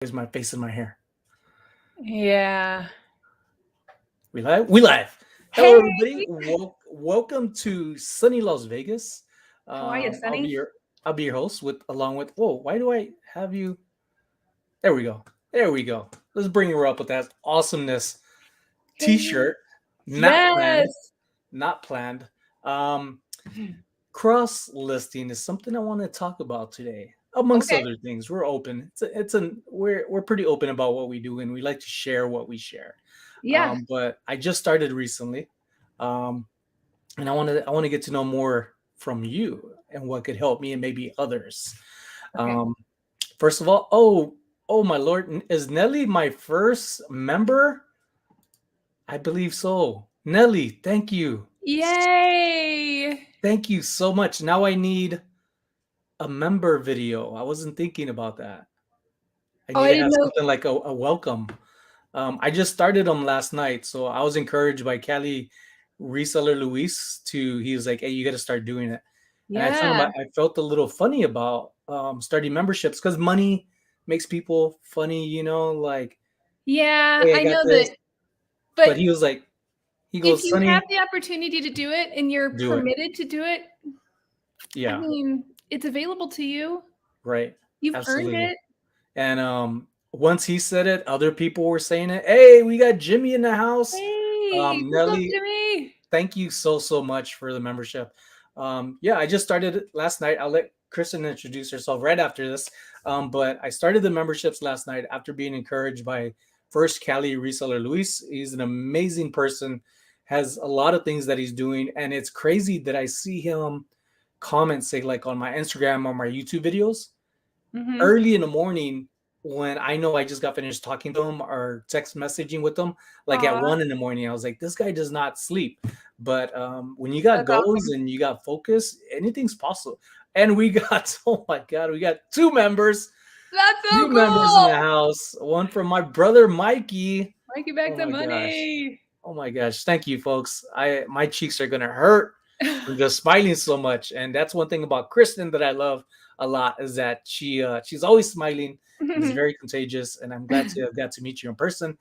Is my face in my hair. Yeah. We live? We live. Hello, Hey, everybody. Welcome to Sunny Las Vegas. how are you, I'll be Sonny? your host along with. Whoa, why do I have you? There we go. There we go. Let's bring her up with that awesomeness Hey. T-shirt. Not planned. Yes. Not planned. Um, Cross listing is something I want to talk about today. Amongst Okay. other things, we're open. We're pretty open about what we do, and we like to share what we share. Yeah. But I just started recently, um, and I want to get to know more from you and what could help me and maybe others. Okay. Um, First of all, oh my lord, is Nelly my first member? I believe so. Nelly, Yay. thank you so much. Now I need a member video. I wasn't thinking about that. I Oh, need I to didn't have know. something like a welcome. I just started them last night, so I was encouraged by Cali Reseller Luis to. He was like, "Hey, you got to start doing it." And I told him Yeah. I felt a little funny about starting memberships because money makes people funny, like, Yeah, "Hey, I I got know this," that. but But he was like, he if goes, you have "Sonny, the opportunity to do it and you're do it." permitted to do it, I Yeah, mean, it's available to you. right, You've earned absolutely. it. And once he said it, other people were saying it. Hey, we got Jimmy in the house. Hey, what's up, Nelly, Jimmy? thank you so much for the membership. Yeah, I just started it last night. I'll let Kristen introduce herself right after this. But I started the memberships last night after being encouraged by first Cali reseller Luis. He's an amazing person, has a lot of things that he's doing, and it's crazy that I see him comment say like on my Instagram or my YouTube videos Mm-hmm. early in the morning when I know I just got finished talking to him or text messaging with him, like at Aw, 1 in the morning. I was like, this guy does not sleep. But when you got that's goals awesome. and you got focus, anything's possible. And we got, oh my God, we got two members, That's so two members in the cool. house. One from my brother, Mikey. Mikey back Oh the my gosh. money. Oh my gosh. Thank you, folks. My cheeks are going to hurt from just smiling so much. And that's one thing about Kristen that I love a lot is that she's always smiling and it's very contagious. And I'm glad to have got to meet you in person.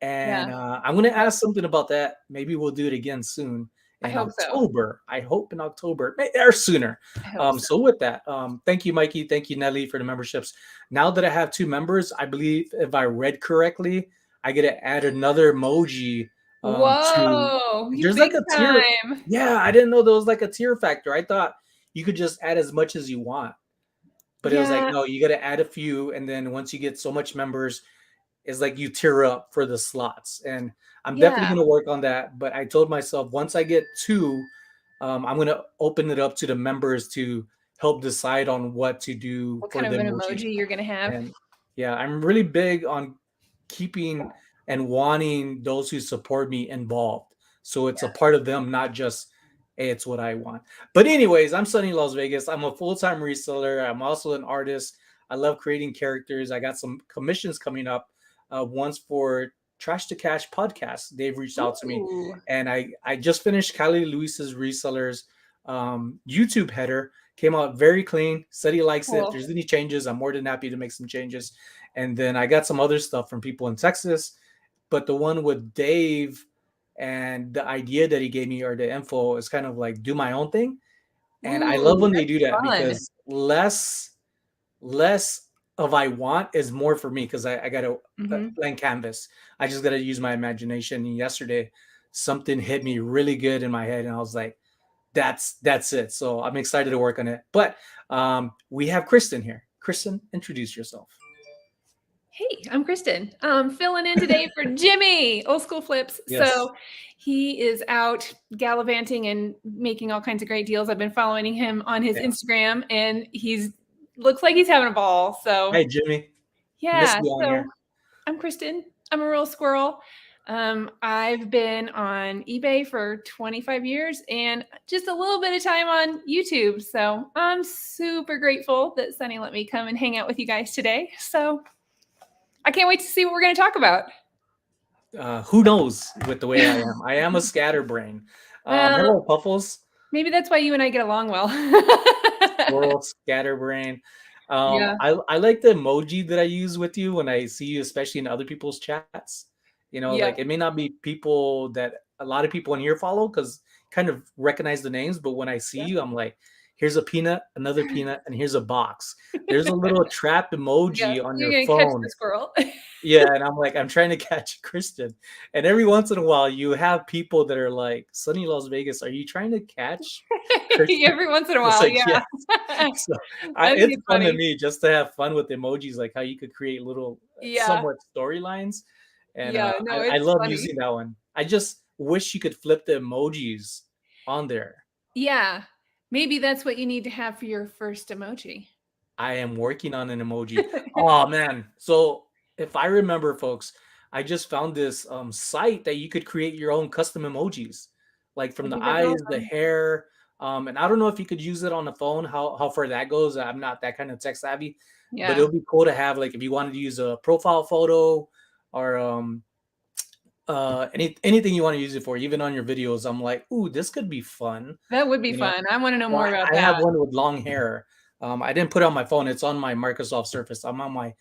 And Yeah, I'm going to ask something about that. Maybe we'll do it again soon I in hope so. October. I hope in October or sooner. I hope so. So with that, thank you, Mikey. Thank you, Nelly, for the memberships. Now that I have two members, I believe if I read correctly, I get to add another emoji to. Whoa, you There's big like a tier. time. Yeah, I didn't know there was like a tier factor. I thought you could just add as much as you want, but it was like Yeah, no, you got to add a few, and then once you get so much members, it's like you tier up for the slots. And I'm definitely yeah. going to work on that. But I told myself once I get two, I'm going to open it up to the members to help decide on what to do What for kind the of an emoji. emoji you're gonna have? And yeah, I'm really big on keeping and wanting those who support me involved. So it's a Yeah. part of them, not just, hey, it's what I want. But, anyways, I'm Sunny Las Vegas. I'm a full time reseller. I'm also an artist. I love creating characters. I got some commissions coming up. One's for Trash to Cash podcast. They've reached out to me, Ooh, and I just finished Kylie Luis's resellers YouTube header. Came out very clean. Said he likes it. If cool. there's any changes, I'm more than happy to make some changes. And then I got some other stuff from people in Texas. But the one with Dave and the idea that he gave me or the info is kind of like do my own thing. And I love Ooh, when they that's do that fun. because less of I want is more for me because I got a Hmm. blank canvas. I just got to use my imagination. And yesterday, something hit me really good in my head, and I was like, "That's it." So I'm excited to work on it. But we have Kristen here. Kristen, introduce yourself. Hey, I'm Kristen. Filling in today for Jimmy, old school flips. Yes. So he is out gallivanting and making all kinds of great deals. I've been following him on his Yeah. Instagram, and he's looks like he's having a ball. So Hey, Jimmy. Miss yeah, you on so here. I'm Kristen. I'm a real squirrel. I've been on eBay for 25 years and just a little bit of time on YouTube. So I'm super grateful that Sunny let me come and hang out with you guys today. So I can't wait to see what we're going to talk about. Who knows with the way I am? I am a scatterbrain. Well, Hello, Puffles. maybe that's why you and I get along well. Squirrel, scatterbrain. Yeah. I like the emoji that I use with you when I see you, especially in other people's chats. Yeah. Like it may not be people that a lot of people in here follow because kind of recognize the names, but when I see Yeah. you, I'm like, here's a peanut, another peanut, and here's a box. There's a little trap Yeah. emoji on You're your gonna catch the phone. squirrel. Yeah, and I'm like, I'm trying to catch Kristen. And every once in a while, you have people that are like, Sunny Las Vegas, are you trying to catch Kristen? Every once in a It's while, like, yeah. yeah. So That'd it's be fun to funny. me just to have fun with emojis, like how you could create little, Yeah. somewhat storylines. And Yeah. No, I it's love funny. using that one. I just wish you could flip the emojis on there. Yeah. Maybe that's what you need to have for your first emoji. I am working on an emoji. Oh man. So if I remember, folks, I just found this site that you could create your own custom emojis, like I from the think that's eyes, the awesome. hair. And I don't know if you could use it on the phone, how far that goes. I'm not that kind of tech savvy, but Yeah. it'll be cool to have, like, if you wanted to use a profile photo or anything you want to use it for, even on your videos. I'm like, ooh, this could be fun. That would be You know, fun. I wanna know so more about I have that. one with long hair. I didn't put it on my phone. It's on my Microsoft Surface. I'm on my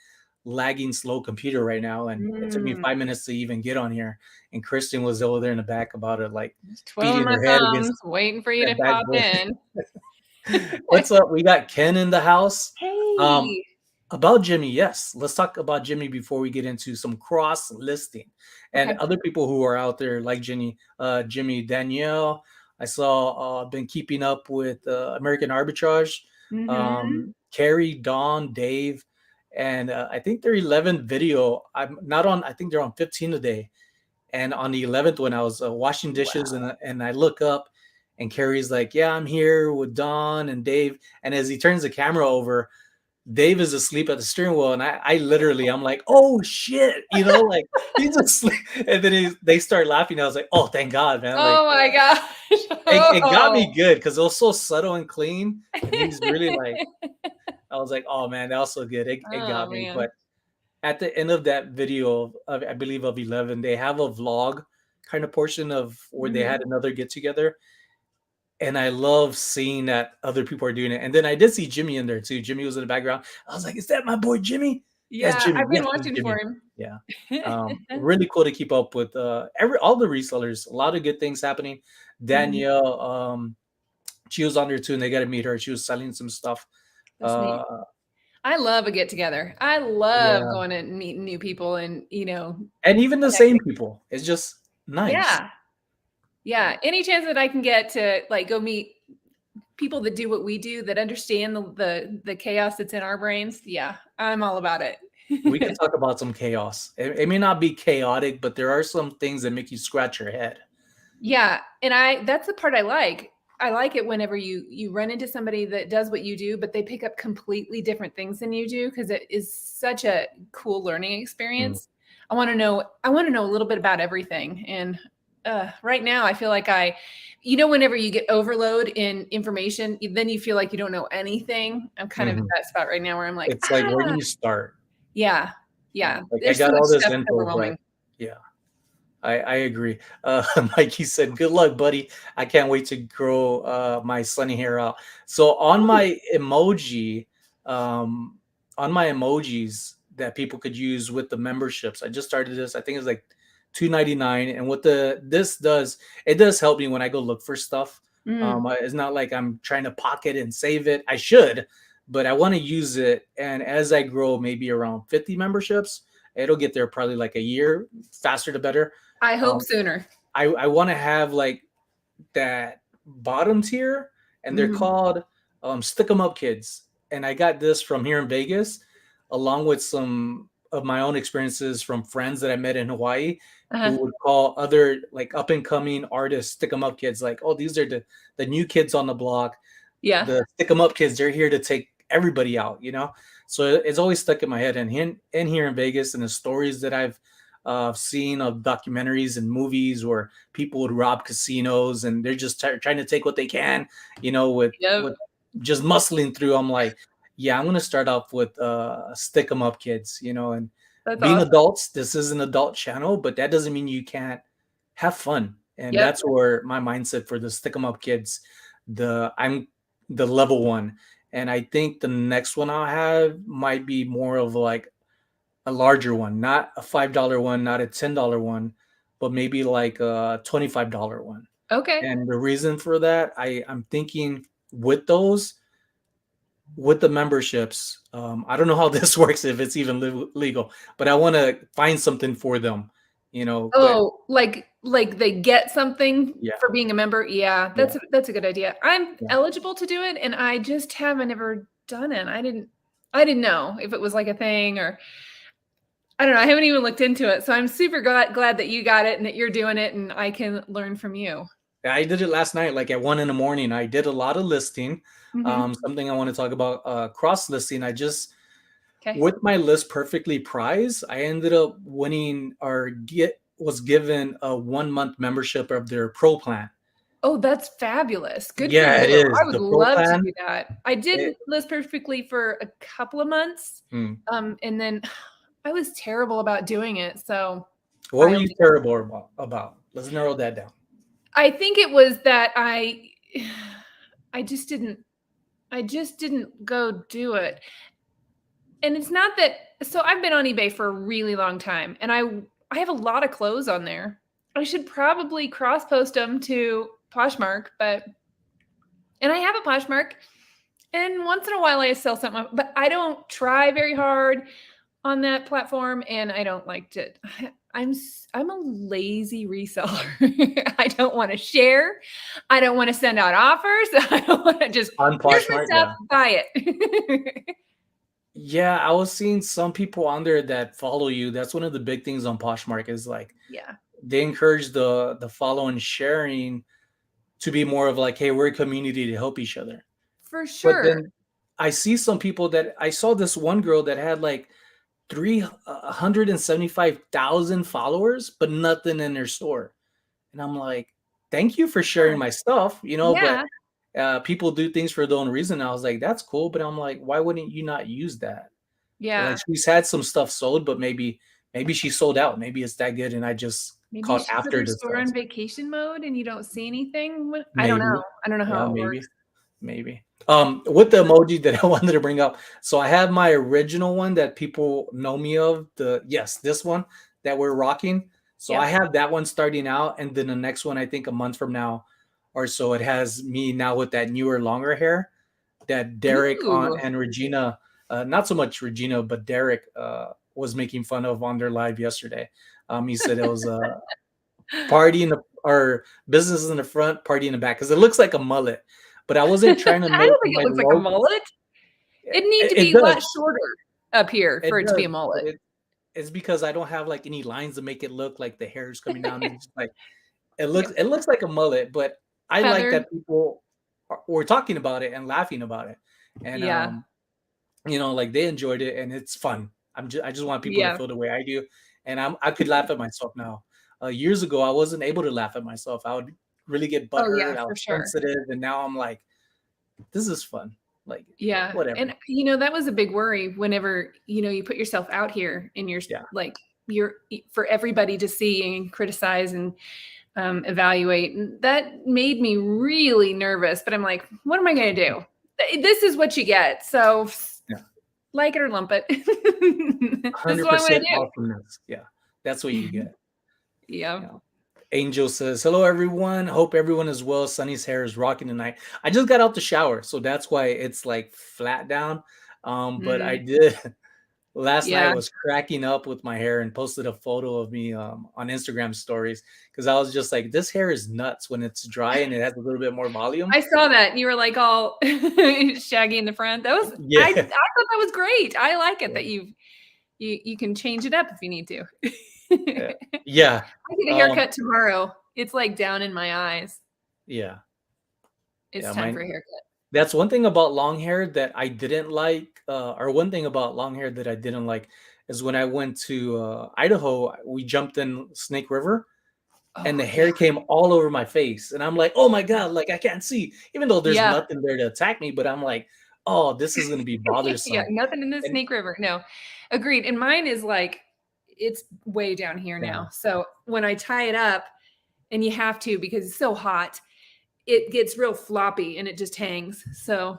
lagging slow computer right now, and it took me Mm. 5 minutes to even get on here. And Kristen was over there in the back about it, like Just twiddling beating my her head against thumbs, waiting for you that to back pop board. in. What's up? We got Ken in the house. Um, Hey. about Jimmy, yes. Let's talk about Jimmy before we get into some cross listing and Okay. other people who are out there like Jimmy Danielle. I saw been keeping up with American Arbitrage, Mhm. Carrie, Dawn, Dave, and I think their 11th video. I'm not on. I think they're on 15 today. And on the 11th, when I was washing dishes, Wow. and I look up, and Carrie's like, "Yeah, I'm here with Dawn and Dave." And as he turns the camera over, Dave is asleep at the steering wheel, and I literally, I'm like, "Oh shit," like he's asleep. And then they start laughing. I was like, "Oh, thank God, man!" Like Oh my gosh. it got Oh. me good because it was so subtle and clean, and he's really like, I was like, "Oh man, that was so good." It Oh, got me. But man. at the end of that video of, I believe, of 11, they have a vlog kind of portion of where they Mhm. had another get together, and I love seeing that other people are doing it. And then I did see Jimmy in there too. Jimmy was in the background. I was like, "Is that my boy Jimmy?" That's Yeah, Jimmy. I've been Yes, it's watching for Jimmy. him. Yeah. Really cool to keep up with all the resellers. A lot of good things happening. Mhm. Danielle, she was on there too, and they got to meet her. She was selling some stuff. That's neat. Uh, I love a get together. I love yeah, going and meeting new people and, and even the same connecting. people. It's just nice. Yeah. Yeah. Any chance that I can get to like go meet people that do what we do, that understand the chaos that's in our brains, yeah, I'm all about it. We can talk about some chaos. It may not be chaotic, but there are some things that make you scratch your head. Yeah, and that's the part I like. I like it whenever you run into somebody that does what you do, but they pick up completely different things than you do, because it is such a cool learning Mm. experience. I want to know a little bit about everything. And right now I feel like whenever you get overload in information, then you feel like you don't know anything. I'm kind of at Mhm. that spot right now where I'm like, It's like, where do you start? yeah, yeah. Like, I There's so got much all this stuff info, but overwhelming. yeah, I agree. Mikey said, "Good luck, buddy. I can't wait to grow my sunny hair out." So um, on my emojis that people could use with the memberships, I just started this. I think it's like 2.99, and what this does, it does help me when I go look for stuff. Mm, It's not like I'm trying to pocket and save it. I should, but I want to use it. And as I grow, maybe around 50 memberships, it'll get there probably like a year. Faster the better. I hope um, sooner. I want to have like that bottom tier, and they're Mhm. called stick 'em up kids. And I got this from here in Vegas, along with some of my own experiences from friends that I met in Hawaii, who Uh-huh. would call other like up and coming artists stick 'em up kids. Like, oh, these are the new kids on the block, Yeah. the stick 'em up kids. They're here to take everybody out. So it's always stuck in my head. And here in Vegas, and the stories that I've seen of documentaries and movies where people would rob casinos, and they're just trying to take what they can, with Yep. just muscling through. I'm like, yeah, I'm gonna start off with stick 'em up kids, and That's being awesome. adults. This is an adult channel, but that doesn't mean you can't have fun. And Yep. that's where my mindset for the stick 'em up kids, I'm the level one. And I think the next one I'll have might be more of like a larger one, not a $5 one, not a $10 one, but maybe like a $25 one. Okay. And the reason for that, I'm thinking with those, with the memberships, I don't know how this works if it's even legal, but I want to find something for them, But Oh, like they get something yeah, for being a member? Yeah, yeah, that's a good idea. I'm yeah. eligible to do it, and I just haven't ever done it. I didn't know if it was like a thing, or I don't know. I haven't even looked into it. So I'm super glad that you got it and that you're doing it, and I can learn from you. I did it last night, like at 1 a.m. I did a lot of listing. Mhm. Something I want to talk about, cross listing. Okay. With my list perfectly prize, I ended up winning or was given a 1 month membership of their pro plan. Oh, that's fabulous. Good for Yeah, you. it is I would the pro love to plan. do that. I did It, List Perfectly for a couple of months. hmm. And then I was terrible about doing it. So What I were you only terrible about? Let's narrow that down. I think it was that I just didn't go do it. And it's not that, so I've been on eBay for a really long time, and I have a lot of clothes on there. I should probably cross post them to Poshmark, and I have a Poshmark, and once in a while I sell something, but I don't try very hard on that platform, and I don't like to. I'm a lazy reseller. I don't want to share. I don't want to send out offers. I don't want to just, On here's my Poshmark, stuff, yeah. buy it. Yeah, I was seeing some people on there that follow you. That's one of the big things on Poshmark is like Yeah, they encourage the follow and sharing to be more of like, hey, we're a community to help each other. for But sure. then I see some people that I saw this one girl that had like 375,000 followers, but nothing in their store. And I'm like, thank you for sharing Sure. my stuff, but Yeah, people do things for their own reason. I was like, that's cool. But I'm like, why wouldn't you not use that? Like yeah. she's had some stuff sold, but maybe she sold out. Maybe it's that good and I just Maybe caught she put after her the store stuff. on vacation mode and you don't see anything. I don't Maybe. know. I don't know Yeah, how it maybe. works. Maybe. With the emoji that I wanted to bring up. So I have my original one that people know me of. This one that we're rocking. So I Yep. have that one starting out, and then the next one, I think a month from now or so, it has me now with that newer, longer hair that Derek on Ooh. and Regina, not so much Regina, but Derek was making fun of on their live yesterday. He said it was a party in the or business in the front, party in the back, because it looks like a mullet. But I wasn't trying to I make don't think it my looks like a logo. mullet. It need to It be a lot does. shorter up here It for it to be does. a mullet. But it's because I don't have like any lines to make it look like the hair is coming down. It's just like Yep. it looks like a mullet, but I like Feathered. that people were talking about it and laughing about it. And Yeah. like they enjoyed it and it's fun. I just want people to Yeah. feel the way I do. And I could laugh at myself now. Years ago I wasn't able to laugh at myself. I would really get Oh yeah, butthurt. I for was sure. sensitive and now I'm like, this is fun. Like Yeah. whatever. And that was a big worry whenever, you put yourself out here and you're Yeah. like you're for everybody to see and criticize and evaluate. And that made me really nervous, but I'm like, what am I going to do? This is what you get. So Yeah. like it or lump it. This is what I'm going 100% to awesomeness. Yeah. That's what you do. get. Yeah. Yeah. Angel says, "Hello everyone. Hope everyone is well. Sunny's hair is rocking tonight. I just got out the shower, so that's why it's like flat down. But I Mm, did last night yeah. was cracking up with my hair and posted a photo of me on Instagram stories because I was just like, this hair is nuts when it's dry and it has a little bit more volume. I saw that. You were like all shaggy in the front. I Yeah. thought that was great. I like it Yeah. that you can change it up if you need to. Yeah. I Yeah. get a haircut tomorrow. It's like down in my eyes. Yeah. It's Yeah. time for a haircut. That's one thing about long hair that I didn't like, or one thing about long hair that I didn't like is when I went to Idaho, we jumped in Snake River and Oh the yeah. hair came all over my face. And I'm like, oh my God, like I can't see, even though there's Yeah. nothing there to attack me, but I'm like, oh, this is going to be Yeah, bothersome. nothing in the And Snake River. No. Agreed. And mine is like it's way down here yeah, now. So when I tie it up, and you have to because it's so hot, it gets real floppy and it just hangs. So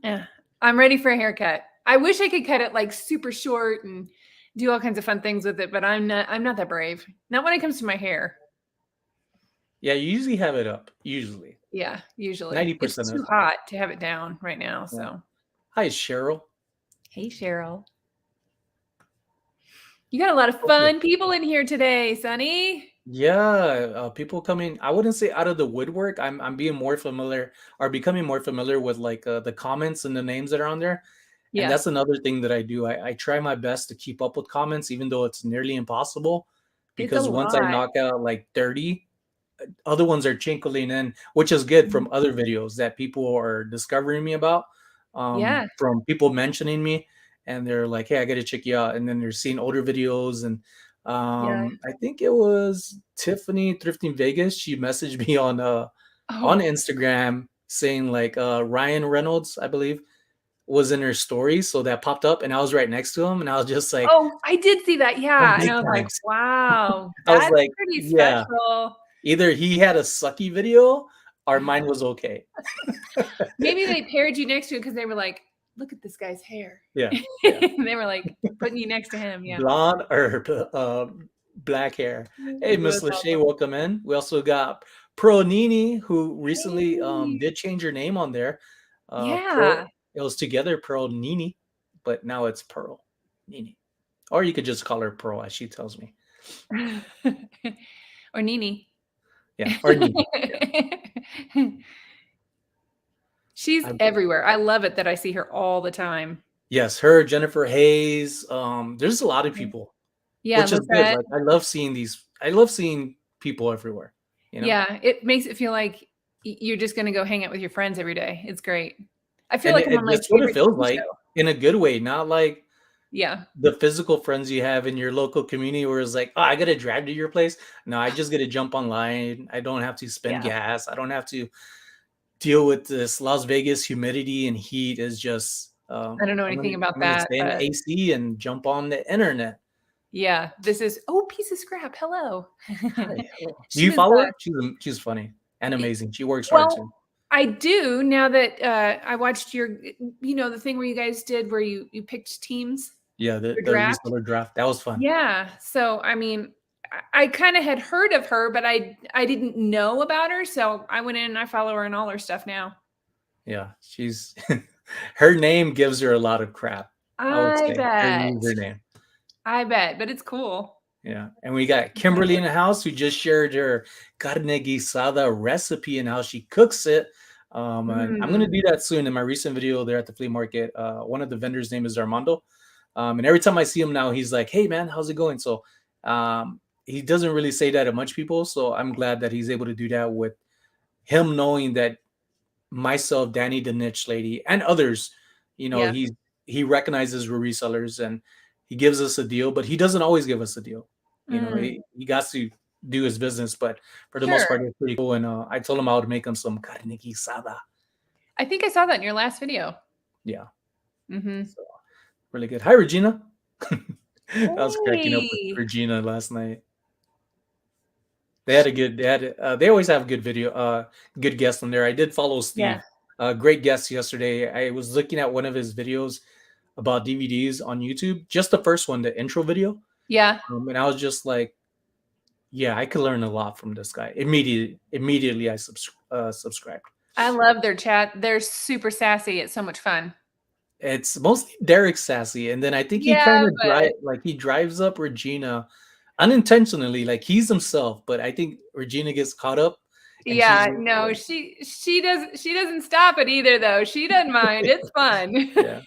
Yeah, I'm ready for a haircut. I wish I could cut it like super short and do all kinds of fun things with it, but I'm not that brave. Not when it comes to my hair. Yeah, you usually have it up. Usually, Yeah, usually. It's 90% of too the time. hot to have it down right now, Yeah. so. Hi, Cheryl. Hey, Cheryl. You got a lot of Okay. fun people in here today, Sonny. Yeah, people coming. I wouldn't say out of the woodwork. I'm being more familiar or becoming more familiar with like the comments and the names that are on there. And Yeah, that's another thing that I do. I try my best to keep up with comments, even though it's nearly impossible. it's a Because once I lot. knock out like 30, other ones are chinkling in, which is good Mhm. from other videos that people are discovering me about, Yeah, from people mentioning me, and they're like, "Hey, I got to check you out." And then they're seeing older videos, and yeah. I think it was Tiffany Thrifting Vegas. She messaged me on Oh, Instagram saying like Ryan Reynolds, I believe, was in her story, so that popped up, and I was right next to him, and I was just like, oh, I did see that. "Oh, Yeah, and big I was like, thanks." wow, I was that's like, pretty "Yeah." special. Either he had a sucky video or mine was okay. Maybe they paired you next to it because they were like, look at this guy's hair. Yeah, yeah. They were like putting you next to him. Yeah. Blonde or black hair. Hey, Miss That's Lachey, awesome. welcome in. We also got Pro Nini, who recently Hey. did change her name on there. Pro, Yeah. it was together Pearl Nini, but now it's Pearl Nini. Or you could just call her Pearl, as she tells me. Or Nini. Yeah, or Nini. Yeah. She's I, everywhere. I love it that I see her all the time. yes, her, Jennifer Hayes. There's a lot of Mhm. people, Yeah, which is good. Lisette. Like I love seeing these. I love seeing people everywhere. You know, Yeah, it makes it feel like you're just gonna go hang out with your friends every day. It's great. I feel and like I'm on my that's what it favorite feels TV like show. in a good way, not like Yeah. the physical friends you have in your local community, where it's like, oh, I gotta drive to your place. No, I just gotta jump online. I don't have to spend Yeah. gas. I don't have to deal with this Las Vegas humidity and heat. Is just I don't know anything I'm about gonna that, stay in the but AC and jump on the internet. yeah, this is oh, piece of scrap. Hello. Hi, hello. Do She you was follow her? She's funny and e amazing. She works hard well, too. I do now that, I watched your the thing where you guys did where you picked teams Yeah, for the draft? reseller draft, that was fun. Yeah, so, I mean, I kinda had heard of her, but I didn't know about her, so I went in and I follow her in all her stuff now. Yeah, she's her name gives her a lot of crap, I would I say, her bet. username. I bet, but it's cool. Yeah, and we got Kimberly in the house who just shared her carne guisada recipe and how she cooks it. And I'm gonna Mm, do that soon in my recent video there at the flea market. One of the vendors' name is Armando. And every time I see him now, he's like, "Hey man, how's it going?" So he doesn't really say that to much people. So I'm glad that he's able to do that with him knowing that myself, Danny the niche lady, and others, yeah. he recognizes we're resellers and he gives us a deal, but he doesn't always give us a deal. Mm, He got to do his business, but for the most sure. part, it's pretty cool. And I told him I would make him some carne guisada. I think I saw that in your last video. Yeah, Mhm. so really good. Hi, Regina. I was cracking up with Hey. Regina last night. They always have good good guests on there. I did follow Yeah. Steve. Great guest yesterday. I was looking at one of his videos about DVDs on YouTube, just the first one, the intro video. Yeah. And I was just like, yeah, I could learn a lot from this guy. Immediately I subscribed. I love their chat. They're super sassy. It's so much fun. It's mostly Derek Sassy, and then I think he kind Yeah, of but he drives up Regina unintentionally, like he's himself. But I think Regina gets caught up, and she's yeah, no, she doesn't stop it either though. She doesn't mind. It's fun. yeah.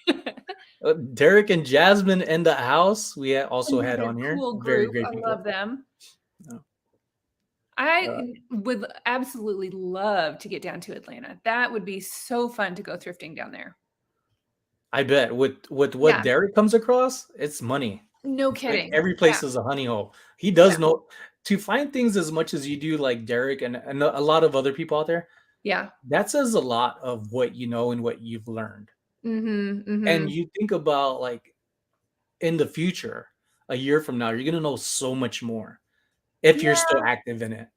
Derek and Jasmine in the house. We also had Another on here. cool Very group. great I people. love them. Uh, I would absolutely love to get down to Atlanta. That would be so fun to go thrifting down there. I bet with what Yeah, Derek comes across, it's money. no It's like kidding. every Yeah, place is a honey hole. He yeah, does know to find things as much as you do, like Derek and a lot of other people out there. yeah. That says a lot of what you know and what you've learned. Mhm, And mhm. you think about like in the future, a year from now, you're gonna know so much more if you're still Yeah, active in it.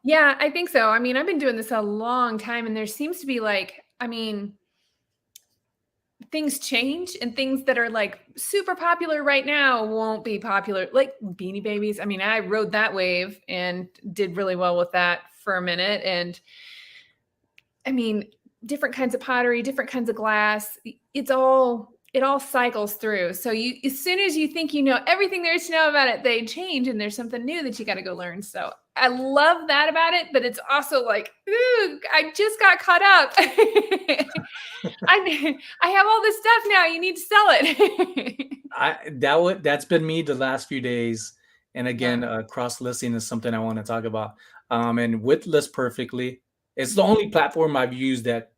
yeah, I think so. I mean, I've been doing this a long time, and there seems to be like, I mean, things change, and things that are like super popular right now won't be popular. Like Beanie Babies. I mean, I rode that wave and did really well with that for a minute. And I mean, different kinds of pottery, different kinds of glass. It all cycles through. So as soon as you think you know everything there is to know about it, they change and there's something new that you got to go learn. So I love that about it, but it's also like, ooh, I just got caught up. I have all this stuff now. You need to sell it. That's been me the last few days. And again, Yeah. cross listing is something I want to talk about. And with List Perfectly, it's the only platform I've used that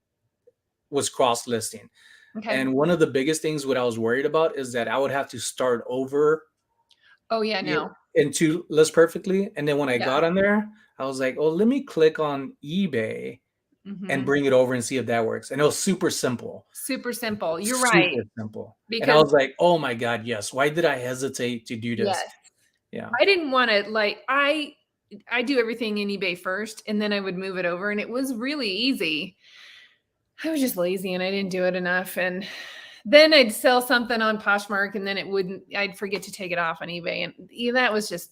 was cross listing. Okay. And one of the biggest things what I was worried about is that I would have to start over Oh yeah, no. into List Perfectly. And then when I Yeah. got on there, I was like, oh, let me click on eBay and bring it over and see if that works. And it was super simple. Super simple. You're Super right. simple. And I Because was like, oh my God, yes. Why did I hesitate to do this? yes, Yeah. I didn't want to like I do everything in eBay first, and then I would move it over, and it was really easy. I was just lazy and I didn't do it enough. And then I'd sell something on Poshmark, and then I'd forget to take it off on eBay. And that was just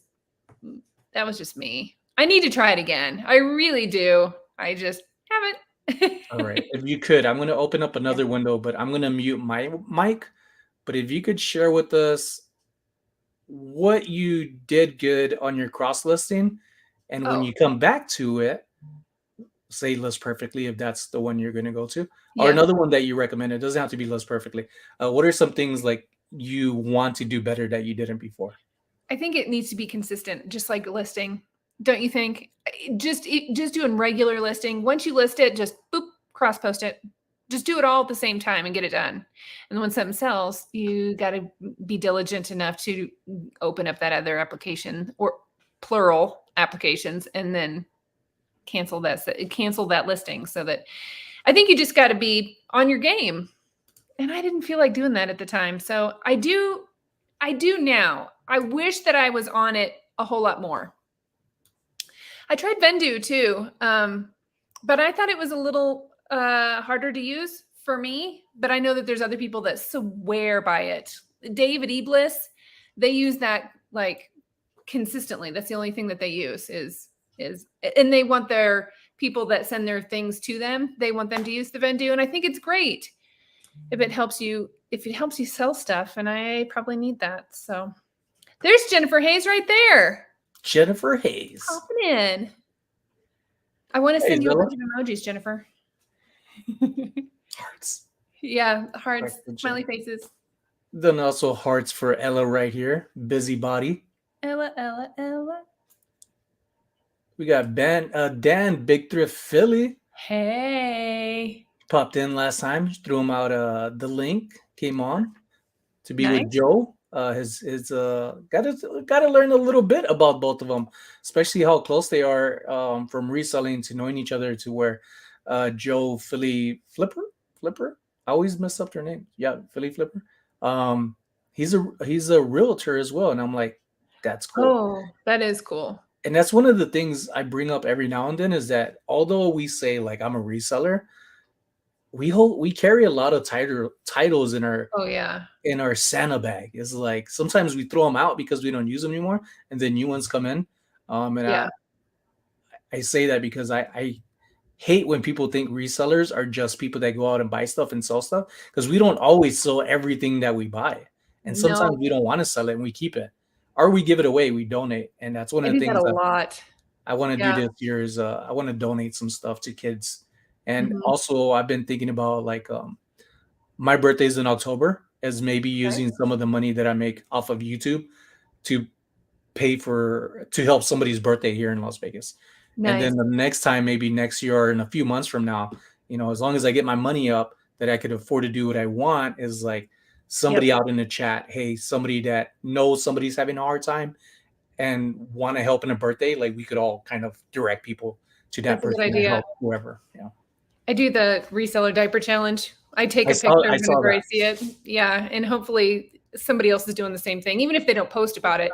me. I need to try it again. I really do. I just haven't. All right. If you could, I'm going to open up another window, but I'm going to mute my mic. But if you could share with us what you did good on your cross listing, and when Oh, you come back to it, say List Perfectly, if that's the one you're going to go to, or yeah. another one that you recommend. It doesn't have to be List Perfectly. What are some things like you want to do better that you didn't before? I think it needs to be consistent, just like listing. Don't you think? Just doing regular listing. Once you list it, just boop, cross post it. Just do it all at the same time and get it done. And when something sells, you got to be diligent enough to open up that other application or plural applications, and then cancel that listing. So that I think you just got to be on your game. And I didn't feel like doing that at the time. So I do now. I wish that I was on it a whole lot more. I tried Vendu too, but I thought it was a little harder to use for me. But I know that there's other people that swear by it. David Eblis, they use that like consistently. That's the only thing that they use is, and they want their people that send their things to them, they want them to use the Vendu. And I think it's great if it helps you sell stuff. And I probably need that. So there's Jennifer Hayes right there. Jennifer Hayes. Popping in. I want to send you a bunch of emojis, Jennifer. Hearts. Yeah, hearts, smiley faces. Then also hearts for Ella right here. Busybody. Ella. We got Dan, Big Thrift Philly. Hey. Popped in last time. Threw him out the link. Came on to be Nice. with Joe. His gotta learn a little bit about both of them, especially how close they are from reselling to knowing each other, to where Joe Philly Flipper. I always mess up their name. Yeah, Philly Flipper. He's a realtor as well, and I'm like, that's cool. Oh, that is cool. And that's one of the things I bring up every now and then, is that although we say like I'm a reseller, we carry a lot of titles in our in our Santa bag. It's like sometimes we throw them out because we don't use them anymore, and then new ones come in. I say that because I hate when people think resellers are just people that go out and buy stuff and sell stuff, because we don't always sell everything that we buy, and sometimes we don't want to sell it and we keep it, or we give it away, we donate. And that's one of the things that a lot. I want to do this year is I want to donate some stuff to kids. And also I've been thinking about like my birthday's in October, as maybe using some of the money that I make off of YouTube to help somebody's birthday here in Las Vegas. Nice. And then the next time, maybe next year or in a few months from now, as long as I get my money up that I could afford to do what I want, is like somebody out in the chat, hey, somebody that knows somebody's having a hard time and want to help in a birthday, like we could all kind of direct people to that person and help whoever. Yeah. I do the reseller diaper challenge. I take a picture whenever I see it. Yeah. And hopefully somebody else is doing the same thing, even if they don't post about it.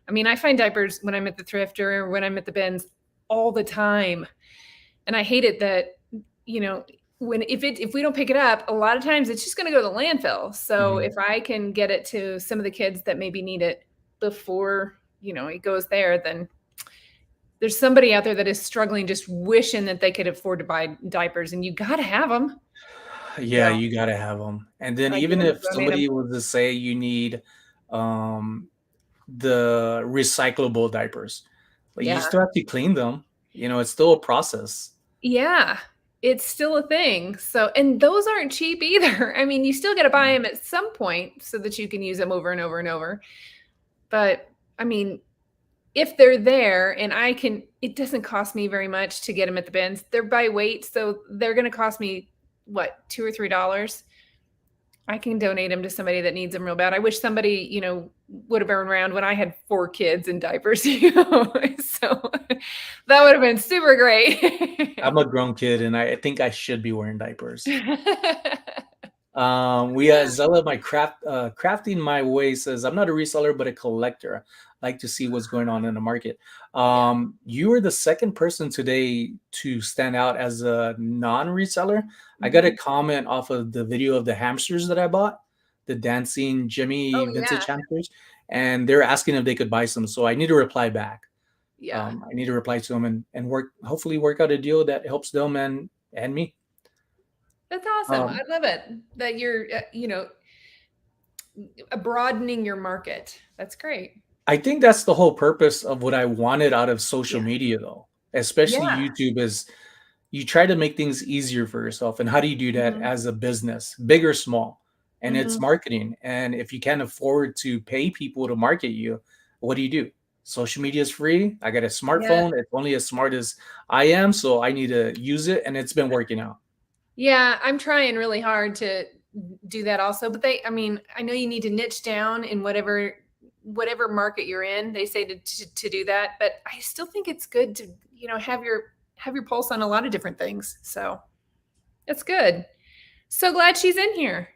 I mean, I find diapers when I'm at the thrift or when I'm at the bins all the time. And I hate it that, if we don't pick it up, a lot of times it's just going to go to the landfill. So if I can get it to some of the kids that maybe need it before, it goes there, then there's somebody out there that is struggling, just wishing that they could afford to buy diapers, and you got to have them. Yeah, you got to have them. And then I get even them, if donate them. somebody was to say you need the recyclable diapers, like you Yeah. still have to clean them. It's still a process. Yeah. It's still a thing. So, and those aren't cheap either. I mean, you still got to buy them at some point so that you can use them over and over and over. But I mean, if they're there and it doesn't cost me very much to get them at the bins. They're by weight, so they're going to cost me what, $2 or $3. I can donate them to somebody that needs them real bad. I wish somebody, would have been around when I had 4 kids in diapers, so that would have been super great. I'm a grown kid, and I think I should be wearing diapers. We Zella, my crafting my way says, I'm not a reseller but a collector. I like to see what's going on in the market. You were the second person today to stand out as a non-reseller. I got a comment off of the video of the hamsters that I bought, the dancing Jimmy vintage hamsters, and they're asking if they could buy some. So I need to reply back. I need to reply to them and hopefully work out a deal that helps them and me. That's awesome. I love it that you're, broadening your market. That's great. I think that's the whole purpose of what I wanted out of social media, though, especially YouTube, is you try to make things easier for yourself. And how do you do that as a business, big or small? And it's marketing. And if you can't afford to pay people to market you, what do? Social media is free. I got a smartphone. It's only as smart as I am. So I need to use it. And it's been working out. Yeah, I'm trying really hard to do that also. But I know you need to niche down in whatever market you're in. They say to do that, but I still think it's good to, have your pulse on a lot of different things. So it's good. So glad she's in here.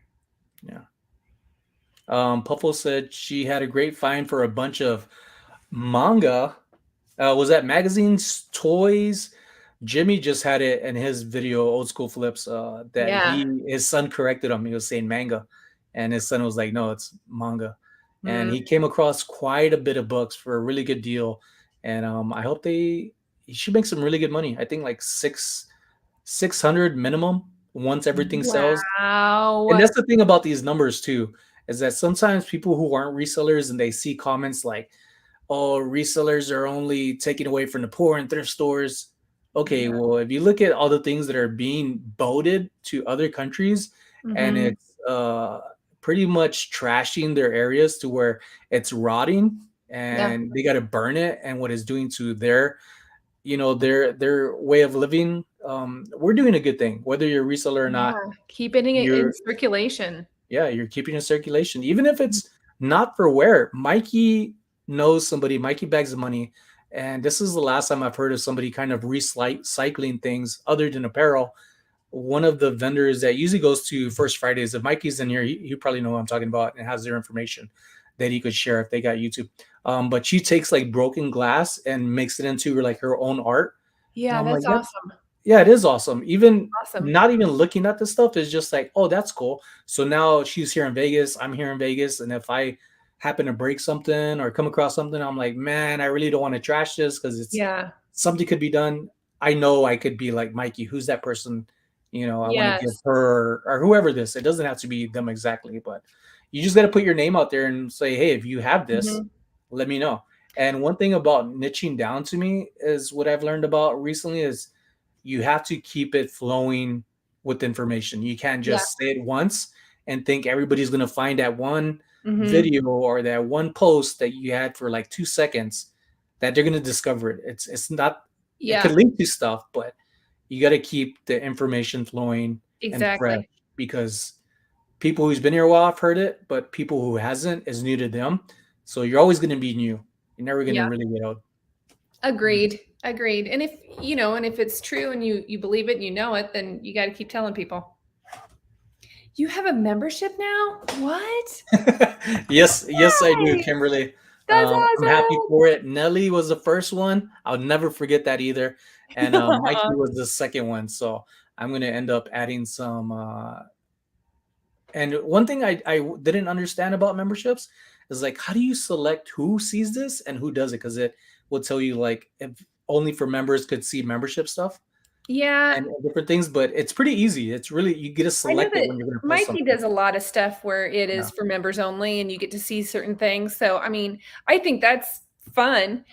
Yeah. Puffle said she had a great find for a bunch of manga. Was that magazines, toys? Jimmy just had it in his video, Old School Flips, that his son corrected him. He was saying manga, and his son was like, no, it's manga. And he came across quite a bit of books for a really good deal. And I hope he should make some really good money. I think like 600 minimum once everything sells. And that's the thing about these numbers too, is that sometimes people who aren't resellers and they see comments like, oh, resellers are only taking away from the poor and thrift stores. Okay, well, if you look at all the things that are being boated to other countries, and it's pretty much trashing their areas to where it's rotting and they got to burn it, and what it's doing to their way of living, we're doing a good thing, whether you're a reseller or not. Keeping it in circulation. Yeah, you're keeping in circulation, even if it's not for wear. Mikey knows somebody. Mikey bags of money. And this is the last time I've heard of somebody kind of recycling things other than apparel. One of the vendors that usually goes to First Fridays, if Mikey's in here, you probably know what I'm talking about and has their information that he could share if they got YouTube. But she takes like broken glass and makes it into like her own art. Yeah, that's like, awesome. Yeah, it is awesome. Not even looking at the stuff is just like, oh, that's cool. So now she's here in Vegas. I'm here in Vegas. And if I happen to break something or come across something, I'm like, man, I really don't want to trash this because it's something could be done. I know I could be like, Mikey, who's that person? I want to give her or whoever this. It doesn't have to be them exactly, but you just got to put your name out there and say, hey, if you have this, let me know. And one thing about niching down to me is what I've learned about recently is you have to keep it flowing with information. You can't just say it once and think everybody's going to find that one video or that one post that you had for like 2 seconds that they're going to discover it. It's not, it could link to stuff, but you got to keep the information flowing and fresh, because people who's been here a while have heard it, but people who hasn't is new to them. So you're always going to be new. You're never going to really get out. Agreed. And if, and if it's true and you believe it and you know it, then you got to keep telling people. You have a membership now? What? Yes, I do, Kimberly. That's awesome. I'm happy for it. Nelly was the first one. I'll never forget that either. And Mikey was the second one. So I'm going to end up adding some. And one thing I didn't understand about memberships is like, how do you select who sees this and who does it? Because it will tell you like if only for members could see membership stuff Yeah. and different things, but it's pretty easy. It's really, you get to I know select it that when you're going to post Mikey something. does a lot of stuff where it Yeah. is for members only and you get to see certain things. So, I mean, I think that's fun.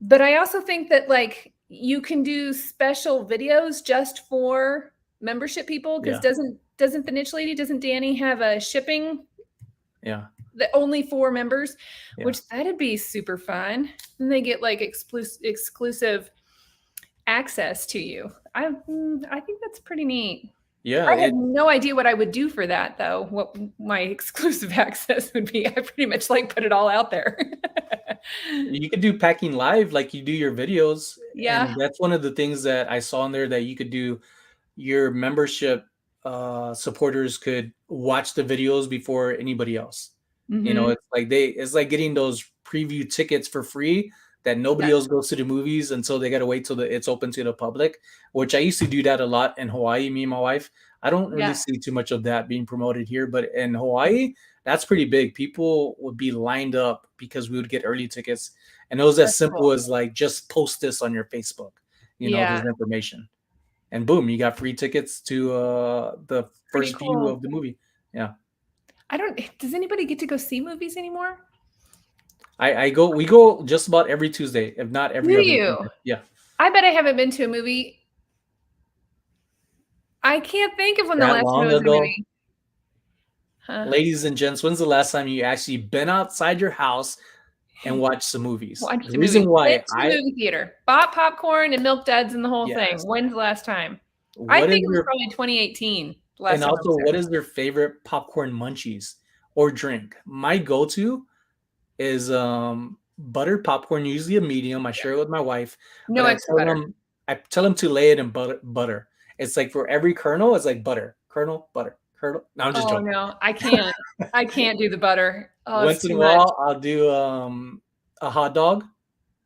But I also think that like you can do special videos just for membership people because Yeah. doesn't the niche lady, doesn't Danny have a shipping Yeah. that only for members, Yeah. which that'd be super fun. And they get like exclusive access to you. I think that's pretty neat. Yeah. I have no idea what I would do for that though. What my exclusive access would be. I pretty much like put it all out there. You could do packing live like you do your videos. Yeah. And that's one of the things that I saw in there that you could do. Your membership supporters could watch the videos before anybody else. You know, Mhm. it's like getting those preview tickets for free that nobody Yeah. else goes to the movies until they got to wait till it's open to the public, which I used to do that a lot in Hawaii, me and my wife. I don't really Yeah. see too much of that being promoted here, but in Hawaii, that's pretty big. People would be lined up because we would get early tickets. And it was as That's simple cool. as like, just post this on your Facebook, you know, Yeah. this information. And boom, you got free tickets to the Pretty first view cool. of the movie. Yeah. Does anybody get to go see movies anymore? We go just about every Tuesday, if not every Do other you? Tuesday. Yeah. I bet I haven't been to a movie. I can't think of when the That last time I long was in a ago. movie. Huh. Ladies and gents, when's the last time you actually been outside your house and watched some movies? Watched The a movie. reason why Went to the movie theater. Bought popcorn and milk duds and the whole thing. Yes. When's the last time? I What is think it was your probably 2018. Last and time I also was there. what is your favorite popcorn munchies or drink? My go-to is buttered popcorn, usually a medium. I share it with my wife, No but extra butter. I tell them to lay it in butter. It's like for every kernel, it's like butter, kernel, butter, kernel. No, I'm just Oh joking. no, I can't. I can't do the butter. Oh, Once it's in too a much. while, I'll do a hot dog,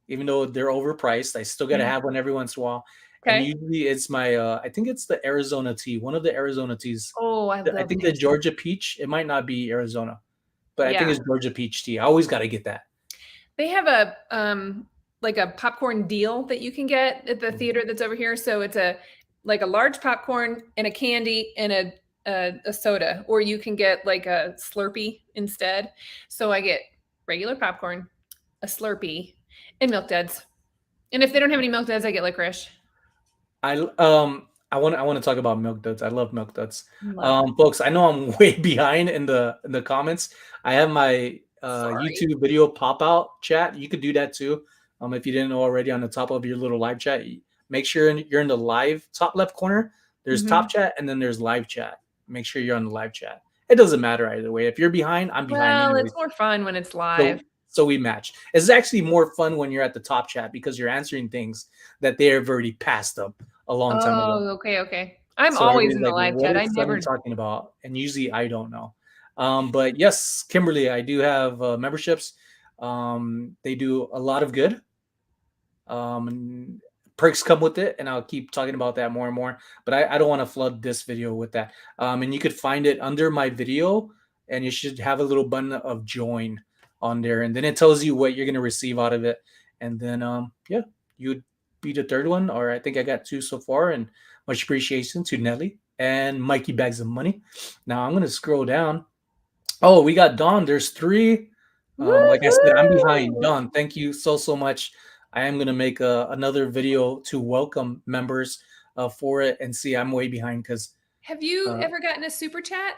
even though they're overpriced. I still gotta have one every once in a while. And Okay. usually it's my I think it's the Arizona tea, one of the Arizona teas. Oh, I I love think the the Georgia peach. It might not be Arizona, but I think Yeah. it's Georgia peach tea. I always got to get that. They have a like a popcorn deal that you can get at the theater that's over here. So it's a like a large popcorn and a candy and a soda, or you can get like a Slurpee instead. So I get regular popcorn, a Slurpee, and milk duds. And if they don't have any milk duds, I get licorice. I want to talk about milk duds. I love milk duds. Love Folks, I know I'm way behind in the comments. I have my Sorry. YouTube video pop out chat. You could do that too. If you didn't know already, on the top of your little live chat, make sure you're in the live top left corner. There's top chat and then there's live chat. Make sure you're on the live chat. It doesn't matter either way. If you're behind, I'm behind Well, anyway. it's more fun when it's live. So we match. It's actually more fun when you're at the top chat because you're answering things that they have already passed up a long time ago. Oh, okay. I'm So always in the like, live what chat. I is never. Sonny talking about? And usually I don't know. But yes, Kimberly, I do have memberships. They do a lot of good. And perks come with it, and I'll keep talking about that more and more. But I don't want to flood this video with that. And you could find it under my video, and you should have a little button of join on there, and then it tells you what you're gonna receive out of it. And then yeah, you'd be the third one, or I think I got two so far. And much appreciation to Nelly and Mikey Bags of Money. Now I'm gonna scroll down. Oh, we got Dawn. There's three. Like I said, I'm behind. Dawn, thank you so much. I am gonna make another video to welcome members for it, and see, I'm way behind because Have you ever gotten a super chat?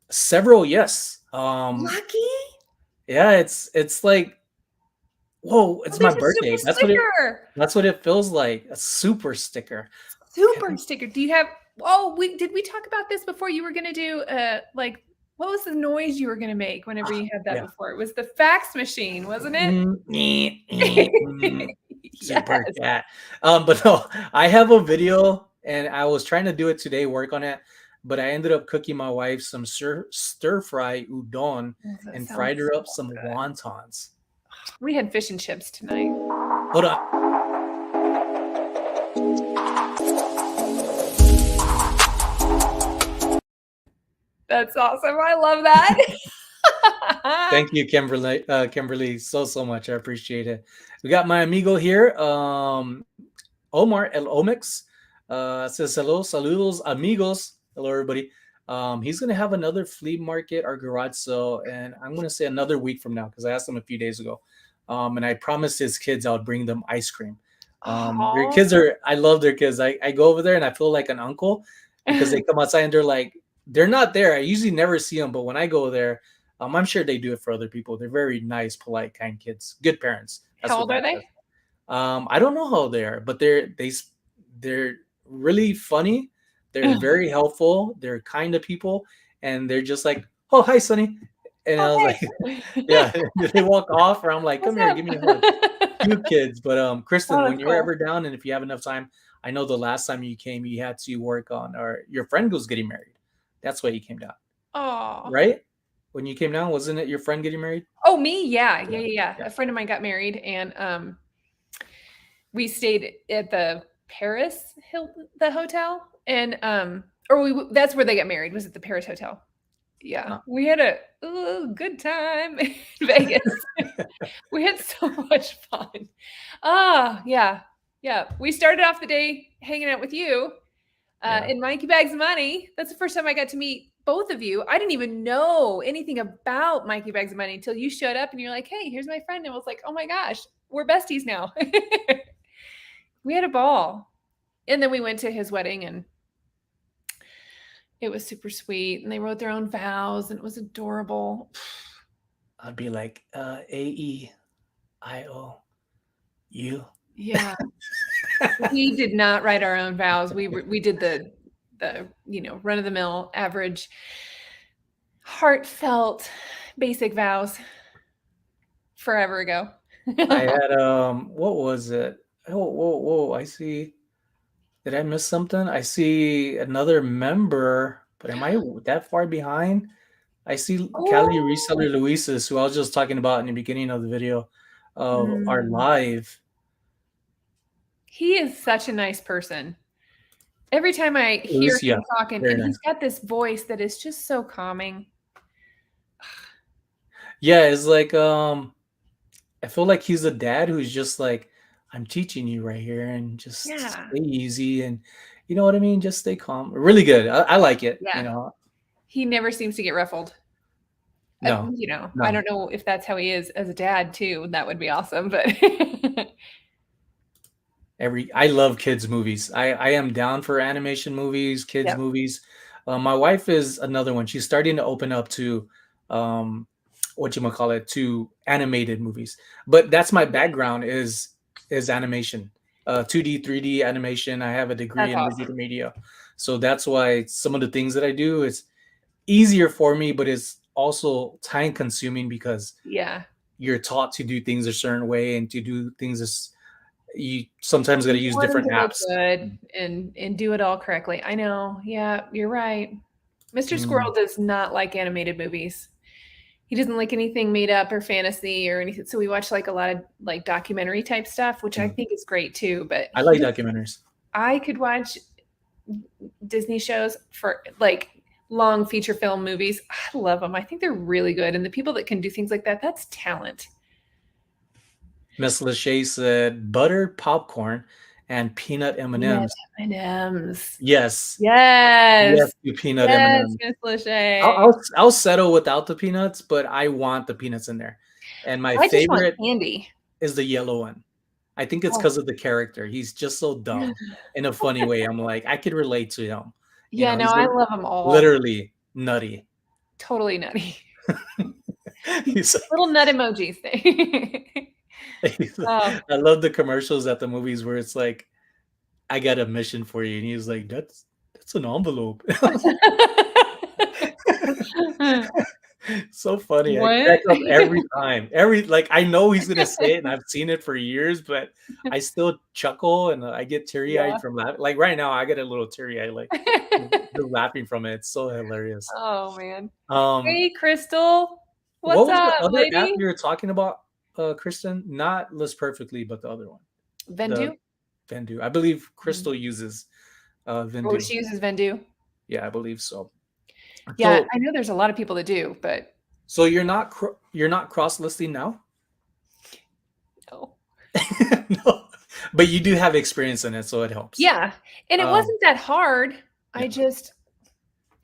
several, yes. Lucky? Yeah, it's like, whoa, it's my There's a birthday. super sticker. That's what it feels like. A super sticker. Super sticker. Do you have? Oh, did we talk about this before? You were gonna do like, what was the noise you were gonna make whenever you had that Yeah. before? It was the fax machine, wasn't it? Super cat. But no, I have a video, and I was trying to do it today, work on it, but I ended up cooking my wife some stir fry udon and fried her up some wontons. We had fish and chips tonight. Hold on. That's awesome. I love that. Thank you, Kimberly. Kimberly, so much. I appreciate it. We got my amigo here, Omar El Omix. Says hello, saludos, amigos. Hello, everybody. He's gonna have another flea market or garage sale, and I'm gonna say another week from now because I asked him a few days ago, and I promised his kids I would bring them ice cream. Their Oh. kids are, I love their kids. I go over there and I feel like an uncle because they come outside and they're like, they're not there. I usually never see them, but when I go there, I'm sure they do it for other people. They're very nice, polite, kind kids, good parents. That's How what old are that they? says. I don't know how they are, but they're really funny. They're very helpful. They're kind of people, and they're just like, "Oh, hi, Sonny," and I was Oh, like, hey. "Yeah." They walk off, or I'm like, What's "Come here, up? give me a hug." Cute kids, but Oh, Kristen, when that's you're cool. ever down, and if you have enough time, I know the last time you came, you had to work on, or your friend was getting married. That's why you came down, Oh. right? When you came down, wasn't it your friend getting married? Oh, me? Yeah. Yeah, yeah. A friend of mine got married and we stayed at the Paris the hotel and that's where they got married, was at the Paris hotel. Yeah. Huh. We had a good time in Vegas. We had so much fun. Ah, yeah. Yeah. We started off the day hanging out with you Yeah. in Mikey Bags of Money. That's the first time I got to meet both of you. I didn't even know anything about Mikey Bags of Money until you showed up and you're like, hey, here's my friend. And I was like, oh my gosh, we're besties now. We had a ball. And then we went to his wedding and it was super sweet. And they wrote their own vows and it was adorable. I'd be like, AEIOU. Yeah. We did not write our own vows. We did the run of the mill average heartfelt basic vows forever ago. I had what was it? Oh, whoa, I see. Did I miss something? I see another member, but am I that far behind? I see Cali Oh. Reseller Luises, who I was just talking about in the beginning of the video of our Mm. live. He is such a nice person. Every time I hear Luis, yeah, him talking, very and he's nice. got this voice that is just so calming. Yeah, it's like I feel like he's a dad who's just like, I'm teaching you right here and just Yeah. stay easy and you know what I mean? Just stay calm. Really good. I like it, you Yeah. know. He never seems to get ruffled. No, I no. don't know if that's how he is as a dad too. That would be awesome, but I love kids movies. I am down for animation movies, kids yep. movies. My wife is another one. She's starting to open up to um what you call it, to animated movies. But that's my background is animation. 2D, 3D animation. I have a degree That's in awesome. digital media. So that's why some of the things that I do is easier for me, but it's also time consuming because Yeah. you're taught to do things a certain way and to do things as you sometimes got to You use want him different to look apps. good and do it all correctly. I know. Yeah, you're right. Mr. Mm, Squirrel does not like animated movies. He doesn't like anything made up or fantasy or anything. So we watch like a lot of like documentary type stuff, which I mm. think is great too. But I like documentaries. I could watch Disney shows for like long feature film movies. I love them. I think they're really good. And the people that can do things like that, that's talent. Miss Lachey said buttered popcorn and peanut Peanut M&Ms. M&Ms. Yes, yes, Yes. to peanut Yes, M&Ms. Miss I'll, Lachey. I'll I'll settle without the peanuts, but I want the peanuts in there. And my I just want favorite candy. is the yellow one. I think it's Oh. because of the character. He's just so dumb in a funny way. I'm like, I could relate to him. You Yeah, know, no, he's I love them all. literally nutty. Totally nutty. He's Little nut emojis. Oh. I love the commercials at the movies where it's like, I got a mission for you. And he's like, that's an envelope. So funny. I crack What? up every time. Every like I know he's gonna say it and I've seen it for years, but I still chuckle and I get Yeah. teary-eyed from laughing. Like right now, I get a little teary-eyed, like just laughing from it. It's so hilarious. Oh, man. Um, Hey, Crystal. what What's was the up, other app lady? you were talking about, Kristen? Not List Perfectly, but the other one. The Vendu? Vendu. I believe Mhm. Crystal uses Oh, Vendu. she uses Vendu? Yeah, I believe so. Yeah, So I know there's a lot of people that do, but so you're not cross listing now? no. No, but you do have experience in it, so it helps. Yeah, and it Um, wasn't that hard. I yeah. just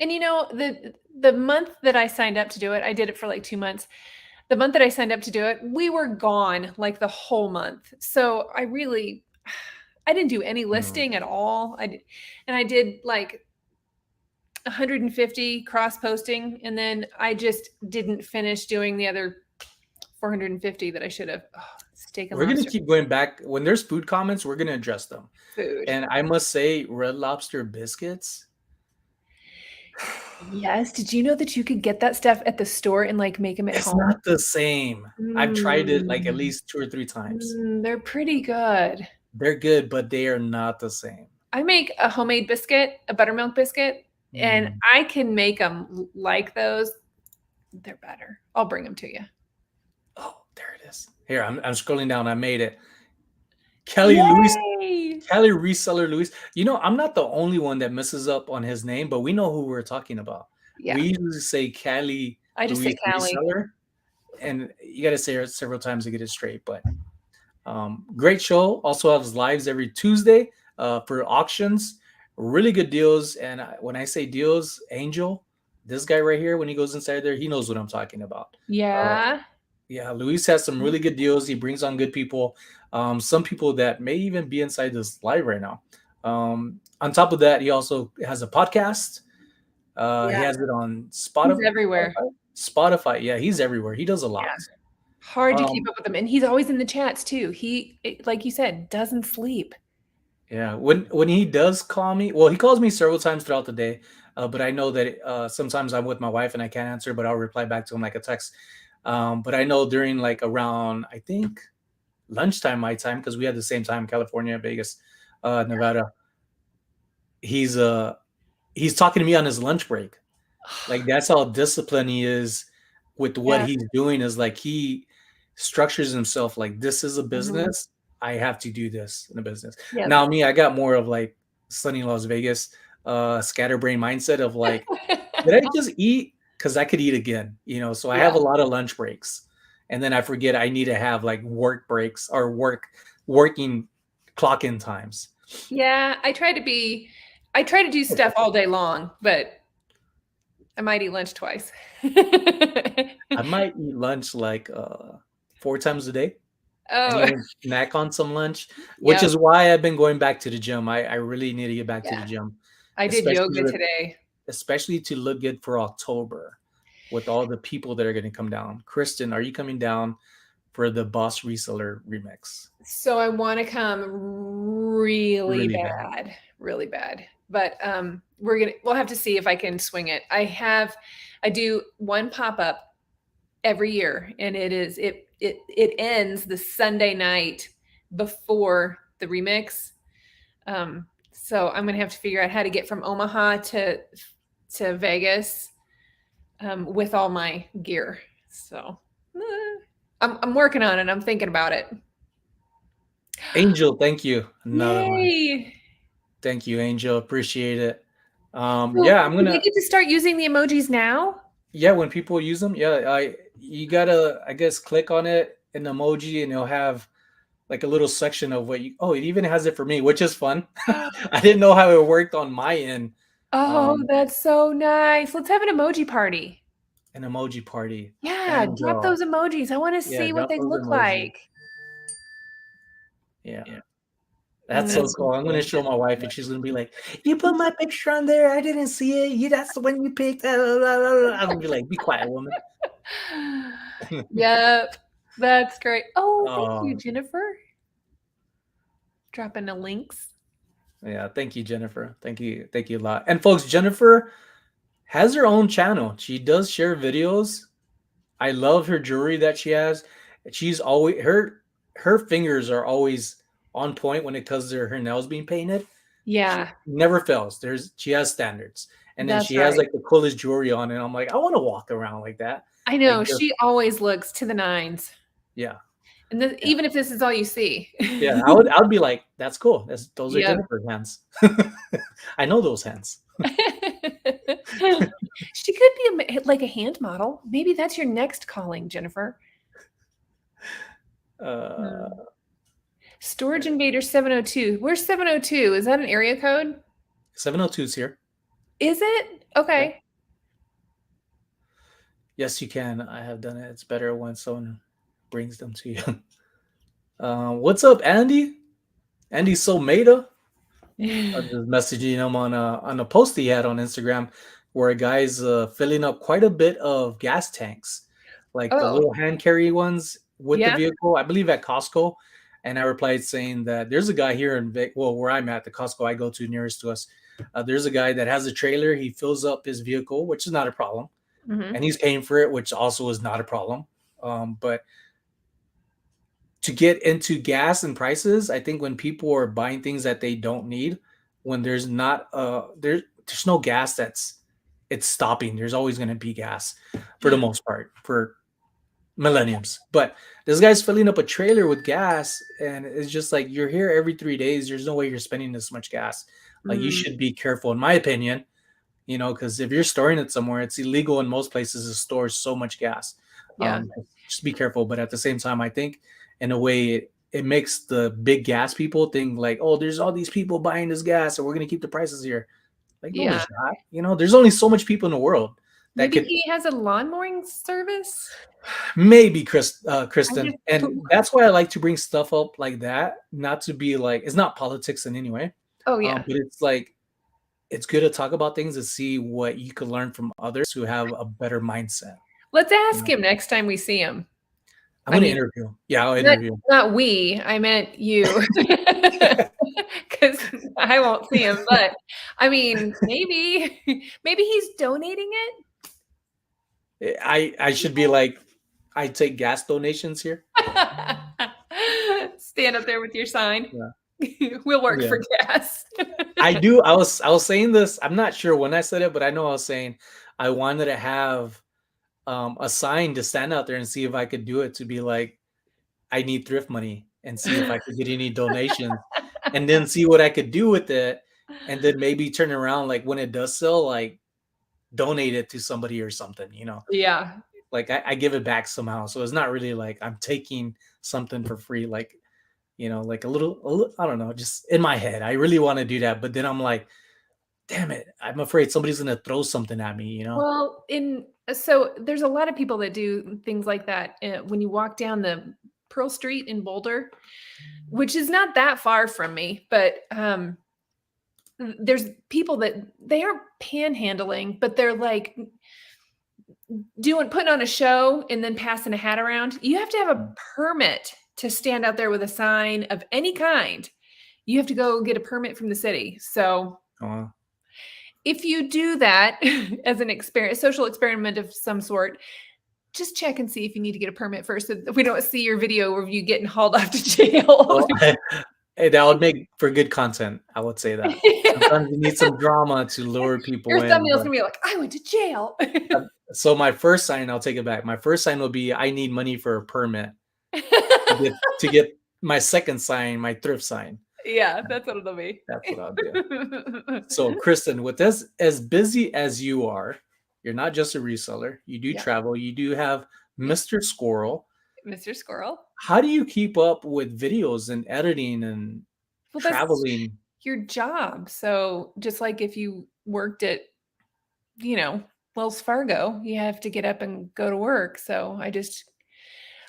and the month that I signed up to do it, I did it for like 2 months. The month that I signed up to do it, we were gone like the whole month. So I didn't do any Mm. listing at all. I did like 150 cross posting, and then I just didn't finish doing the other 450 that I should have. Oh, steak and We're gonna lobster keep going back. When there's food comments, we're gonna address them. food. And I must say, Red Lobster biscuits. Yes. Did you know that you could get that stuff at the store and like make them at It's home? not the same. I've tried it like at Mm, least 2 or 3 times. they're pretty good. They're good, but they are not the same. I make a homemade biscuit, a buttermilk biscuit, and Mm. I can make them like those. They're better. I'll bring them to you. Oh, there it is. Here, I'm scrolling down. I made it. Kelly Louis, Yay! Kelly Reseller Louis. You know, I'm not the only one that messes up on his name, but we know who we're talking about. Yeah, We usually say Kelly I just say Louis Callie. Reseller, and you got to say it several times to get it straight. But great show. Also has lives every Tuesday for auctions. Really good deals. And when I say deals, Angel, this guy right here, when he goes inside there, he knows what I'm talking about. Uh, Yeah. yeah, Luis has some really good deals. He brings on good people. Some people that may even be inside this live right now. On top of that, he also has a podcast. He Yeah. has it on He's Spotify. everywhere. Spotify. Yeah, he's everywhere. He does a Yeah. lot. Hard to keep Um, up with him. And he's always in the chats too. Like you said, doesn't sleep. Yeah, when he does call me, well, he calls me several times throughout the day, but I know that sometimes I'm with my wife and I can't answer, but I'll reply back to him like a text. But I know during like around I think lunchtime my time because we had the same time, California, Vegas, Nevada. He's he's talking to me on his lunch break. Like that's how disciplined he is with what Yeah. he's doing. Is like he structures himself like this is a Mhm. business. I have to do this in a business. Yep. Now me, I got more of like sunny Las Vegas, scatterbrain mindset of like, did I just eat? Because I could eat again, you know. So I Yeah. have a lot of lunch breaks, and then I forget I need to have like work breaks or working clock in times. Yeah. I try to do stuff all day long, but I might eat lunch twice. I might eat lunch like 4 times a day and Oh, even snack on some lunch, which yeah. is why I've been going back to the gym. I really need to get back to the Yeah. gym, I did especially yoga with, today. especially to look good for October with all the people that are going to come down. Kristen, are you coming down for the Boss Reseller remix? So I want to come really Really bad. bad, really bad. But we'll have to see if I can swing it. I do one pop-up every year, and it ends the Sunday night before the remix. So I'm gonna have to figure out how to get from Omaha to Vegas with all my gear. So I'm working on it. I'm thinking about it. Angel, thank you. Another one. Yay! Thank you, Angel. Appreciate it. So Yeah, I'm do they gonna. get to start using the emojis now? Yeah, when people use them, yeah, I you gotta, I guess, click on it in emoji, and it'll have like a little section of what you. Oh, it even has it for me, which is fun. I didn't know how it worked on my end. Oh, Um, that's so nice. Let's have an emoji party. an emoji party, Yeah, and drop those emojis. I want to yeah, see what drop they those look emojis. like. Yeah, that's so Mm. cool. I'm gonna show my wife, and she's gonna be like, "You put my picture on there. I didn't see it. You, that's the one you picked." I'm gonna be like, "Be quiet, woman." Yep, that's great. Oh, thank you, Oh, Jennifer. Dropping the links. yeah. Thank you, Jennifer. Thank you a lot. And folks, Jennifer has her own channel. She does share videos. I love her jewelry that she has. She's always her fingers are always on point when it comes to her nails being painted. She Yeah, never fails. She has standards. And then that's she has right. like the coolest jewelry on, and I'm like, I want to walk around like that. I Like know just she always looks to the nines, yeah. and Yeah. even if this is all you see. Yeah. I would be like, that's cool. Those are Yep. Jennifer's hands. I know those hands. She could be like a hand model. Maybe that's your next calling, Jennifer. Storage Invader 702. Where's 702? Is that an area code? 702 is here. Is it? Okay. Yep. Yes, you can. I have done it. It's better when someone brings them to you. What's up, Andy? Andy Someda. I was just messaging him on a post he had on Instagram where a guy's filling up quite a bit of gas tanks, like the little hand carry ones with the vehicle, I believe at Costco. And I replied saying that there's a guy here in where I'm at, the Costco I go to nearest to us. There's a guy that has a trailer. He fills up his vehicle, which is not a problem. And he's paying for it, which also is not a problem. But to get into gas and prices, I think when people are buying things that they don't need, when there's not there's no gas it's stopping. There's always going to be gas for the most part for millenniums. But this guy's filling up a trailer with gas, and it's just like, you're here every 3 days. There's no way you're spending this much gas. Like, you should be careful, in my opinion, because if you're storing it somewhere, it's illegal in most places to store so much gas. Just be careful. But at the same time, I think in a way it makes the big gas people think like, oh, there's all these people buying this gas, and we're going to keep the prices here. Like, no, there's not. There's only so much people in the world. Maybe he has a lawn mowing service. Maybe Kristen, and that's why I like to bring stuff up like that. Not to be like, it's not politics in any way. Oh yeah, but it's like, it's good to talk about things and see what you could learn from others who have a better mindset. Let's ask him next time we see him. I'm going to interview. Yeah, I'll interview. Not we. I meant you. Because I won't see him. But I mean, maybe he's donating it. I should be like, I take gas donations here. Stand up there with your sign. Yeah. We'll work for gas. I do. I was saying this. I'm not sure when I said it, but I know I was saying I wanted to have a sign to stand out there and see if I could do it, to be like, I need thrift money, and see if I could get any donations, and then see what I could do with it, and then maybe turn around, like when it does sell, like donate it to somebody or something, Yeah. Like I give it back somehow. So it's not really like I'm taking something for free, like, like a little, I don't know, just in my head, I really want to do that. But then I'm like, damn it, I'm afraid somebody's going to throw something at me, Well, so there's a lot of people that do things like that. When you walk down the Pearl Street in Boulder, which is not that far from me, but there's people that they are panhandling, but they're like putting on a show and then passing a hat around. You have to have a permit to stand out there with a sign of any kind. You have to go get a permit from the city. So if you do that as an social experiment of some sort, just check and see if you need to get a permit first, so that we don't see your video of you getting hauled off to jail. Well, that would make for good content. I would say that. Sometimes you need some drama to lure people in. Your thumbnail's gonna be like, I went to jail. So my first sign, I'll take it back. My first sign will be, I need money for a permit to get my second sign, my thrift sign. Yeah, that's what it'll be. That's what I'll do. So Kristen, with as busy as you are, you're not just a reseller. You do travel. You do have Mr. Squirrel. Mr. Squirrel. How do you keep up with videos and editing and traveling? That's your job. So just like if you worked at, Wells Fargo, you have to get up and go to work. So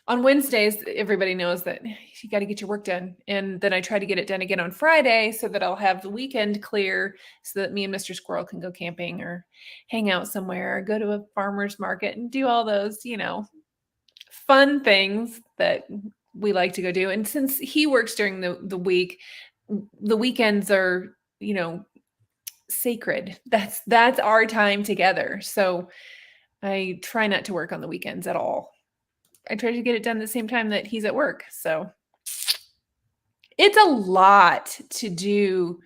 on Wednesdays, everybody knows that you got to get your work done. And then I try to get it done again on Friday so that I'll have the weekend clear, so that me and Mr. Squirrel can go camping or hang out somewhere, or go to a farmer's market and do all those, fun things that we like to go do. And since he works during the week, the weekends are, sacred. That's our time together. So I try not to work on the weekends at all. I try to get it done at the same time that he's at work. So it's a lot to do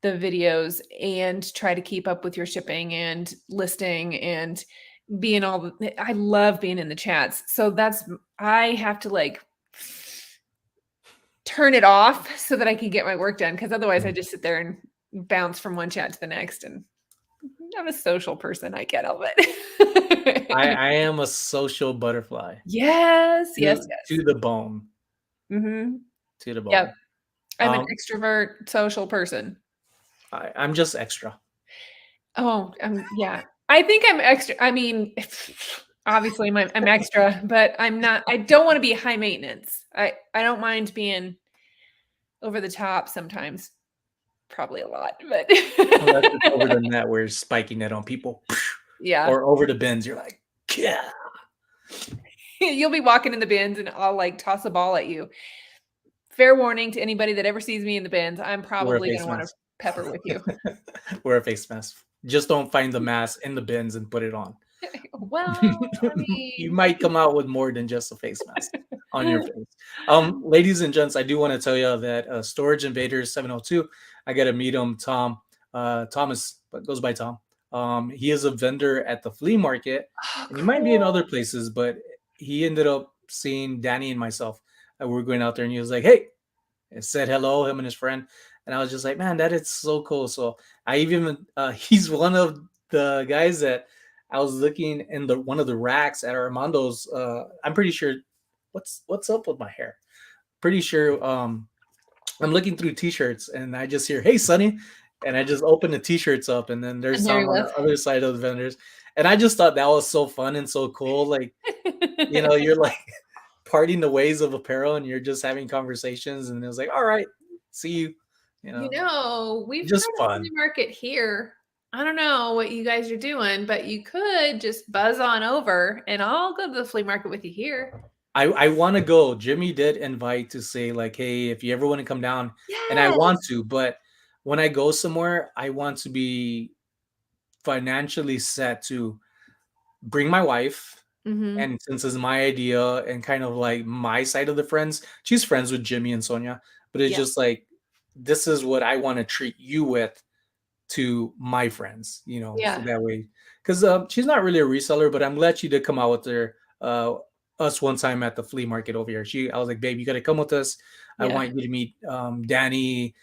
the videos and try to keep up with your shipping and listing and I love being in the chats. So I have to turn it off so that I can get my work done. Cause otherwise I just sit there and bounce from one chat to the next. And I'm a social person. I get all of I it. am a social butterfly Yes, yes, to yes. the bone, Hmm. to the Yep. bone. I'm an Um, extrovert social person. I'm just extra. Oh, yeah. I think I'm extra. I mean, obviously I'm extra, but I'm not. I don't want to be high maintenance. I don't mind being over the top sometimes. Probably a lot, but Unless it's over the net, we're spiking it on people, yeah. or over the bins. You're like, yeah, You'll be walking in the bins and I'll like toss a ball at you. Fair warning to anybody that ever sees me in the bins. I'm wear a probably going face to want to mask. pepper with you. Wear a face mask. Just don't find the mask in the bins and put it on. Well, I You mean, might come out with more than just a face mask on your face. Ladies and gents, I do want to tell you that Storage Invaders 702, I got to meet him, Tom. Thomas, but goes by Tom. He is a vendor at the flea market, oh, and he might be in other cool. places, but he ended up seeing Danny and myself. We were going out there, and he was like, "Hey," and said hello, him and his friend, and I was just like, "Man, that is so cool." So I even he's one of the guys that I was looking in the one of the racks at Armando's. I'm pretty sure what's up with my hair. Pretty sure I'm looking through t-shirts and I just hear, "Hey, Sonny," and I just open the t-shirts up, and then there's And there he Tom on was. the other side of the vendors, and I just thought that was so fun and so cool. Like, you're like parting the ways of apparel, and you're just having conversations, and it was like, "All right, see you," We've just got a flea fun. market here. I don't know what you guys are doing, but you could just buzz on over and I'll go to the flea market with you here. I want to go. Jimmy did invite to say like, "Hey, if you ever want to come down," and I want Yes. to, but when I go somewhere, I want to be financially set to bring my wife. Hmm. And since it's my idea and kind of like my side of the friends, she's friends with Jimmy and Sonia, but it's Yeah. just like, this is what I want to treat you with to my friends, so Yeah. that way, because she's not really a reseller, but I'm glad she did come out with her us one time at the flea market over here. I was like, babe, you got to come with us. I Yeah. want you to meet Danny,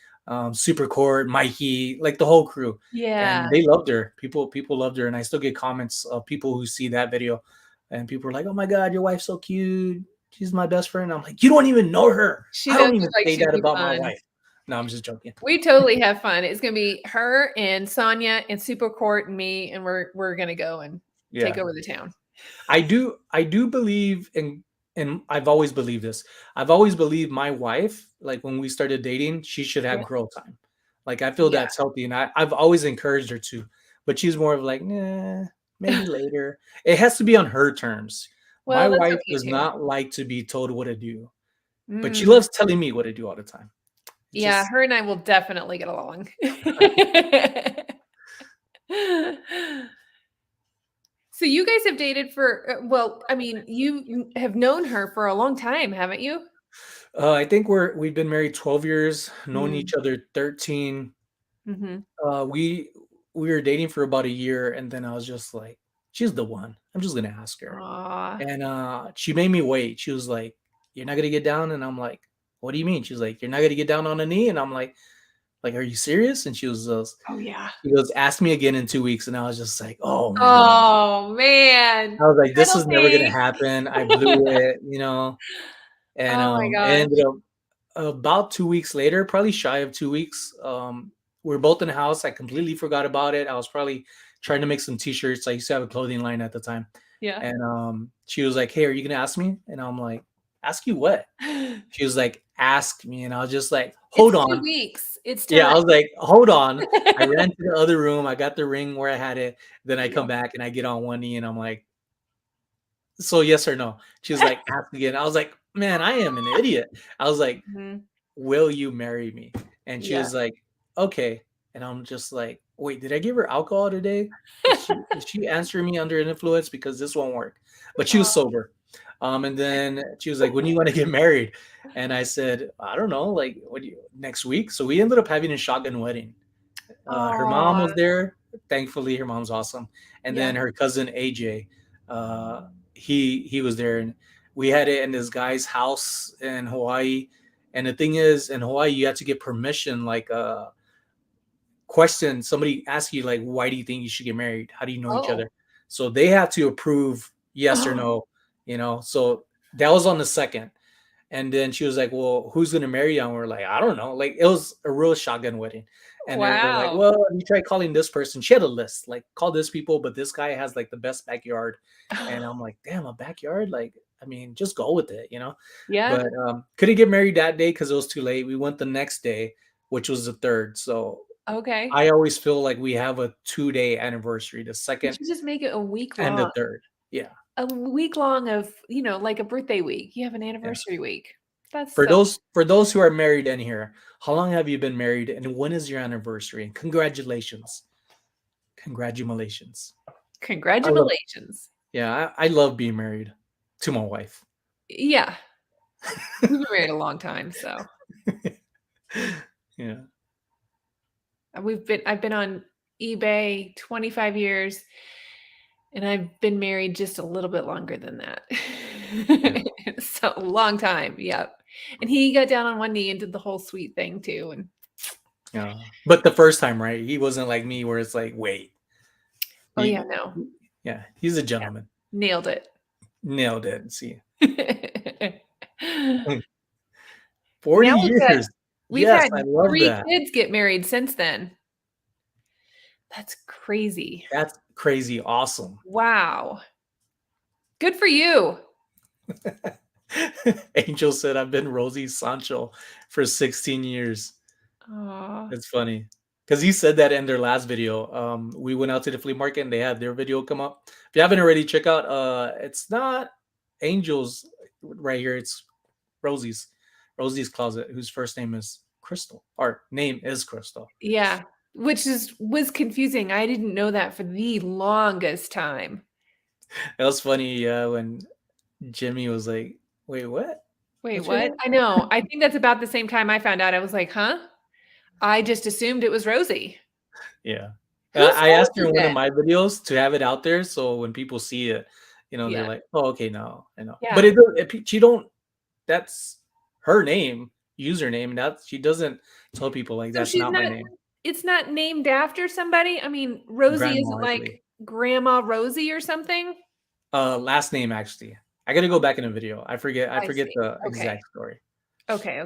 Super Court, Mikey, like the whole crew, Yeah. and they loved her. People loved her, and I still get comments of people who see that video, and people are like, "Oh my god, your wife's so cute. She's my best friend." I'm like, "You don't even know her. She I does don't look even like say she'd that be about my fun. wife." No, I'm just joking. We totally have fun. It's gonna be her and Sonia and Super Court and me, and we're gonna go and take Yeah. over the town. I do believe in, and I've always believed this. I've always believed my wife, like when we started dating, she should have Yeah. girl time. Like I feel Yeah. that's healthy, and I've always encouraged her to, but she's more of like, nah, maybe later. It has to be on her terms. My Well, that's wife okay does too. not like to be told what to do, but she Mm. loves telling me what to do all the time. It's Yeah, just her and I will definitely get along. So you guys have dated for well, I mean, you have known her for a long time, haven't you? I think we've been married 12 years, known Mm. each other 13. Mhm. We were dating for about a year, and then I was just like, "She's the one. I'm just gonna ask her." Aw. And she made me wait. She was like, "You're not gonna get down," and I'm like, "What do you mean?" She's like, "You're not gonna get down on a knee," and I'm like, "Are you serious?" And Oh, yeah. she goes, "Ask me again in 2 weeks," and I was just like, "Oh my god." Oh, man. I was like, "This is never gonna Penalty. happen." I blew it. And Oh my it gosh. ended up about 2 weeks later, probably shy of 2 weeks. We are both in the house. I completely forgot about it. I was probably trying to make some t-shirts. I used to have a clothing line at the time. Yeah. And she was like, "Hey, are you gonna ask me?" And I'm like, "Ask you what?" She was like, "Ask me." And I was just like, It's "Hold 2 on." weeks. It's Yeah, time. I was like, "Hold on." I ran to the other room. I got the ring where I had it. Then I Yeah. come back and I get on one knee and I'm like, "So yes or no?" She was like, "Ask again." I was like, "Man, I am an idiot." I was like, Mhm. "Will you marry me?" And she Yeah. was like, "Okay." And I'm just like, "Wait, did I give her alcohol today? Is she answering me under an influence? Because this won't work." But she was Oh. sober. And then she was like, "When do you want to get married?" And I said, "I don't know, like what do you next week?" So we ended up having a shotgun wedding. Her mom Aw. was there. Thankfully, her mom's awesome. And Yeah. then her cousin AJ, uh, he was there, and we had it in this guy's house in Hawaii. And the thing is, in Hawaii, you have to get permission, like question, somebody asks you like, why do you think you should get married? How do you know each Oh. other? So they have to approve yes or no, So that was on the second. And then she was like, well, who's going to marry you? And we're like, I don't know. Like, it was a real shotgun wedding. And they're like, Wow. well, you try calling this person. She had a list, like, call this people, but this guy has like the best backyard. And I'm like, damn, a backyard? Like, I mean, just go with it, Yeah. But couldn't get married that day because it was too late. We went the next day, which was the third. So Okay. I always feel like we have a 2-day anniversary, the You second should just make it a week and the long. third. Yeah. A week long of, like a birthday week. You have an Yeah. anniversary week. That's For so those who are married in here, how long have you been married and when is your anniversary? And congratulations. Congratulations. congratulations. I love being married to my wife. Yeah. We've been married a long time, so Yeah. I've been on eBay 25 years and I've been married just a little bit longer than that. Yeah. So long time. Yep. And he got down on one knee and did the whole sweet thing too. And Yeah. But the first time, right? He wasn't like me where it's like, wait. oh yeah, He, no. yeah, he's a gentleman. Nailed it. Nailed it. See. Now 40 years. we've Yes, had I love 3 that. kids get married since then. That's crazy. That's crazy awesome. Wow. Good for you. Angel said I've been Rosie Sancho for 16 years. Aw. It's funny because he said that in their last video. We went out to the flea market and they had their video come up. If you haven't already, check out. It's not Angel's right here. It's Rosie's closet, whose first name is Crystal. Or name is Crystal. Yeah, which was confusing. I didn't know that for the longest time. It was funny when Jimmy was like, "Wait, what? Wait, What's your what? name?" I know. I think that's about the same time I found out. I was like, huh? I just assumed it was Rosie. Yeah. Whose I phone asked her is in one of it? my videos to have it out there so when people see it, they're Yeah. like, "Oh, okay, no, I know." But Yeah. she don't. That's her name, username. And that she doesn't tell people like So that's not my name. it's not named after somebody? I mean, Rosie Grandma, isn't I like believe. Grandma Rosie or something? Last name actually. I got to go back in the video. I I forget see. the Okay. exact story. Okay.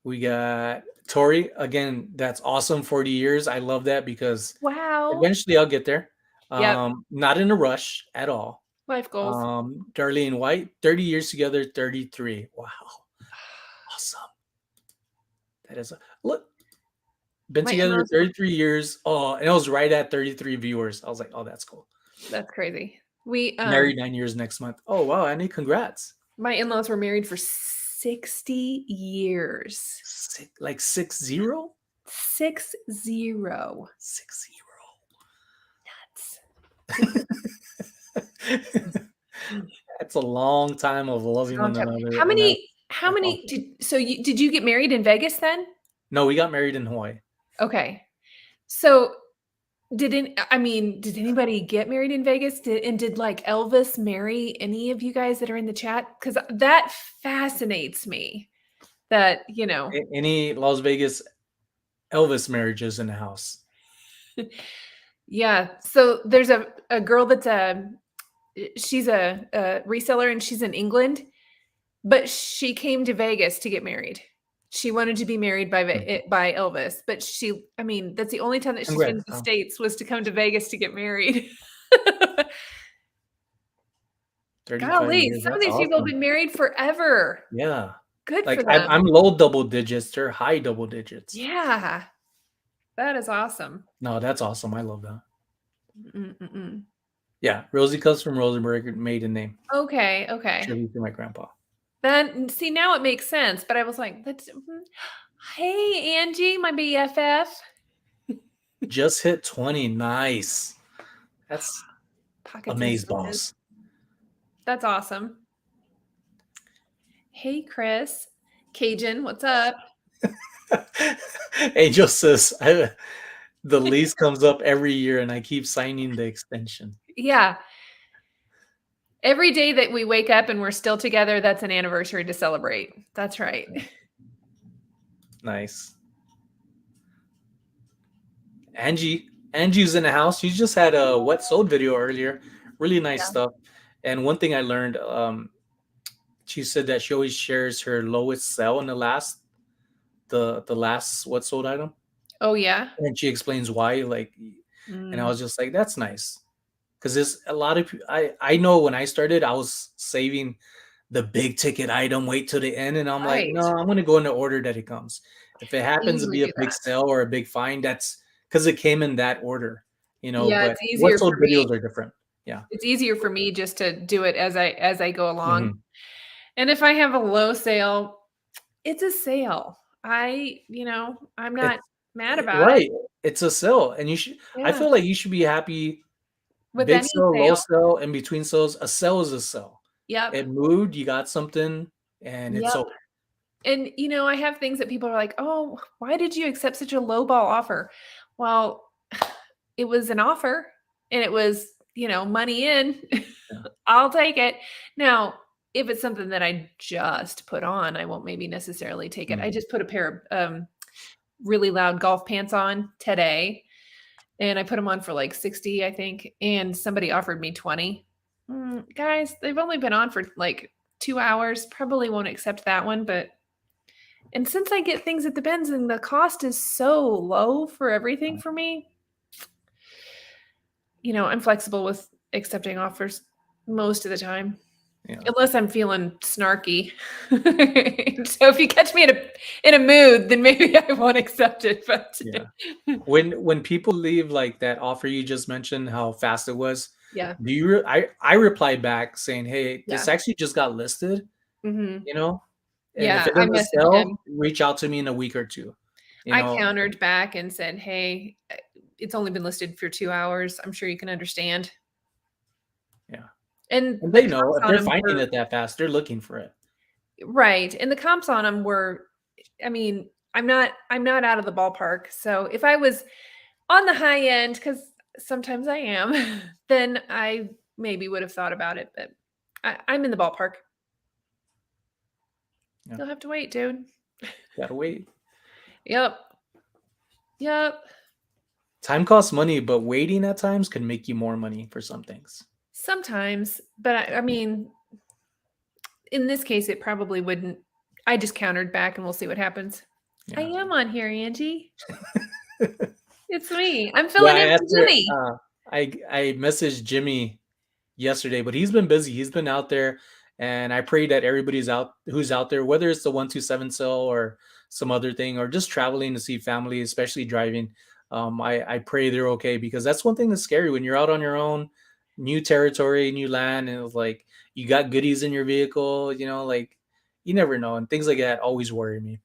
We got Tori again. That's awesome. 40 years. I love that because Wow. eventually I'll get there. Yep. Not in a rush at all. Life goals. Darlene White, 30 years together, 33. Wow. Awesome. That is look. Been My together in-laws, 33 years. Oh, and it was right at 33 viewers. I was like, oh, that's cool. that's crazy. We Married 9 years next month. Oh wow, Annie, congrats. my in-laws were married for 60 years. 60? 60. 60. Nuts. That's a long time of loving Long one time. another. How And many awesome. did you get married in Vegas then? No, we got married in Hawaii. Okay. So did anybody get married in Vegas? Did like Elvis marry any of you guys that are in the chat? Because that fascinates me. That, Any Las Vegas Elvis marriages in the house? yeah. So there's a girl that's she's a reseller and she's in England, but she came to Vegas to get married. She wanted to be married by Elvis, but that's the only time that she's been to the States was to come to Vegas to get married. 35 Golly, years. some of That's these people have awesome. been married forever. Yeah. Good Like for them. I'm low double digits. They're high double digits. Yeah. That is awesome. No, that's awesome. I love that. Mm-mm-mm. Yeah. Rosie comes from Rosenberg, maiden name. Okay. Tribute to my grandpa. Then see, now it makes sense. But I was like, hey, Angie, my BFF. Just hit 20. Nice. That's Pockets and amazing, switches. boss. That's awesome. Hey, Chris. Cajun, what's up? Angel says the lease comes up every year and I keep signing the extension. Yeah. Every day that we wake up and we're still together, that's an anniversary to celebrate. That's right. Nice. Angie's in the house. She just had a what sold video earlier. Really nice Yeah. stuff. And one thing I learned, she said that she always shares her lowest sell in the last what sold item. Oh yeah. And she explains why, like, and I Mm, was just like, that's nice. Because there's a lot of I know when I started, I was saving the big ticket item, wait till the end, and I'm like, right. no, I'm gonna go in the order that it comes. If it happens to Easily be a do big that. sale or a big find, that's because it came in that order, Yeah, But it's what easier sold for me. videos are different. Yeah. It's easier for me just to do it as I go along. Mhm. And if I have a low sale, it's a sale. I'm not It's mad about it. right. It's a sale, and you should. I Yeah. feel like you should be happy. With Big any sale, low sale. sale, in between sales. A sale is a sale. Yep. It moved. You got something, and it's Yep. sold. And I have things that people are like, "Oh, why did you accept such a low ball offer?" Well, it was an offer and it was, money in. Yeah. I'll take it. Now, if it's something that I just put on, I won't maybe necessarily take it. I Mm. just put a pair of really loud golf pants on today, and I put them on for like 60, I think, and somebody offered me 20. Guys, they've only been on for like 2 hours. Probably won't accept that one, but and since I get things at the bins and the cost is so low for everything for me, I'm flexible with accepting offers most of the time, Yeah. unless I'm feeling snarky. So if you catch me in a mood, then maybe I won't accept it. But Yeah. When people leave like that offer you just mentioned, how fast it was, yeah, do you? I replied back saying, "Hey, this yeah, actually just got listed, hmm you know, and if yeah. it I doesn't messaged sell, him. reach out to me in a week or two, you I know." countered back and said, "Hey, it's only been listed for 2 hours. I'm sure you can understand." Yeah, And and the they know comps if on they're them finding were it that fast, they're looking for it. right, and the comps on them were, I mean, I'm not out of the ballpark. So if I was on the high end, because sometimes I am, then I maybe would have thought about it. But I'm in the ballpark. Yeah, You'll have to wait, dude. gotta wait. Yep. Yep. Time costs money, but waiting at times can make you more money for some things. Sometimes, but I mean, in this case, it probably wouldn't. I just countered back, and we'll see what happens. I Yeah. am on here, Angie. It's me. I'm Yeah, filling I in for asked her. Jimmy. I messaged Jimmy yesterday, but he's been busy. He's been out there, and I pray that everybody's out who's out there, whether it's the 127 cell or some other thing, or just traveling to see family, especially driving. I pray they're okay, because that's one thing that's scary when you're out on your own, new territory, new land, and it's like you got goodies in your vehicle. Like you never know, and things like that always worry me.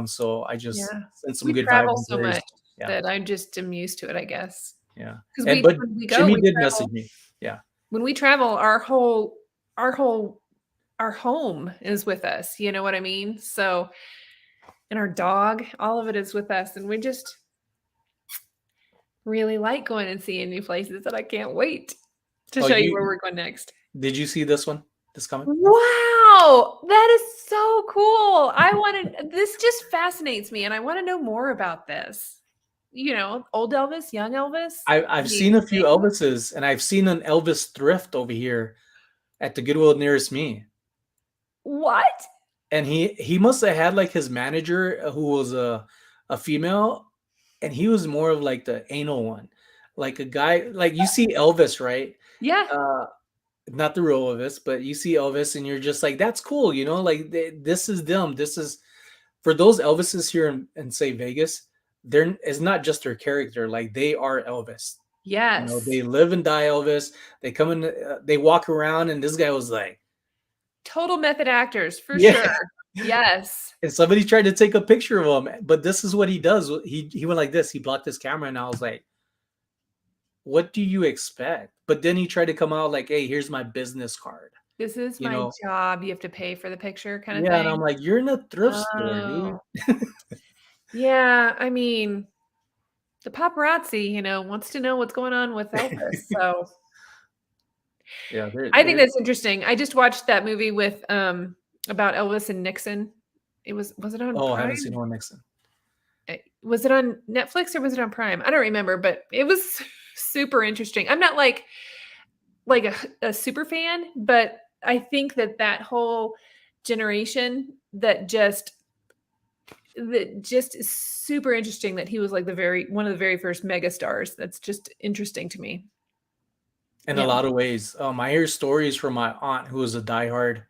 So I just Yeah. sent some We good travel vibes and so prayers. much Yeah, that I just am used to it, I guess. yeah. Because And but when we go, Jimmy we did travel message me. Yeah. when we travel, our whole our home is with us, you know what I mean? So and our dog, all of it is with us, and we just really like going and seeing new places, and I can't wait to Oh, show you where you we're going next. did you see this one? This comment? Wow! That is so cool. This just fascinates me, and I wanna know more about this. Old Elvis, young Elvis? I've The seen a few same? Elvises, and I've seen an Elvis thrift over here at the Goodwill nearest me. What? And he must have had like his manager, who was a female, and he was more of like the anal one, like a guy like you see Elvis, right? Yeah. Uh, Not the real Elvis, but you see Elvis, and you're just like, that's cool, like this is them. This is for those Elvises here in say Vegas. It's not just their character; like they are Elvis. Yes. They live and die Elvis. They come in, they walk around, and this guy was like, Total method actors, for yeah. sure. Yes. And somebody tried to take a picture of him, but this is what he does. He went like this. He blocked his camera, and I was like, "What do you expect?" But then he tried to come out like, "Hey, here's my business card." This is You my know? job. You have to pay for the picture kind of Yeah, and I'm thing. like, "You're in a thrift store, dude." Oh. Yeah, I mean, the paparazzi, wants to know what's going on with Elvis, so Yeah, I think they're. that's interesting. I just watched that movie about Elvis and Nixon. Was it on Oh, I haven't Prime? seen one Nixon. was it on Netflix or was it on Prime? I don't remember, but it was super interesting. I'm not like a super fan, but I think that whole generation that just is super interesting, that he was like one of the very first mega stars. That's just interesting to me. In a lot of ways. I hear stories from my aunt who was a diehard,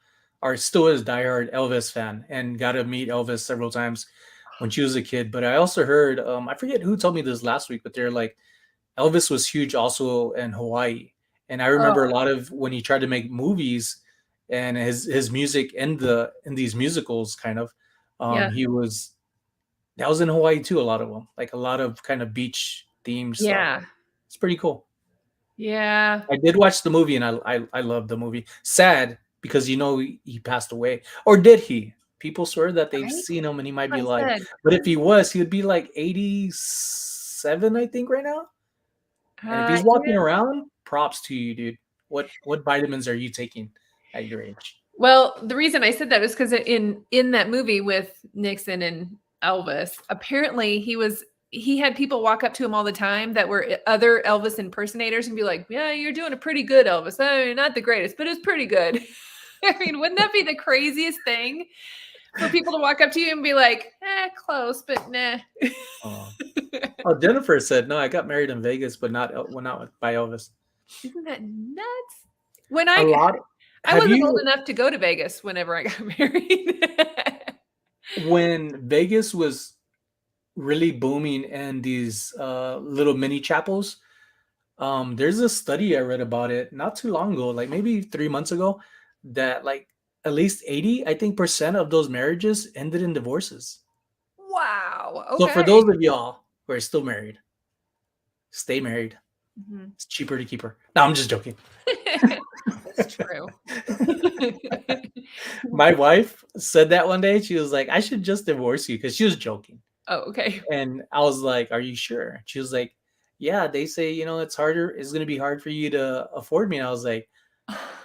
or still is diehard Elvis fan, and got to meet Elvis several times when she was a kid. But I also heard, I forget who told me this last week, but they're like, Elvis was huge also in Hawaii. And I remember a lot of when he tried to make movies and his music in these musicals kind of, he was, that was in Hawaii too, a lot of them, like a lot of kind of beach themed stuff. Yeah. It's pretty cool. Yeah. I did watch the movie and I loved the movie. Sad because he passed away. Or did he? People swear that they've seen him and he might be alive. But if he was, he would be like 87, I think, right now. And if he's walking around, props to you, dude. What vitamins are you taking at your age? Well, the reason I said that is because in that movie with Nixon and Elvis, apparently he had people walk up to him all the time that were other Elvis impersonators and be like, "Yeah, you're doing a pretty good Elvis. I mean, not the greatest, but it's pretty good." I mean, wouldn't that be the craziest thing for people to walk up to you and be like, close, but nah. Oh, Jennifer said, "No, I got married in Vegas, but not by Elvis." Isn't that nuts? When I wasn't old enough to go to Vegas whenever I got married. When Vegas was really booming in these little mini chapels, there's a study I read about it not too long ago, like maybe 3 months ago, that like at least 80, I think, % of those marriages ended in divorces. Wow. Okay. So for those of y'all who are still married, stay married. Mm-hmm. It's cheaper to keep her. No, I'm just joking. That's true. My wife said that one day. She was like, "I should just divorce you," because she was joking. Oh, okay. And I was like, "Are you sure?" She was like, "Yeah, they say, it's harder. It's going to be hard for you to afford me." And I was like,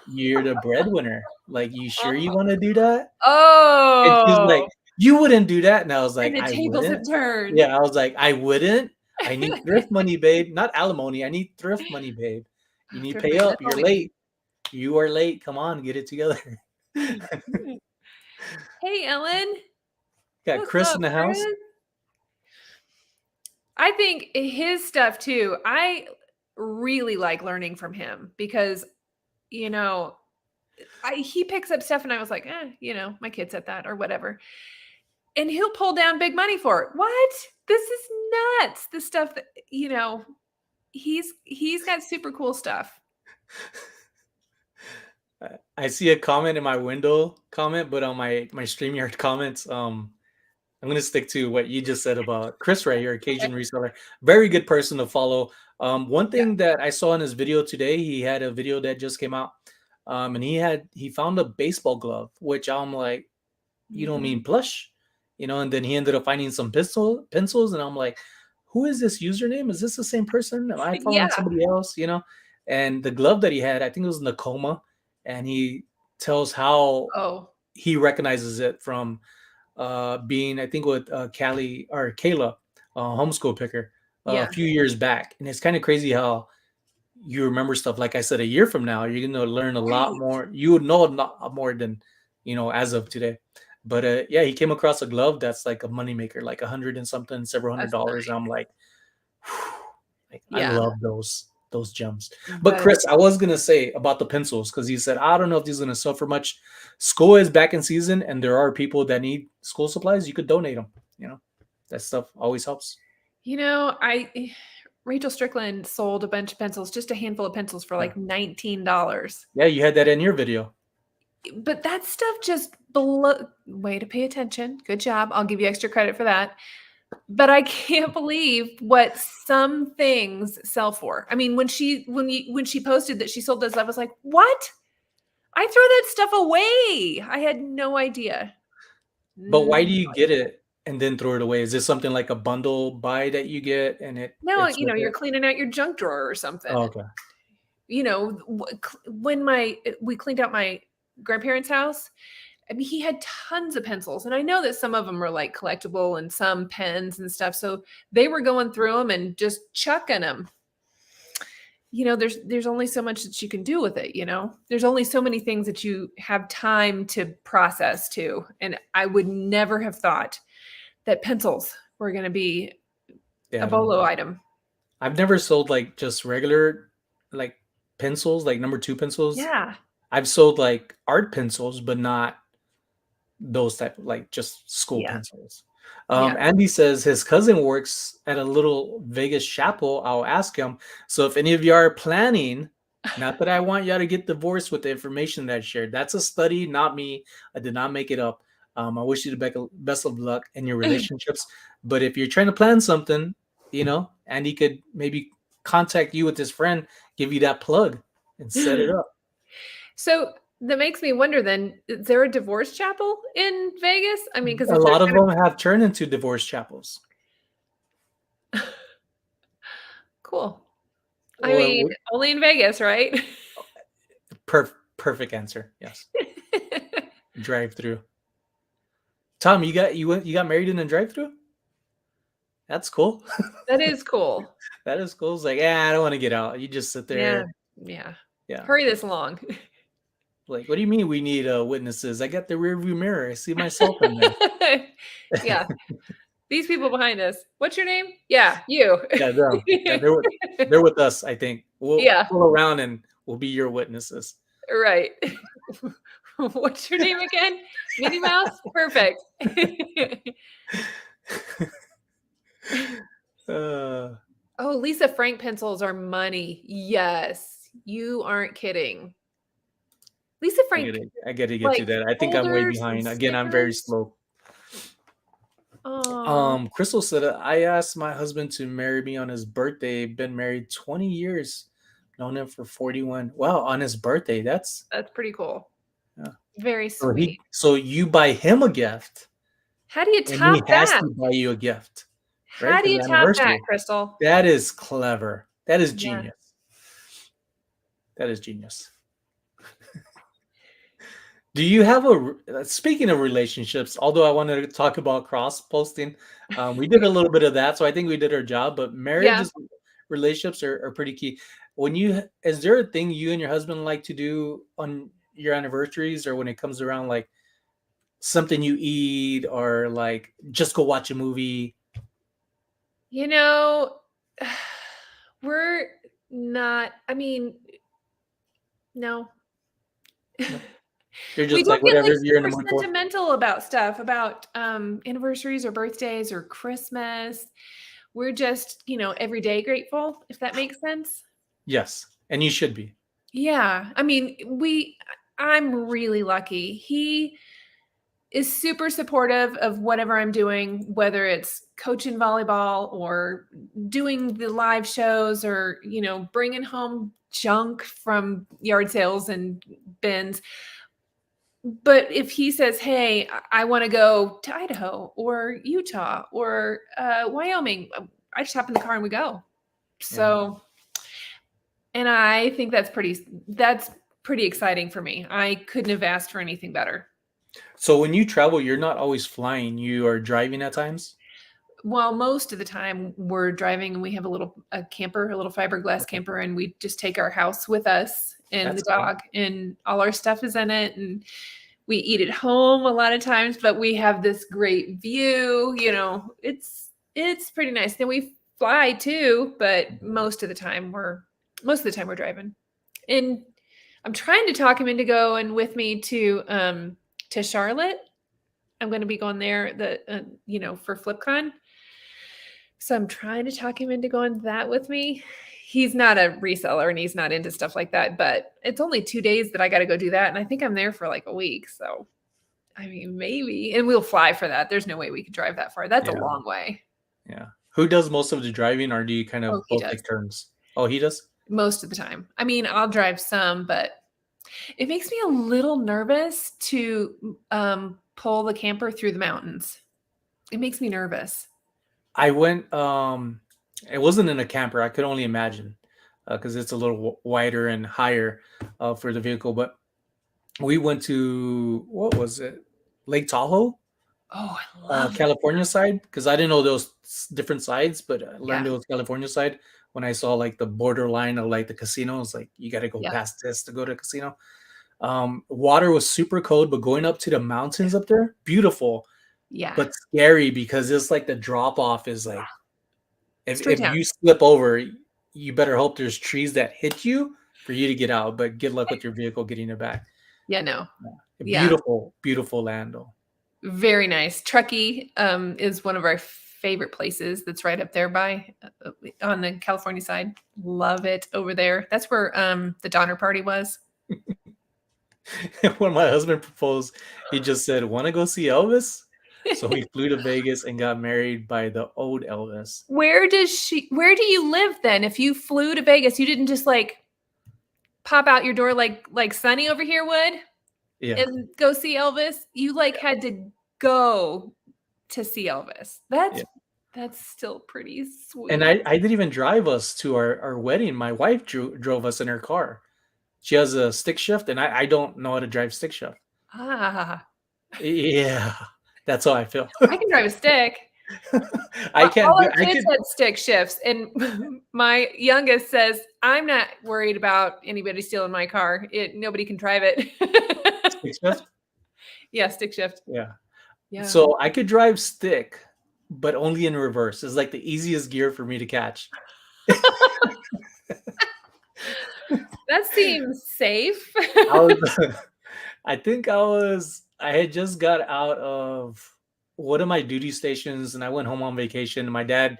"You're the breadwinner. Like, you sure you want to do that?" Oh. And she was like, "You wouldn't do that." And I was like, and the tables have turned. Yeah, I was like, "I wouldn't. I need thrift money, babe. Not alimony. I need thrift money, babe. You need to pay up. You're late. You are late. Come on, get it together." Hey, Ellen. Got Chris in the house. I think his stuff too, I really like learning from him because, he picks up stuff and I was like, my kid said that or whatever. And he'll pull down big money for it. What? This is nuts. The stuff that, he's got super cool stuff. I see a comment in my window comment, but on my StreamYard comments, I'm going to stick to what you just said about Chris right here, Cajun Reseller. Very good person to follow. One thing that I saw in his video today, he had a video that just came out, and he found a baseball glove, which I'm like, you don't mean plush, and then he ended up finding some pencils, and I'm like, who is this username? Is this the same person? Am I following somebody else? And the glove that he had, I think it was Nakoma, and he tells how he recognizes it from being, I think, with Callie or Kayla, homeschool picker, a few years back. And it's kind of crazy how you remember stuff. Like I said, a year from now, you're going to learn a lot more. You would know a lot more than, as of today. But he came across a glove that's like a moneymaker, like $100 and something, several $100s. Nice. And I'm like, I love those gems. But Chris, I was gonna say about the pencils, because he said, I don't know if these are gonna sell for much. School is back in season and there are people that need school supplies. You could donate them. That stuff always helps. Rachel Strickland sold a bunch of pencils, just a handful of pencils for like $19. Yeah, you had that in your video. But that stuff just way to pay attention. Good job. I'll give you extra credit for that. But I can't believe what some things sell for. I mean, when she posted that she sold this, I was like, what? I throw that stuff away. I had no idea. But why do you get it and then throw it away? Is this something like a bundle buy that you get and it? No, you're cleaning out your junk drawer or something. Oh, okay. When we cleaned out my grandparents' house, I mean, he had tons of pencils, and I know that some of them were like collectible and some pens and stuff. So they were going through them and just chucking them. There's only so much that you can do with it. There's only so many things that you have time to process too. And I would never have thought that pencils were going to be a bolo item. I've never sold like just regular like pencils, like number 2 pencils. Yeah. I've sold like art pencils, but not those type of like just school pencils. Andy says his cousin works at a little Vegas chapel. I'll ask him. So if any of you are planning, not that I want y'all to get divorced with the information that I shared. That's a study, not me. I did not make it up. I wish you the best of luck in your relationships. But if you're trying to plan something, Andy could maybe contact you with his friend, give you that plug and set it up. So that makes me wonder then, is there a divorce chapel in Vegas? I mean, because a lot of them have turned into divorce chapels. Cool. I mean, only in Vegas, right? Perfect answer. Yes. Drive through. Tom, you got married in a drive through? That's cool. That is cool. That is cool. It's like, I don't want to get out. You just sit there. Yeah. Hurry this along. Like, what do you mean we need witnesses? I got the rear view mirror. I see myself in there. Yeah. These people behind us. What's your name? Yeah, you. Yeah, them. Yeah, they're with us, I think. We'll pull around and we'll be your witnesses. Right. What's your name again? Minnie Mouse? Perfect. Oh, Lisa Frank pencils are money. Yes. You aren't kidding. Lisa Frank. I gotta get to that. I think I'm way behind. Again, I'm very slow. Crystal said, I asked my husband to marry me on his birthday. Been married 20 years. Known him for 41. Wow, on his birthday. That's pretty cool. Yeah. Very sweet. So you buy him a gift. How do you top and he has to buy you a gift. Right? How do you top that, Crystal? That is clever. That is genius. That is genius. Do you have speaking of relationships, although I wanted to talk about cross posting, we did a little bit of that. So I think we did our job, but marriages, relationships are pretty key. Is there a thing you and your husband like to do on your anniversaries, or when it comes around, like something you eat, or like just go watch a movie? We're not, I mean, no. You're just like, whatever, you're in the mood for. Sentimental about stuff, about anniversaries or birthdays or Christmas. We're just, everyday grateful, if that makes sense. Yes. And you should be. Yeah. I mean, I'm really lucky. He is super supportive of whatever I'm doing, whether it's coaching volleyball or doing the live shows or, bringing home junk from yard sales and bins. But if he says, hey, I want to go to Idaho or Utah or Wyoming, I just hop in the car and we go. So, and I think that's pretty exciting for me. I couldn't have asked for anything better. So when you travel, you're not always flying. You are driving at times? Well, most of the time we're driving, and we have a camper, a little fiberglass camper, and we just take our house with us and the dog, and all our stuff is in it. And we eat at home a lot of times, but we have this great view, it's pretty nice. Then we fly too, but most of the time we're driving. And I'm trying to talk him into going with me to Charlotte. I'm going to be going there for FlipCon. So I'm trying to talk him into going that with me. He's not a reseller and he's not into stuff like that, but it's only 2 days that I got to go do that. And I think I'm there for like a week. So, I mean, maybe, and we'll fly for that. There's no way we could drive that far. That's a long way. Yeah. Who does most of the driving, or do you kind of both take turns? Oh, he does? Most of the time. I mean, I'll drive some, but it makes me a little nervous to pull the camper through the mountains. It makes me nervous. I went, it wasn't in a camper. I could only imagine because it's a little wider and higher for the vehicle. But We went to, what was it? Lake Tahoe, Oh, I love that. California side, because I didn't know those different sides, but I learned Yeah. it was California side when I saw like the borderline of like the casinos. Like you got to go Yeah. past this to go to a casino. Water was super cold, but going up to the mountains up there, beautiful, Yeah. but scary because it's like the drop off is like Straight if down. you slip over, you better hope there's trees that hit you for you to get out. But good luck with your vehicle getting it back. Yeah, no. Yeah. Yeah. Beautiful, beautiful land though. Very nice. Truckee is one of our favorite places that's right up there by on the California side. Love it over there. That's where the Donner Party was. When my husband proposed, he just said, "Want to go see Elvis?" So we flew to Vegas and got married by the old Elvis. Where do you live then? If you flew to Vegas, you didn't just like pop out your door like Sonny over here would Yeah. and go see Elvis. You like had to go to see Elvis. That's still pretty sweet. And I didn't even drive us to our wedding. My wife drove us in her car. She has a stick shift, and I don't know how to drive stick shift. Ah, Yeah, that's how I feel. I can drive a stick. I can't. All our I kids could. had stick shifts, and my youngest says, "I'm not worried about anybody stealing my car. Nobody can drive it." Stick shift? Yeah, stick shift. Yeah. Yeah, So I could drive stick, but only in reverse. It's like the easiest gear for me to catch. that seems safe. I was, I think I had just got out of one of my duty stations and I went home on vacation. My dad,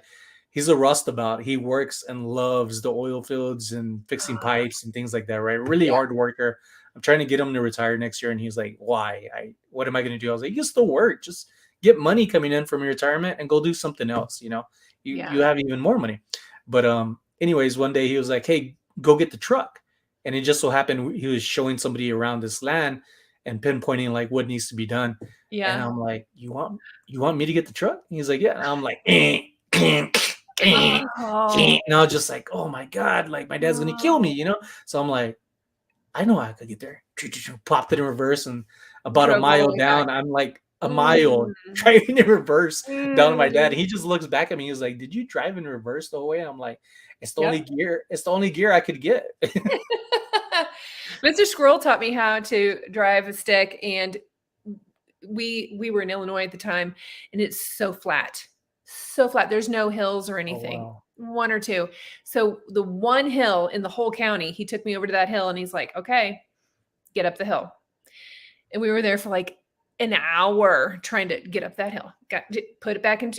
he's a rustabout. He works and loves the oil fields and fixing pipes and things like that, right? Really Yeah. hard worker. I'm trying to get him to retire next year. And he's like, why? What am I going to do? I was like, you can still work. Just get money coming in from your retirement and go do something else. You Yeah. have even more money. But anyways, one day he was like, hey, go get the truck. And it just so happened he was showing somebody around this land and pinpointing like what needs to be done. And Yeah. I'm like, you want me to get the truck? And he's like, yeah. And I'm like, Oh. and I was just like, oh my God, like my dad's gonna kill me, So I'm like, I know I could get there. Popped it in reverse and about a Drove all the mile way back. down, I'm like a mile Mm. driving in reverse down to my dad. Mm. And he just looks back at me. He's like, did you drive in reverse the whole way? And I'm like, it's the Yep. only gear. It's the only gear I could get. Mr. Squirrel taught me how to drive a stick, and we were in Illinois at the time, and it's so flat. So flat. There's no hills or anything. Wow. One or two. So the one hill in the whole county, he took me over to that hill and he's like, okay, get up the hill. And we were there for like an hour trying to get up that hill. Put it back and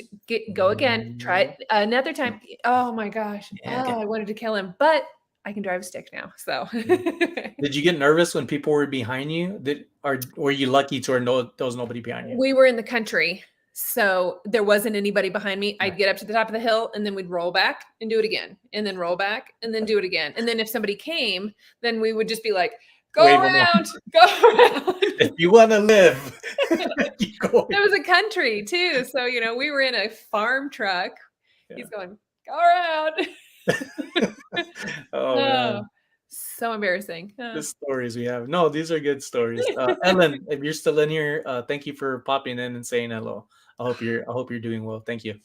go again. Try it another time. Oh my gosh. Yeah, I wanted to kill him, but I can drive a stick now. So Did you get nervous when people were behind you? Or were you lucky to know there was nobody behind you? we were in the country, so there wasn't anybody behind me. I'd get up to the top of the hill and then we'd roll back and do it again, and then roll back and then do it again. And then if somebody came, then we would just be like, go Wave 'em around, go around. If you want to live, keep going. It was a country too. So, we were in a farm truck. Yeah. He's going, go around. Oh, man. So embarrassing. The stories we have. No, these are good stories. Ellen, if you're still in here, thank you for popping in and saying hello. I hope you're doing well. Thank you.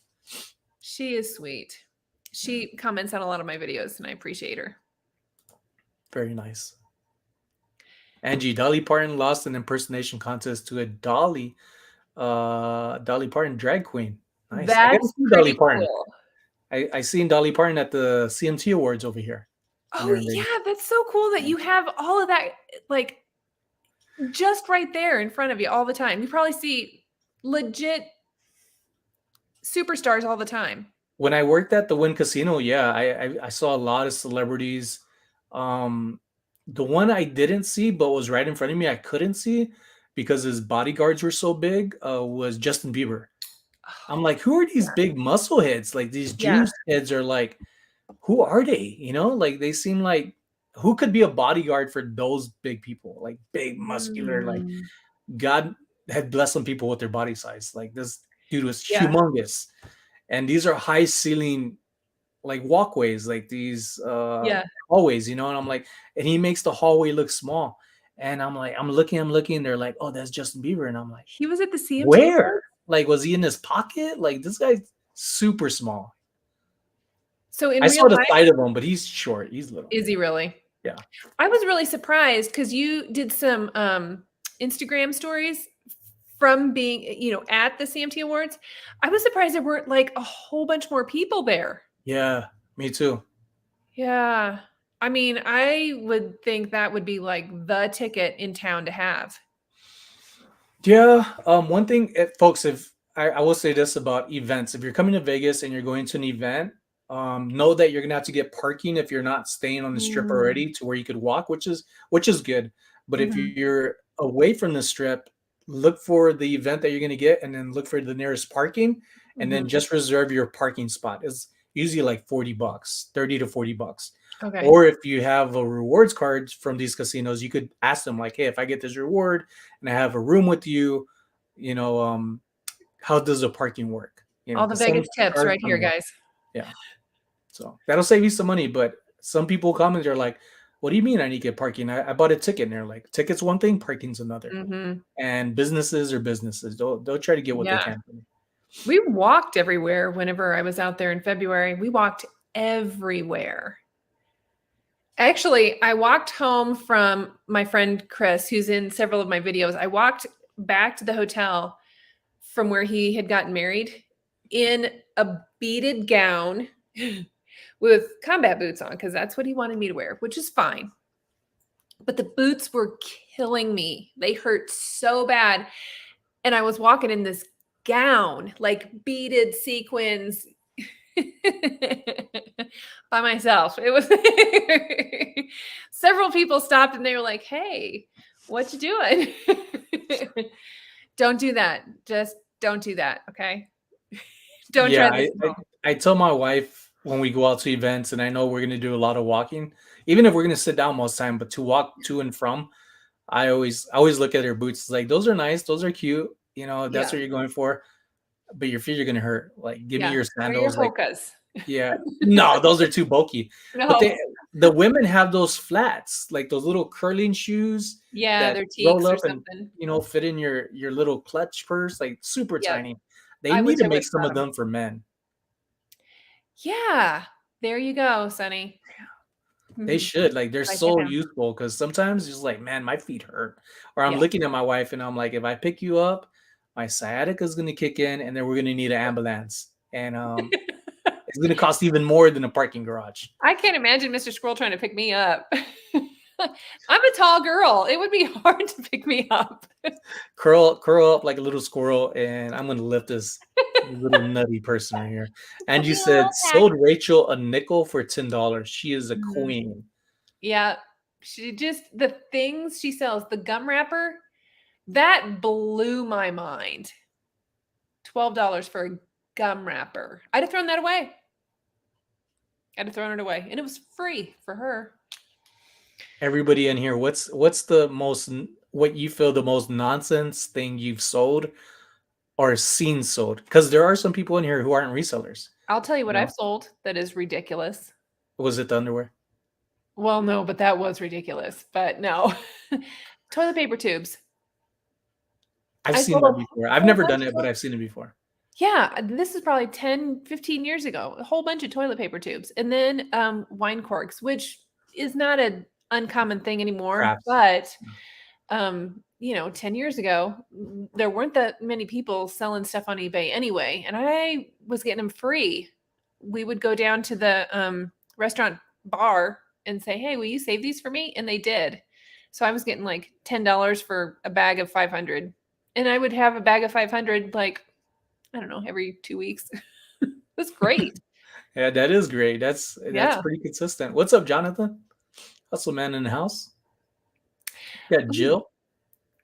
She is sweet. She comments on a lot of my videos and I appreciate her. Very nice. Angie, Dolly Parton lost an impersonation contest to a Dolly Parton drag queen. Nice. That's Dolly Parton. cool. I seen Dolly Parton at the CMT Awards over here. Oh yeah, that's so cool that you have all of that like just right there in front of you all the time. You probably see legit superstars all the time. When I worked at the Wynn Casino, yeah, I saw a lot of celebrities. The one I didn't see but was right in front of me, I couldn't see because his bodyguards were so big, was Justin Bieber. I'm like, who are these big muscle heads? Like these juice heads are like, who are they? Like they seem like who could be a bodyguard for those big people? Like big, muscular, like God had blessed some people with their body size. Like this dude was humongous. And these are high ceiling like walkways, like these hallways, and I'm like, and he makes the hallway look small. And I'm looking. They're like, oh, that's Justin Bieber. And I'm like, He was at the CMT where? Awards? Like, was he in his pocket? Like, this guy's super small. So in I real saw the life, side of him, but he's short. He's little. is he really? Yeah. I was really surprised because you did some Instagram stories from being, at the CMT Awards. I was surprised there weren't like a whole bunch more people there. Yeah, me too. Yeah. I mean, I would think that would be like the ticket in town to have. Yeah. One thing, folks, if I will say this about events, if you're coming to Vegas and you're going to an event, know that you're gonna have to get parking if you're not staying on the strip Mm. already to where you could walk, which is good. But if Mhm. you're away from the strip, look for the event that you're gonna get, and then look for the nearest parking, and then Mhm. just reserve your parking spot. It's usually like $40, 30 to $40. Okay. Or if you have a rewards card from these casinos, you could ask them like, "Hey, if I get this reward and I have a room with you, you know, how does the parking work?" All the Because some Vegas tips cards right here, don't work. guys. Yeah, so that'll save you some money. But some people come and they're like, "What do you mean I need to get parking? I bought a ticket." And they're like, "Ticket's one thing, parking's another." Mhm. And businesses are businesses. They'll try to get what they Yeah. can from you. We walked everywhere whenever I was out there in February. We walked everywhere. Actually, I walked home from my friend Chris, who's in several of my videos. I walked back to the hotel from where he had gotten married in a beaded gown with combat boots on because that's what he wanted me to wear, which is fine. But the boots were killing me. They hurt so bad. And I was walking in this gown, like beaded sequins by myself. It was several people stopped and they were like, "Hey, what you doing?" Don't do that. Just don't do that. Okay. Don't try Yeah, this I, at I home. I tell my wife when we go out to events, and I know we're gonna do a lot of walking, even if we're gonna sit down most time, but to walk to and from, I always look at her boots. It's like, those are nice, those are cute, if that's Yeah. what you're going for, but your feet are gonna hurt. Like, give me Yeah. your Wear your sandals. Like, hokas. yeah, no, those are too bulky. But No. the women have those flats, like those little curling shoes Yeah, that they're roll teaks or up and something. fit in your little clutch purse, like super Yep. tiny. They I need wish to I would make have some brought of them. them for men. Yeah. There you go, Sonny. They Mhm. should, like, they're Write that so down. useful because sometimes it's just like, man, my feet hurt. Or I'm Yeah. looking at my wife and I'm like, if I pick you up, my sciatica is gonna kick in, and then we're gonna need an ambulance. And it's gonna cost even more than a parking garage. I can't imagine Mr. Squirrel trying to pick me up. I'm a tall girl. It would be hard to pick me up. Curl up like a little squirrel, and I'm gonna lift this little nutty person right here. And Put you me in a said little pack. sold Rachel a nickel for $10. She is a Mhm. queen. Yeah. She just, the things she sells, the gum wrapper, that blew my mind. $12 for a gum wrapper. I'd have thrown that away. I'd have thrown it away. And it was free for her. Everybody in here, what's the most what you feel the most nonsense thing you've sold or seen sold? Because there are some people in here who aren't resellers. I'll tell you You what know, I've sold that is ridiculous. was it the underwear? Well, no, but that was ridiculous. But no. Toilet paper tubes. I've I seen sold that a before. I've whole never bunch done it, of but I've seen it before. yeah, this is probably 10, 15 years ago. A whole bunch of toilet paper tubes. And then wine corks, which is not an uncommon thing anymore. Crafts. But 10 years ago, there weren't that many people selling stuff on eBay anyway. And I was getting them free. We would go down to the restaurant bar and say, "Hey, will you save these for me?" And they did. So I was getting like $10 for a bag of 500. And I would have a bag of 500 like, I don't know, every 2 weeks. That's great. Yeah, that is great. That's Yeah. pretty consistent. What's up, Jonathan? Hustle man in the house. Yeah, Ooh, Jill.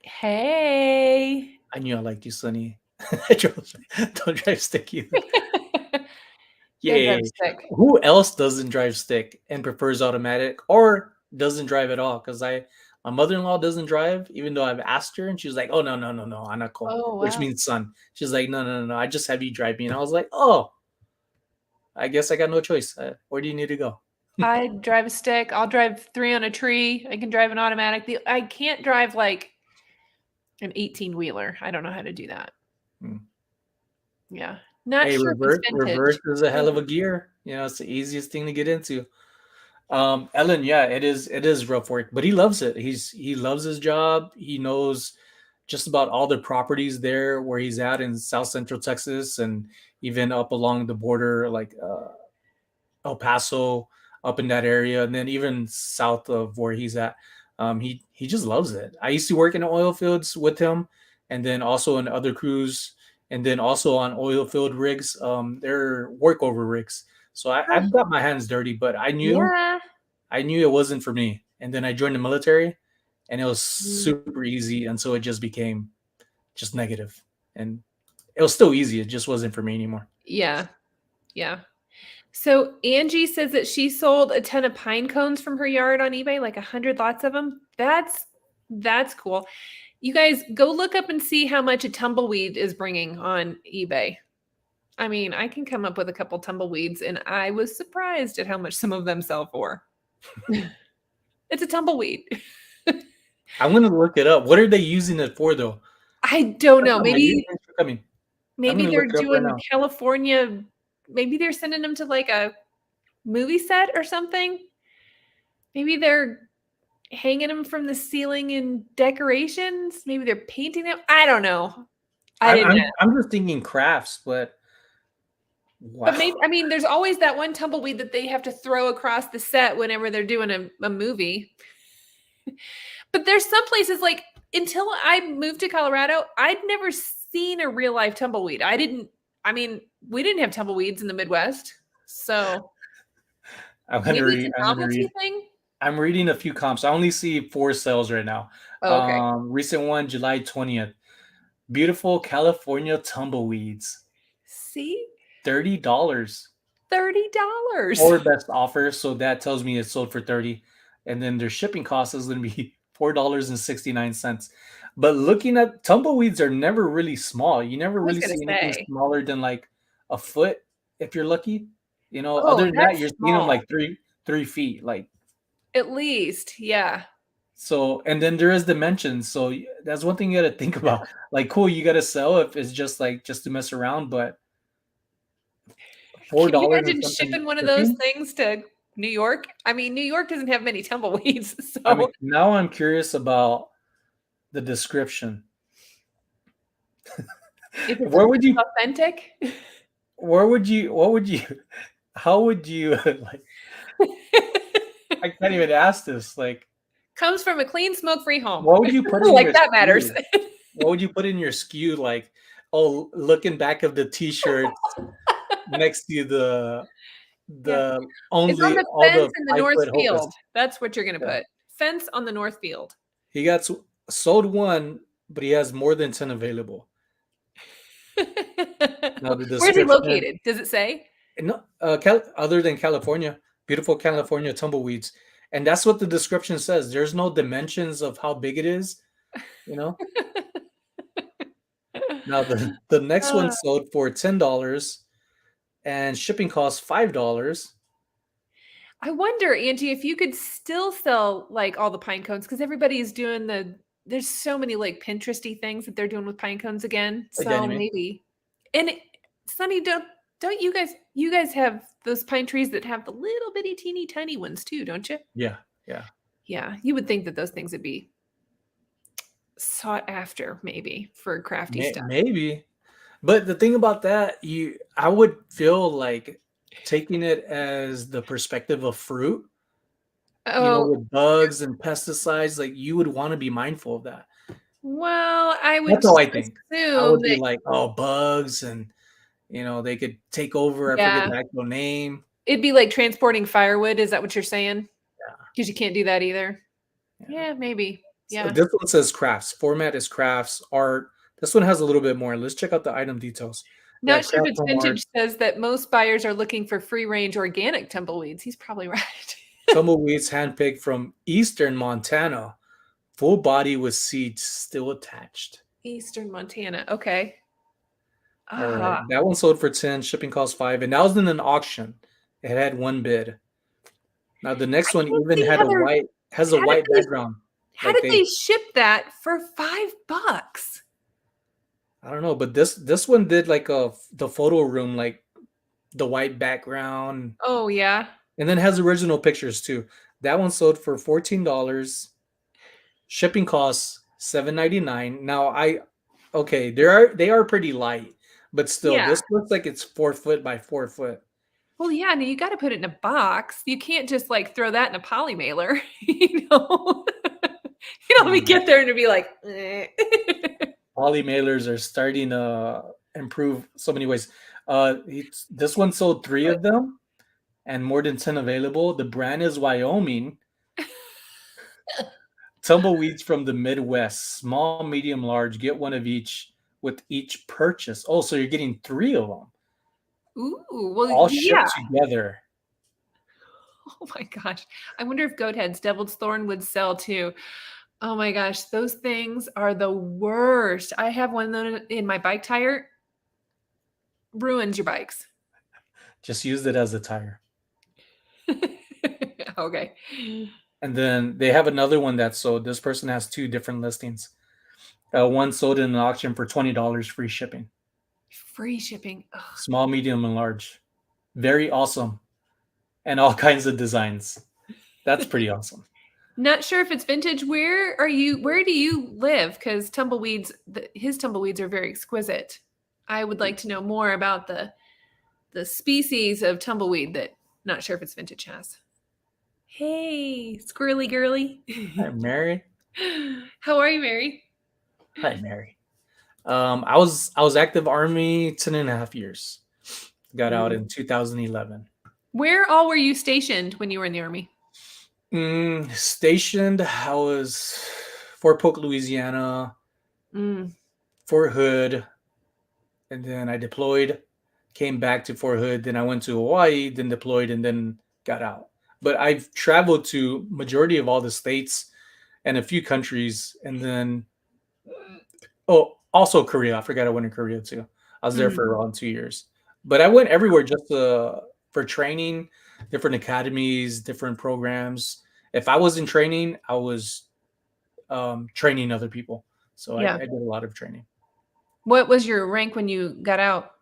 hey. I knew I liked you, Sonny. Don't drive stick either. Don't drive Yay. stick. Who else doesn't drive stick and prefers automatic or doesn't drive at all? Because my mother-in-law doesn't drive, even though I've asked her, and she's like, "Oh, no, no, no, no, Anako," Oh, which wow. means son. She's like, "No, no, no, no, I just have you drive me." And I was like, "Oh, I guess I got no choice. Where do you need to go?" I drive a stick. I'll drive 3 on a tree. I can drive an automatic. I can't drive like an 18-wheeler. I don't know how to do that. Yeah. Not Hey, sure if it's reverse vintage. is a hell of a gear. It's the easiest thing to get into. Ellen, yeah, it is rough work, but he loves it. He loves his job. He knows just about all the properties there where he's at in South Central Texas and even up along the border, like El Paso, up in that area, and then even south of where he's at. He just loves it. I used to work in the oil fields with him, and then also in other crews, and then also on oil field rigs. They're workover rigs. So I've got my hands dirty, but Yeah. I knew it wasn't for me. And then I joined the military, and it was super easy until it just became just negative. And it was still easy. It just wasn't for me anymore. Yeah. Yeah. So Angie says that she sold a ton of pine cones from her yard on eBay, like 100 lots of them. That's cool. You guys go look up and see how much a tumbleweed is bringing on eBay. I mean, I can come up with a couple tumbleweeds, and I was surprised at how much some of them sell for. It's a tumbleweed. I'm gonna look it up. What are they using it for, though? I don't know. Maybe Maybe they're look it up right doing now. California. Maybe they're sending them to like a movie set or something. Maybe they're hanging them from the ceiling in decorations. Maybe they're painting them. I don't know. I didn't know. I'm just thinking crafts, but wow. But maybe, I mean, there's always that one tumbleweed that they have to throw across the set whenever they're doing a movie. But there's some places like until I moved to Colorado, I'd never seen a real life tumbleweed. We didn't have tumbleweeds in the Midwest. So I'm gonna maybe it's read. a novelty thing. I'm reading a few comps. I only see 4 sales right now. Oh, okay. Recent one, July 20th. Beautiful California tumbleweeds. See? $30. $30. Or best offer. So that tells me it's sold for 30. And then their shipping cost is gonna be $4.69. But looking at tumbleweeds are never really small. You never I was really gonna see anything say. smaller than like a foot if you're lucky. Oh, Other than that, that's you're seeing them small. like 3 feet. Like At least, yeah. so, and then there is dimensions. So that's one thing you got to think about. Like, cool, you got to sell if it's just to mess around, but Can you $4 and imagine something shipping one of those shipping. things to New York? I mean, New York doesn't have many tumbleweeds, I mean, so now I'm curious about the description. if Where would you? it's authentic. Where would you? What would you? How would you like? I can't even ask this. Like, Comes from a clean, smoke-free home. what would you put in Like your that matters. SKU? What would you put in your SKU? Like, oh, looking back of the T-shirts next to the Yeah. the It's on only the all fence the in the I north quit hopeless. field. That's what you're gonna Yeah. put. Fence on the north field. He got sold one, but he has more than 10 available. Now the Where's he description, located? Does it say? no, other than California, beautiful California tumbleweeds, and that's what the description says. There's no dimensions of how big it is. You know. Now the next one Uh, sold for $10, and shipping costs $5. I wonder, Angie, if you could still sell like all the pine cones because everybody's doing there's so many like Pinteresty things that they're doing with pine cones again. So Again, maybe. And Sonny, don't you guys have those pine trees that have the little bitty teeny tiny ones too, don't you? yeah. Yeah, you would think that those things would be sought after maybe for crafty stuff. Maybe. But the thing about that, I would feel like taking it as the perspective of fruit, Oh, with bugs and pesticides, like you would want to be mindful of that. well, I would That's how just I think. I assume would be that like, oh, bugs, and they could take over. I forget yeah, the actual name. it'd be like transporting firewood. Is that what you're saying? Yeah. Because you can't do that either. Yeah. Yeah, maybe. So Yeah. this one says crafts. Format is crafts. Art. This one has a little bit more. Let's check out the item details. Yeah, Not sure if craft it's home art. vintage says that most buyers are looking for free range organic tumbleweeds. He's probably right. Tumbleweeds handpicked from eastern Montana. Full body with seeds still attached. Eastern Montana. Okay. All right. Ah, That one sold for 10, shipping cost 5, and that was in an auction. It had one bid. Now the next I one can't even see had how a they're how did white they background. how Like did they they ship that for $5? I don't know, but this one did like the photo room, like the white background, Oh, yeah. and then has original pictures too. That one sold for $14. Shipping costs $7.99. Now I okay, they are pretty light, but still, Yeah. this looks like it's 4 foot by 4 foot. Well, yeah, no, you gotta put it in a box. You can't just, like, throw that in a poly mailer, you know? You know, let me Hmm. get there and it'd be like, "Eh." Poly mailers are starting to improve so many ways. This one sold three of them and more than 10 available. The brand is Wyoming. Tumbleweeds from the Midwest, small, medium, large. Get one of each with each purchase. Oh, so you're getting three of them, Ooh, well, all yeah. shipped together. Oh my gosh. I wonder if goat heads, devil's thorn would sell too. Oh my gosh, those things are the worst. I have one in my bike tire. Ruins your bikes. Just used it as a tire. Okay. And then they have another one that sold. This person has two different listings. One sold in an auction for $20 free shipping. Free shipping. Ugh. Small, medium, and large. Very awesome. And all kinds of designs. That's pretty awesome. Not sure if it's vintage. Where do you live? Because his tumbleweeds are very exquisite. I would like to know more about the species of tumbleweed that not sure if it's vintage has. Hey, squirrely girly. Hi, Mary. How are you, Mary? Hi, Mary. I was active Army 10 and a half years. Got out in 2011. Where all were you stationed when you were in the Army? Stationed, I was Fort Polk, Louisiana, Mm. Fort Hood, and then I deployed, came back to Fort Hood, then I went to Hawaii, then deployed, and then got out. But I've traveled to majority of all the states and a few countries, and then also Korea. I forgot I went to Korea too. I was there Mm. for around 2 years, but I went everywhere just for training, different academies, different programs. If I was in training, I was training other people. So Yeah. I did a lot of training. What was your rank when you got out?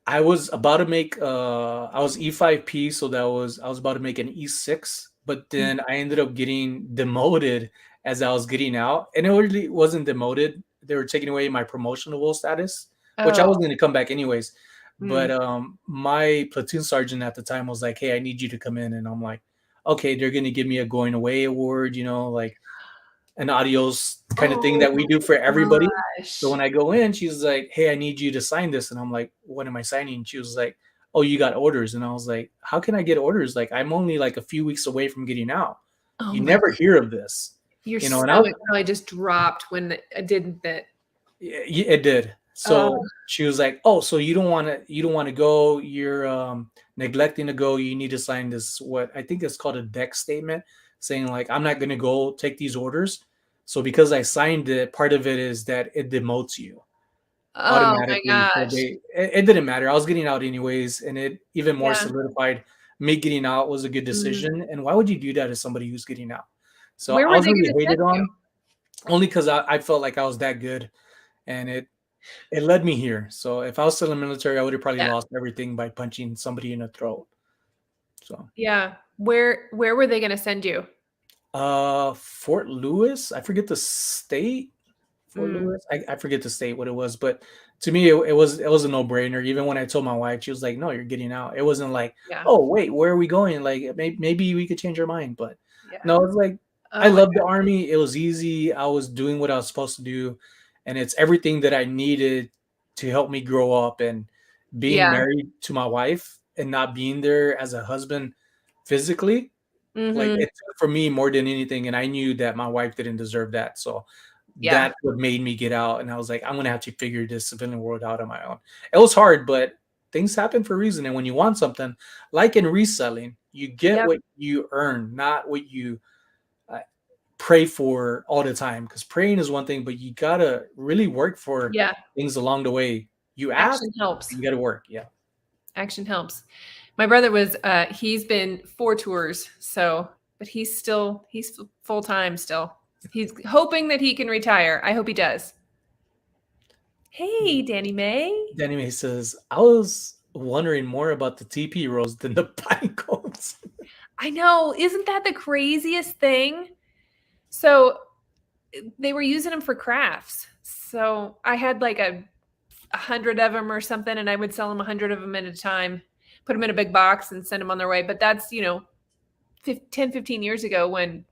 I was about to make I was E5P, so I was about to make an E6, but then I ended up getting demoted as I was getting out. And it really wasn't demoted. They were taking away my promotional status, which I Oh. was going to come back anyways. But Mm. my platoon sergeant at the time was like, "Hey, I need you to come in." And I'm like, "Okay, they're going to give me a going away award, like an adios kind of thing Oh that we do for my everybody." So gosh. when I go in, she's like, "Hey, I need you to sign this." And I'm like, "What am I signing?" She was like, "Oh, you got orders." And I was like, "How can I get orders? Like, I'm only like a few weeks away from getting out. Oh You my, never hear of this." your And I was, stomach probably just dropped when it didn't that. yeah, it did. Oh, So she was like, "Oh, so you don't want to go. You're neglecting to go. You need to sign this, what I think is called a deck statement, saying like, I'm not going to go take these orders. So because I signed it, part of it is that it demotes you oh my automatically." So gosh. it didn't matter. I was getting out anyways, and it even more Yeah. solidified me getting out was a good Mhm. decision. And why would you do that to somebody who's getting out? So Where I were was they really gonna send hated you? on only because I felt like I was that good, and it led me here. So if I was still in the military, I would have probably Yeah. lost everything by punching somebody in the throat. So Yeah. Where were they gonna send you? Fort Lewis, I forget the state. Fort Mm. Lewis, I forget the state what it was, but to me it was a no brainer. Even when I told my wife, she was like, "No, you're getting out." It wasn't like, Yeah. "Oh wait, where are we going?" Like maybe we could change our mind, but Yeah. no, it's like I Oh my love the god. army. It was easy. I was doing what I was supposed to do, and it's everything that I needed to help me grow up. And being Yeah. married to my wife and not being there as a husband physically, like Mhm. it took for me more than anything. And I knew that my wife didn't deserve that. So Yeah. that's what made me get out. And I was like, I'm gonna have to figure this civilian world out on my own. It was hard, but things happen for a reason. And when you want something, like in reselling, you get Yep. what you earn, not what you uh, pray for all the time. Because praying is one thing, but you gotta really work for Yeah. things along the way. You ask, Action helps. you gotta work. Yeah. Action helps. My brother was he's been 4 tours, so but he's full time still. He's hoping that he can retire. I hope he does. Hey, Danny May. Danny May says, I was wondering more about the TP rolls than the pine cones. I know. Isn't that the craziest thing? So they were using them for crafts. So I had like 100 of them or something, and I would sell them 100 of them at a time, put them in a big box and send them on their way. But that's, 10, 15 years ago when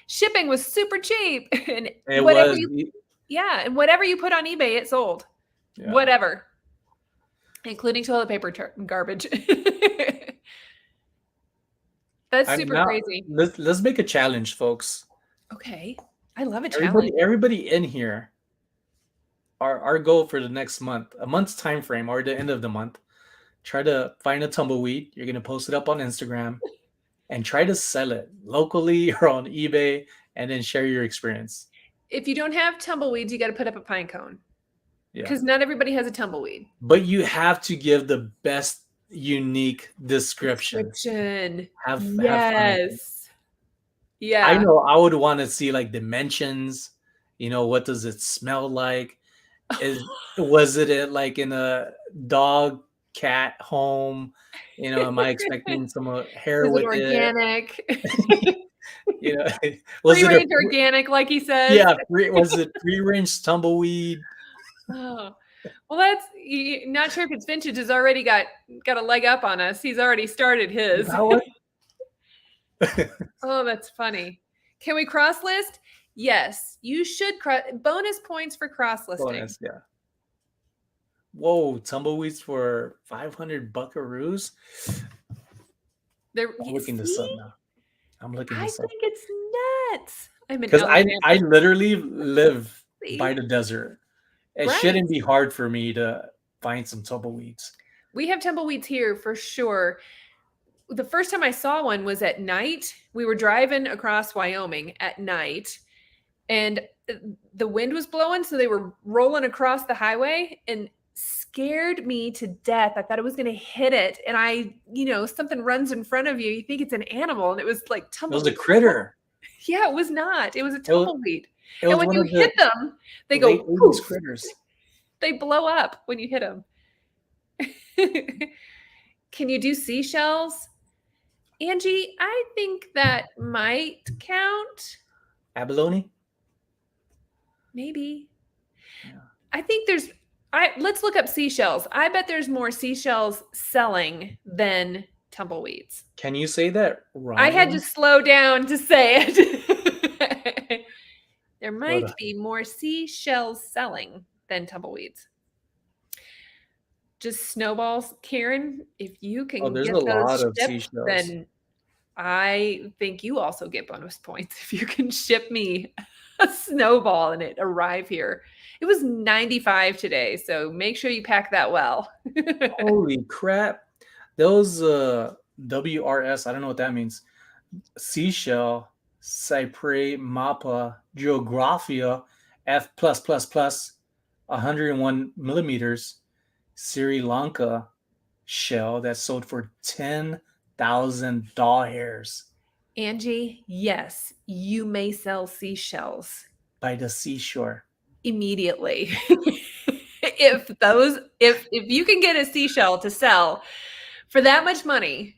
shipping was super cheap. And It whatever was. and whatever you put on eBay, it sold. Yeah. Whatever. Including toilet paper garbage. That's super crazy. Let's make a challenge, folks. Okay. I love a challenge. Everybody in here, our goal for the next month, a month's time frame or the end of the month, try to find a tumbleweed. You're going to post it up on Instagram and try to sell it locally or on eBay and then share your experience. If you don't have tumbleweeds, you got to put up a pine cone. Because not everybody has a tumbleweed. But you have to give the best unique description. Have fun. Yeah. I know I would want to see like dimensions. What does it smell like? Was it like in a dog cat home? Am I expecting some hair with organic? Was it organic, like he said? Yeah, was it free-range tumbleweed? Oh, well, that's not sure if it's vintage. Has already got a leg up on us. He's already started his. Oh, that's funny. Can we cross list? Yes, you should. Bonus points for cross listing. Bonus, yeah. Whoa, tumbleweeds for 500 buckaroos. I'm looking this up now. I think it's nuts. Because I literally live by the desert. It shouldn't be hard for me to find some tumbleweeds. We have tumbleweeds here for sure. The first time I saw one was at night. We were driving across Wyoming at night, and the wind was blowing, so they were rolling across the highway and scared me to death. I thought it was going to hit it, and something runs in front of you. You think it's an animal, and it was like tumbleweed. It was a critter. Yeah, it was not. It was a tumbleweed. And when you hit them, they go poof. Critters. They blow up when you hit them. Can you do seashells? Angie, I think that might count. Abalone? Maybe. Yeah. I think let's look up seashells. I bet there's more seashells selling than tumbleweeds. Can you say that wrong? I had to slow down to say it. There might be more seashells selling than tumbleweeds. Just snowballs. Karen, if you can get those shipped, then I think you also get bonus points if you can ship me a snowball and it arrive here. It was 95 today, so make sure you pack that well. Holy crap. Those WRS, I don't know what that means. Seashell, Cypre, Mappa, Geographia, F++, 101 millimeters, Sri Lanka shell that sold for $10,000. Angie, yes, you may sell seashells by the seashore immediately. if you can get a seashell to sell for that much money,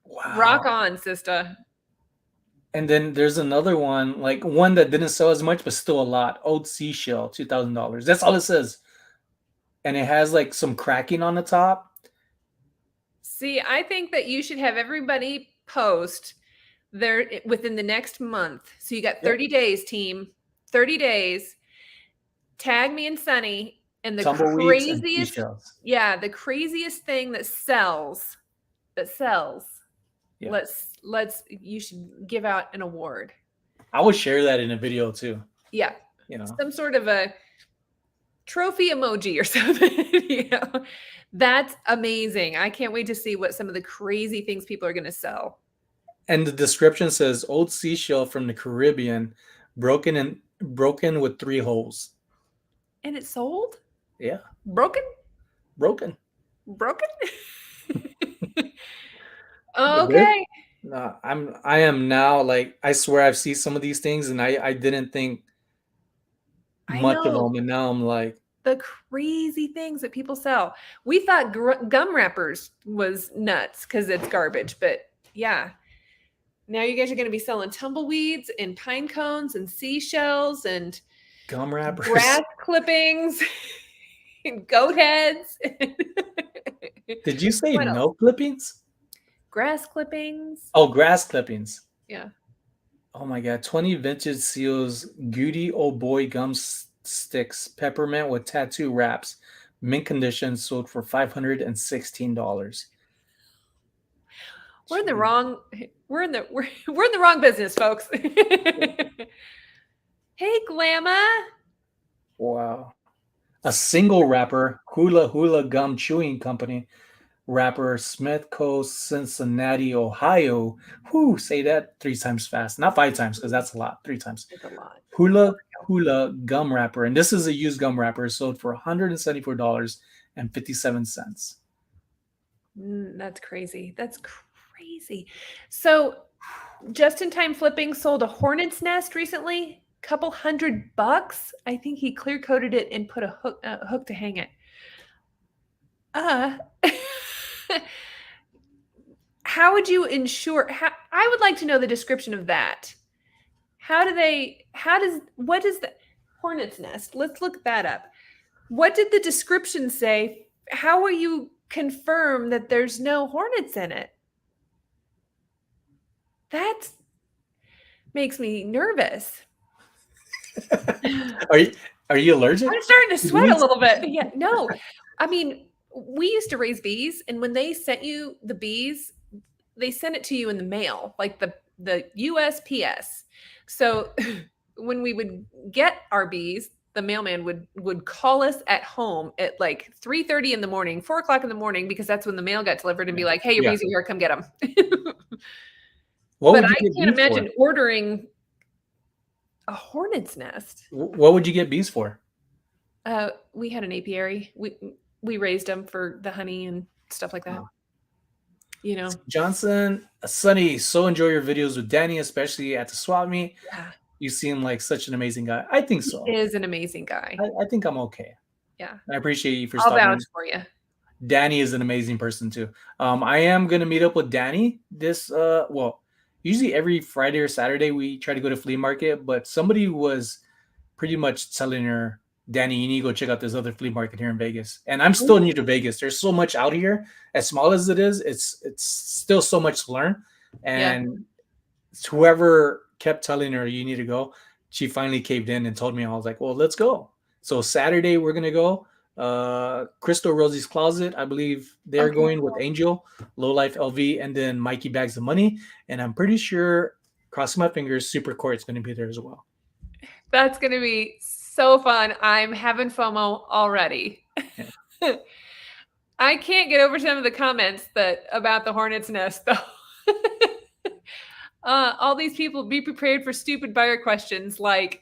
wow. Rock on, sister. And then there's another one, like one that didn't sell as much, but still a lot. Old seashell, $2,000. That's all it says. And it has like some cracking on the top. See, I think that you should have everybody post there within the next month. So you got 30 days, team. 30 days. Tag me and Sonny. And the craziest, the craziest thing that sells. Yeah. You should give out an award. I would share that in a video too. Yeah. Some sort of a trophy emoji or something. That's amazing. I can't wait to see what some of the crazy things people are going to sell. And the description says old seashell from the Caribbean, broken with 3 holes. And it sold? Yeah. Broken? Broken. Oh, This? okay. No, I am now like I swear I've seen some of these things and I didn't think I much of know them, and now I'm like, the crazy things that people sell. We thought gum wrappers was nuts because it's garbage, but yeah. Now you guys are going to be selling tumbleweeds and pine cones and seashells and gum wrappers. grass clippings and goat heads. Did you say What else? no clippings? Grass clippings. Oh, grass clippings. Yeah. Oh my god, 20 vintage seals, Goody old boy gum sticks, peppermint with tattoo wraps, mint condition, sold for $516. We're in the Jeez. wrong we're in the we're in the wrong business, folks. Hey, Glamma. Wow. A single wrapper, Hula Hula Gum Chewing Company, wrapper, Smith Co. Cincinnati, Ohio. Whoo, say that 3 times fast. Not 5 times, because that's a lot. 3 times. It's a lot. Hula Hula Gum Wrapper. And this is a used gum wrapper sold for $174.57. That's crazy. That's crazy. So, just in time flipping sold a hornet's nest recently. Couple $100. I think he clear coated it and put a hook to hang it. How would you ensure? I would like to know the description of that. What is the hornet's nest? Let's look that up. What did the description say? How will you confirm that there's no hornets in it? That makes me nervous. Are you allergic? I'm starting to sweat a little bit. Yeah, no. I mean, we used to raise bees, and when they sent you the bees, they sent it to you in the mail, like the USPS. So when we would get our bees, the mailman would call us at home at like 3:30 in the morning, 4 o'clock in the morning, because that's when the mail got delivered, and be like, "Hey, your bees are here. Come get them." What But would you I get can't bees imagine for? ordering a hornet's nest. What would you get bees for? We had an apiary. We raised them for the honey and stuff like that. Oh. You know, Johnson, Sonny, so enjoy your videos with Danny, especially at the swap meet. yeah, You seem like such an amazing guy. I think so. he is an amazing guy. I think I'm okay. Yeah, I appreciate you for I'll stopping. vouch for you. Danny is an amazing person too. I am gonna meet up with Danny this usually every Friday or Saturday we try to go to flea market, but somebody was pretty much telling her, Danny, you need to go check out this other flea market here in Vegas. And I'm still new to Vegas. There's so much out here. As small as it is, it's still so much to learn. And whoever kept telling her you need to go, she finally caved in and told me. I was like, well, let's go. So Saturday we're gonna go. Crystal Rosie's Closet, I believe they're going with Angel, Low Life LV, and then Mikey Bags of Money. And I'm pretty sure, crossing my fingers, Super Court's going to be there as well. That's going to be so fun. I'm having FOMO already. Yeah. I can't get over some of the comments about the hornet's nest, though. All these people, be prepared for stupid buyer questions like,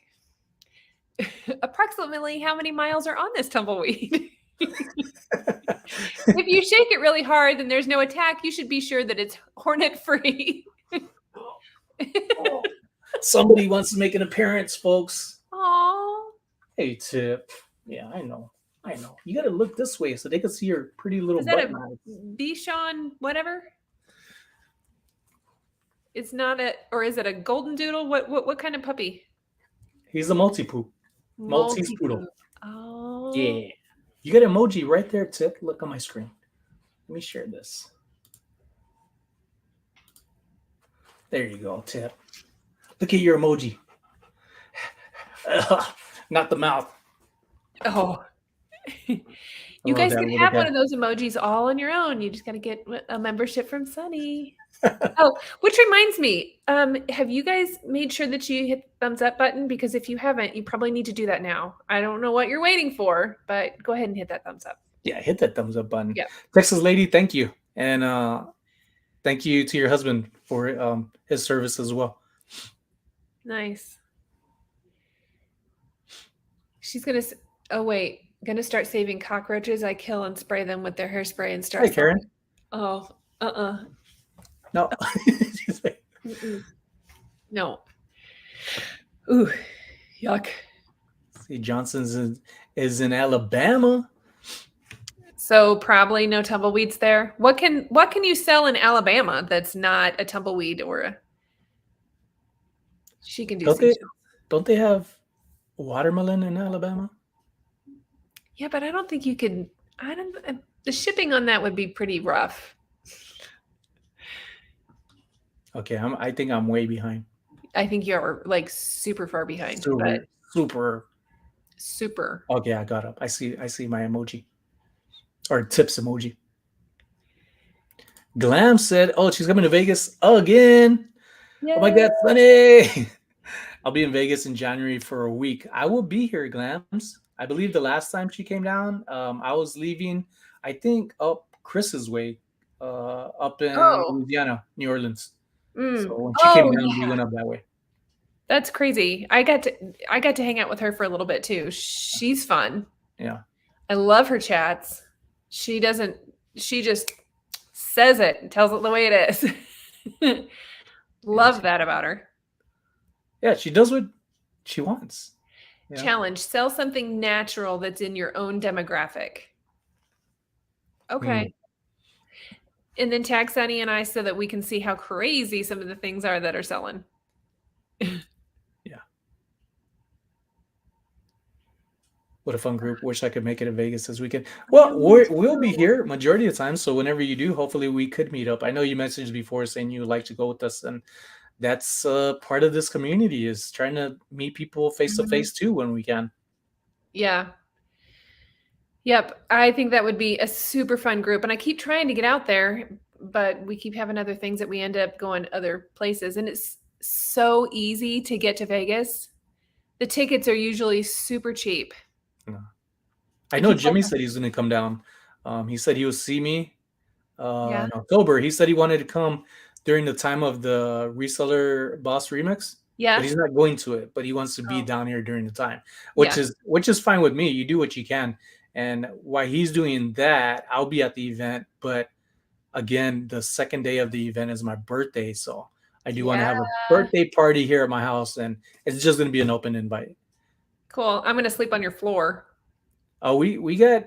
approximately how many miles are on this tumbleweed? If you shake it really hard, then there's no attack. You should be sure that it's hornet free. Somebody wants to make an appearance, folks. Aww. Hey, Tip. Yeah, I know. You got to look this way so they can see your pretty little butt. Is that a Bichon whatever? It's not or is it a golden doodle? What kind of puppy? He's a Maltese poodle. Oh. Yeah. You got emoji right there, Tip. Look on my screen. Let me share this. There you go, Tip. Look at your emoji. Not the mouth. Oh. You guys can have one of those emojis all on your own. You just got to get a membership from Sonny. Oh, which reminds me, have you guys made sure that you hit the thumbs up button? Because if you haven't, you probably need to do that now. I don't know what you're waiting for, but go ahead and hit that thumbs up. Yeah, hit that thumbs up button. Yeah. Texas lady, thank you. And thank you to your husband for his service as well. Nice. She's going to start saving cockroaches I kill and spray them with their hairspray and start. Hi, Karen. Oh, No. No. Ooh, yuck. See, Johnson's is in Alabama. So probably no tumbleweeds there. What can you sell in Alabama that's not a tumbleweed or a? She can do seashells. Don't they have watermelon in Alabama? Yeah, but I don't think you could. The shipping on that would be pretty rough. Okay, I think I'm way behind. I think you're like super far behind. Super. Okay, I got up. I see my emoji. Or tips emoji. Glam said, "Oh, she's coming to Vegas again. Yay. Oh my God, Sonny! I'll be in Vegas in January for a week. I will be here, Glams. I believe the last time she came down, I was leaving, I think, up Chris's way, up in Louisiana, New Orleans. So when she came down, we went up that way. That's crazy. I got to hang out with her for a little bit too. She's fun. Yeah. I love her chats. She just says it and tells it the way it is. Love that about her. Yeah, she does what she wants. Yeah. Challenge: sell something natural that's in your own demographic. Okay. And then tag Sonny and I so that we can see how crazy some of the things are that are selling. Yeah. What a fun group. Wish I could make it in Vegas this weekend. Well, we'll be here majority of the time. So whenever you do, hopefully we could meet up. I know you messaged before saying you would like to go with us. And that's part of this community, is trying to meet people face to face too when we can. Yeah. Yep. I think that would be a super fun group. And I keep trying to get out there, but we keep having other things that we end up going other places. And it's so easy to get to Vegas. The tickets are usually super cheap. Yeah. I know Jimmy said he's going to come down. He said he will see me in October. He said he wanted to come during the time of the Reseller Boss Remix. Yeah. But he's not going to it, but he wants to be down here during the time, which is fine with me. You do what you can. And while he's doing that, I'll be at the event. But again, the second day of the event is my birthday. So I do want to have a birthday party here at my house. And it's just going to be an open invite. Cool. I'm going to sleep on your floor. Oh, we got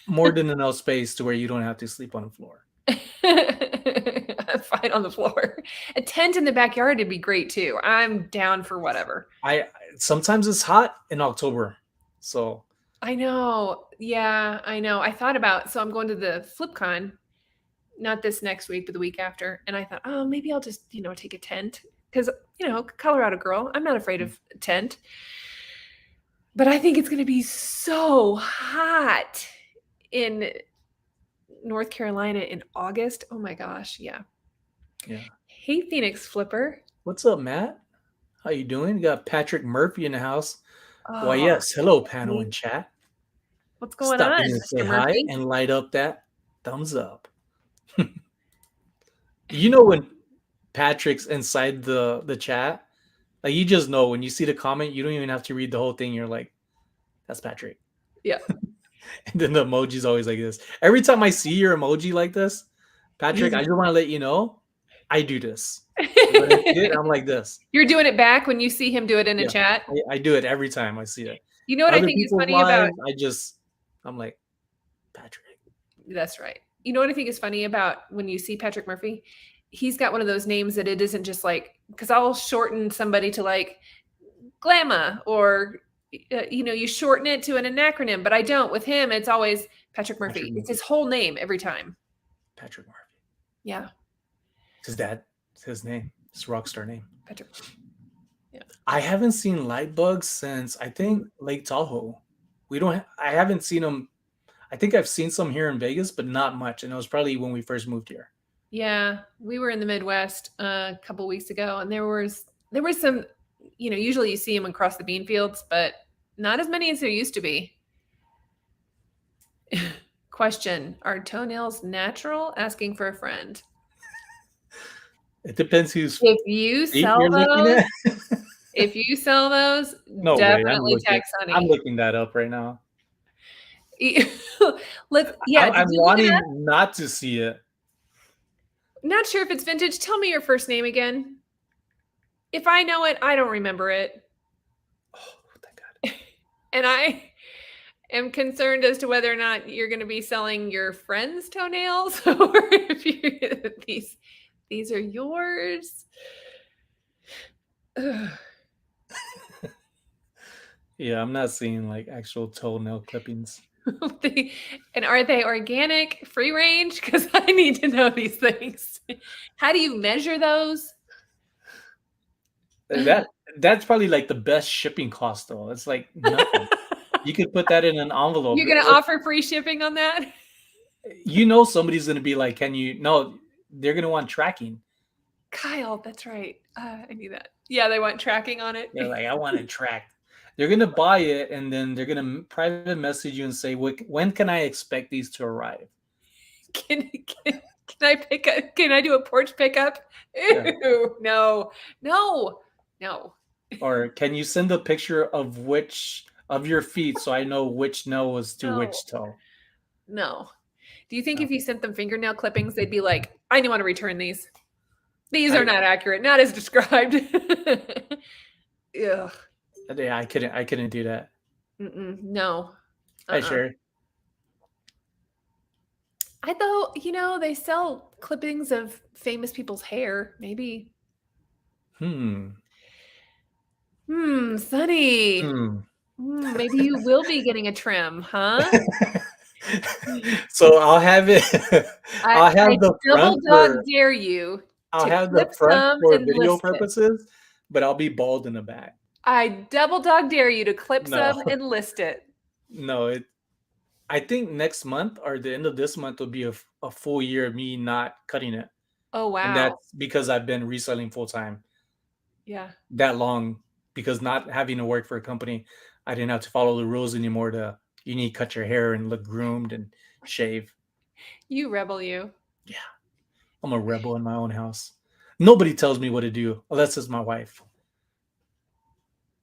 more than enough space to where you don't have to sleep on the floor. I'm fine on the floor. A tent in the backyard would be great too. I'm down for whatever. Sometimes it's hot in October. So I know. Yeah, I know. I thought about, so I'm going to the FlipCon, not this next week, but the week after. And I thought, oh, maybe I'll just, take a tent. Because, Colorado girl, I'm not afraid of a tent. But I think it's going to be so hot in North Carolina in August. Oh my gosh. Yeah. Yeah. Hey, Phoenix Flipper. What's up, Matt? How you doing? You got Patrick Murphy in the house. Why, yes. Hello, panel and chat. What's going on? In and say hi and light up that thumbs up. When Patrick's inside the chat, like, you just know when you see the comment, you don't even have to read the whole thing. You're like, that's Patrick. Yeah. And then the emoji's always like this. Every time I see your emoji like this, Patrick, I just want to let you know, I do this. When I see it, I'm like this. You're doing it back when you see him do it in a chat? I do it every time I see it. You know what I think is funny about? I'm like, Patrick. That's right. You know what I think is funny about when you see Patrick Murphy? He's got one of those names that it isn't just like, because I'll shorten somebody to like Glamma, or you shorten it to an acronym, but I don't. With him, it's always Patrick Murphy. It's his whole name every time. Patrick Murphy. Yeah. His dad, it's his name. His rock star name. Patrick. Yeah. I haven't seen Lightbug since, I think, Lake Tahoe. I haven't seen them. I think I've seen some here in Vegas, but not much. And it was probably when we first moved here. Yeah, we were in the Midwest a couple weeks ago, and there was some, usually you see them across the bean fields, but not as many as there used to be. Question: are toenails natural? Asking for a friend. It depends who's. If you sell those, no definitely way. tag Sonny. I'm looking that up right now. I'm wanting not to see it. Not sure if it's vintage. Tell me your first name again. If I know it, I don't remember it. Oh, thank God. And I am concerned as to whether or not you're going to be selling your friends' toenails or if these are yours. Ugh. Yeah, I'm not seeing like actual toenail clippings. And are they organic, free range? Because I need to know these things. How do you measure those? That's probably like the best shipping cost though. It's like nothing. You could put that in an envelope. You're going to offer free shipping on that? You know somebody's gonna be like, "Can you?" No, they're gonna want tracking. Kyle, that's right. I knew that. Yeah, they want tracking on it. They're like, "I want it tracked." They're gonna buy it and then they're gonna private message you and say, "When can I expect these to arrive?" Can I pick up? Can I do a porch pickup? Yeah. Ew, no. Or can you send a picture of which of your feet so I know which nose to No. which toe? No. Do you think No. if you sent them fingernail clippings, they'd be like, I want to return these? These I- are not accurate, not as described. Ugh. Yeah, I couldn't do that. No. I sure. I thought, they sell clippings of famous people's hair. Maybe. Sonny. Maybe you will be getting a trim, huh? So I'll have it. I'll have the double front dog for. dare you I'll to have the clip front some for and video list it. purposes, but I'll be bald in the back. I double dog dare you to clip No. some and list it. No, I think next month or the end of this month will be a full year of me not cutting it. Oh, wow. And that's because I've been reselling full time. Yeah. That long, because not having to work for a company, I didn't have to follow the rules anymore you need to cut your hair and look groomed and shave. You rebel, you. Yeah. I'm a rebel in my own house. Nobody tells me what to do, unless it's my wife.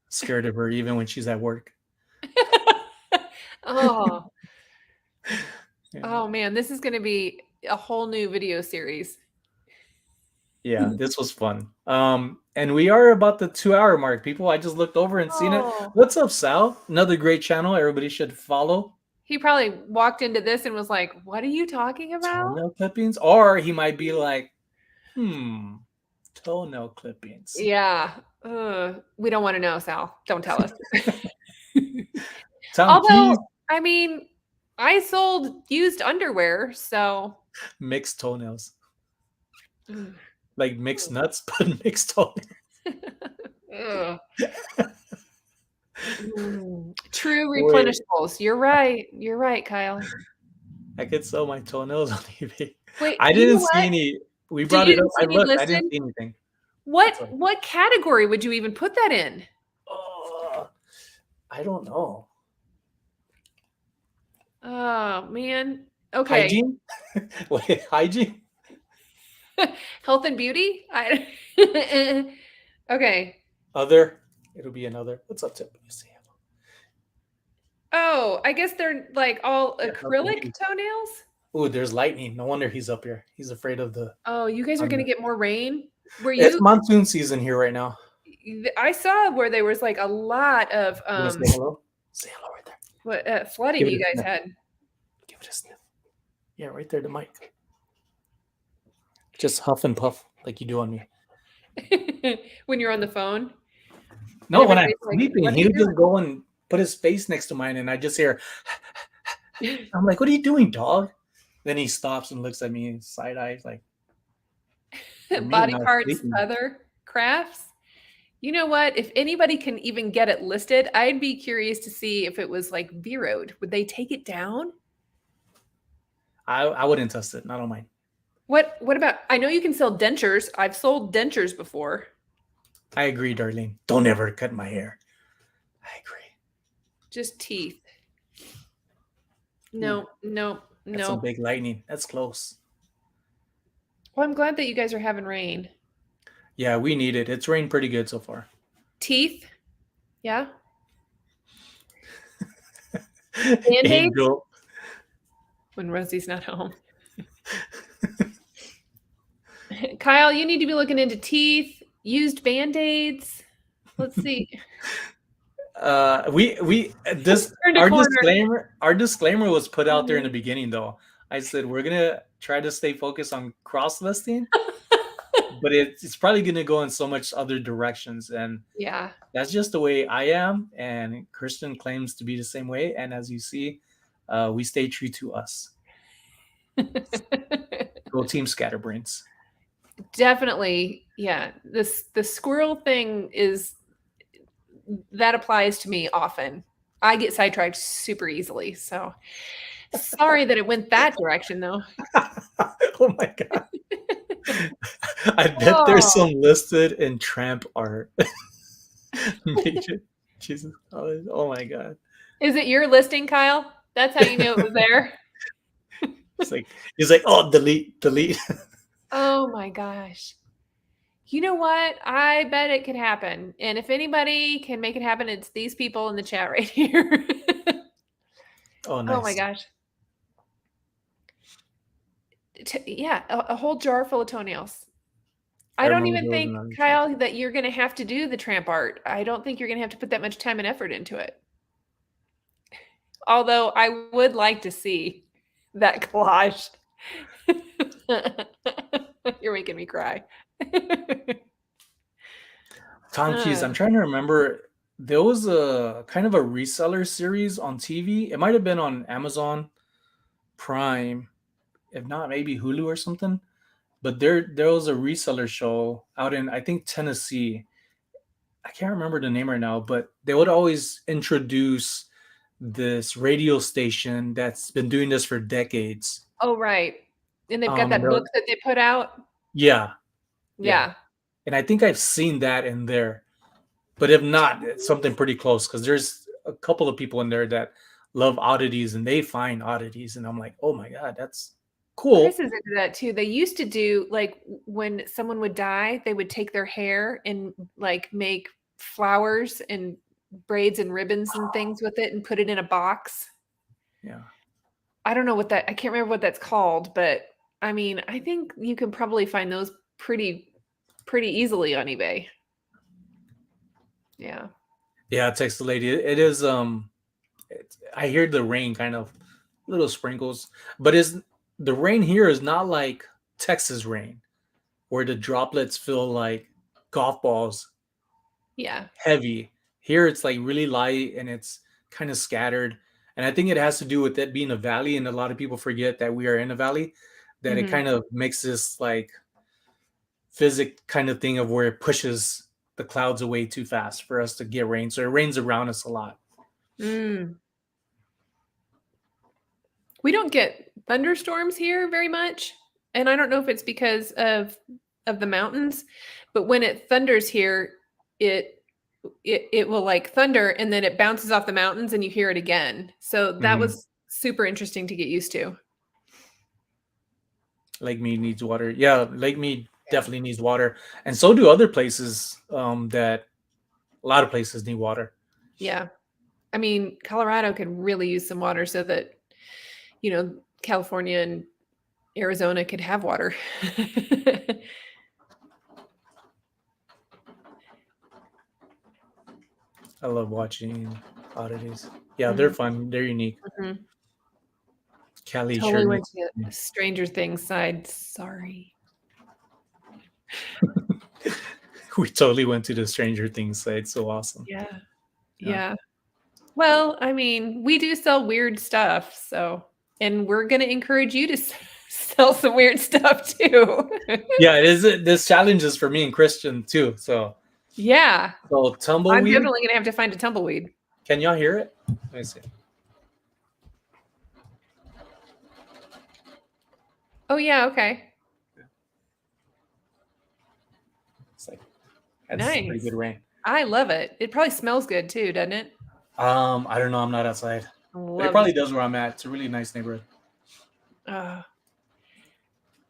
Scared of her even when she's at work. Oh. Yeah. Oh, man. This is going to be a whole new video series. Yeah, this was fun. And we are about the 2-hour mark, people. I just looked over and seen it. What's up, Sal? Another great channel. Everybody should follow. He probably walked into this and was like, what are you talking about? Toenail clippings? Or he might be like, toenail clippings. Yeah. We don't want to know, Sal. Don't tell us. Although, I mean, I sold used underwear, so. Mixed toenails. Like mixed nuts, but mixed toenails. True replenishables. You're right, Kyle. I could sell my toenails on eBay. Wait, I didn't see any. We brought it up. I looked. I didn't see anything. What category would you even put that in? I don't know. Oh, man. Okay. Hygiene? Wait, hygiene? Health and beauty? Okay. Other? It'll be another. What's up, Tip? You see him. Oh, I guess they're like all acrylic toenails? Ooh, there's lightning. No wonder he's up here. He's afraid of the. Oh, you guys are going to get more rain? It's monsoon season here right now. I saw where there was like a lot of say hello? Say hello right there. What flooding you guys had. Give it a sniff. Yeah, right there, the mic. Just huff and puff like you do on me. When you're on the phone? No, when I'm sleeping, he would just go and put his face next to mine, and I just hear. I'm like, "What are you doing, dog?" Then he stops and looks at me side eyes, like. Body parts, other crafts. You know what? If anybody can even get it listed, I'd be curious to see if it was like zeroed. Would they take it down? I wouldn't test it. Not on mine. What about? I know you can sell dentures. I've sold dentures before. I agree, Darlene. Don't ever cut my hair. I agree. Just teeth. No. That's some big lightning. That's close. Well, I'm glad that you guys are having rain. Yeah, we need it. It's rained pretty good so far. Teeth? Yeah. Angel. When Rosie's not home. Kyle, you need to be looking into teeth, used Band-Aids. Let's see. This Turned a corner. our disclaimer was put out there in the beginning though. I said we're gonna try to stay focused on cross listing, but it's probably gonna go in so much other directions, and Yeah. that's just the way I am, and Kristen claims to be the same way. And as you see, we stay true to us. Go team Scatterbrains. Definitely. Yeah. The squirrel thing that applies to me often. I get sidetracked super easily. So sorry that it went that direction though. Oh my god. I bet there's some listed in tramp art. Jesus. Oh my god. Is it your listing, Kyle? That's how you knew it was there. He's like, oh, delete. Oh my gosh. You know what? I bet it could happen. And if anybody can make it happen, it's these people in the chat right here. Oh, nice. Oh my gosh. Yeah, a whole jar full of toenails. I don't even think, Kyle, that you're going to have to do the tramp art. I don't think you're going to have to put that much time and effort into it. Although I would like to see that collage. You're making me cry. Tom Keys, I'm trying to remember. There was a kind of a reseller series on TV. It might have been on Amazon Prime, if not maybe Hulu or something. But there was a reseller show out in, I think, Tennessee. I can't remember the name right now, but they would always introduce this radio station that's been doing this for decades. Oh, right. And they've got that book that they put out. Yeah. Yeah. And I think I've seen that in there. But if not, it's something pretty close, because there's a couple of people in there that love oddities and they find oddities. And I'm like, oh my God, that's cool. Chris is into that too. They used to do, like, when someone would die, they would take their hair and like make flowers and braids and ribbons and things with it and put it in a box. Yeah. I don't know what I can't remember what that's called, but I mean, I think you can probably find those pretty easily on eBay. Yeah. Yeah, text the lady. It is I hear the rain, kind of little sprinkles, but the rain here is not like Texas rain where the droplets feel like golf balls. Yeah. Heavy. Here it's like really light and it's kind of scattered. And I think it has to do with it being a valley, and a lot of people forget that we are in a valley, that it kind of makes this like physics kind of thing of where it pushes the clouds away too fast for us to get rain. So it rains around us a lot. We don't get thunderstorms here very much. And I don't know if it's because of the mountains, but when it thunders here, it will like thunder and then it bounces off the mountains and you hear it again. So that was super interesting to get used to. Lake Mead needs water. Yeah, Lake Mead definitely needs water. And so do other places, that a lot of places need water. Yeah. I mean, Colorado could really use some water so that, California and Arizona could have water. I love watching oddities. Yeah, they're fun. They're unique. Kelly totally went to the Stranger Things side. Sorry. We totally went to the Stranger Things side. So awesome. Yeah. Well, I mean, we do sell weird stuff, and we're going to encourage you to sell some weird stuff too. Yeah, it is. This challenge is for me and Kristen too. So yeah. So tumbleweed. I'm definitely going to have to find a tumbleweed. Can y'all hear it? Let me see. Oh yeah. Okay. It's like that's nice. Pretty good rain. I love it. It probably smells good too, doesn't it? I don't know. I'm not outside. It probably does where I'm at. It's a really nice neighborhood.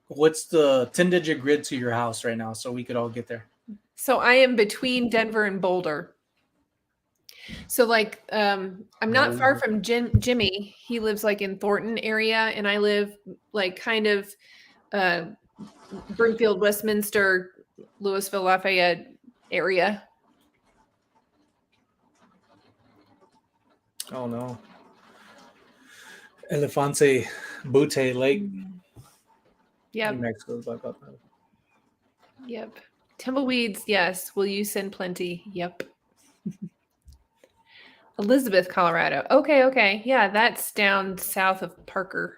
What's the 10-digit grid to your house right now, so we could all get there? So I am between Denver and Boulder. So like, I'm not far from Jimmy. He lives like in Thornton area, and I live like kind of Broomfield, Westminster, Louisville, Lafayette area. Oh no. Elefante Butte Lake. Yep. New Mexico. Blah, blah, blah. Yep. Tumbleweeds, yes. Will you send plenty? Yep. Elizabeth, Colorado. Okay. Yeah, that's down south of Parker.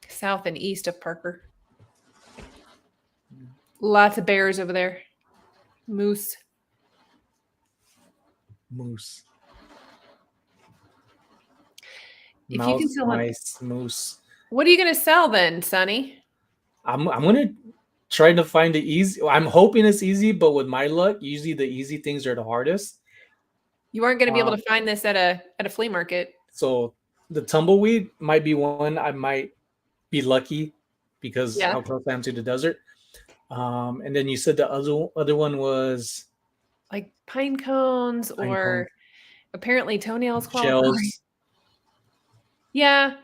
South and east of Parker. Lots of bears over there. Moose. Moose. If you can sell mice, moose. What are you going to sell then, Sonny? I'm gonna try to find the easy. I'm hoping it's easy, but with my luck, usually the easy things are the hardest. You aren't going to be able to find this at a flea market. So the tumbleweed might be one I might be lucky because how close I am to the desert. And then you said the other one was like pine cones or apparently toenails qualify. Shells. Yeah.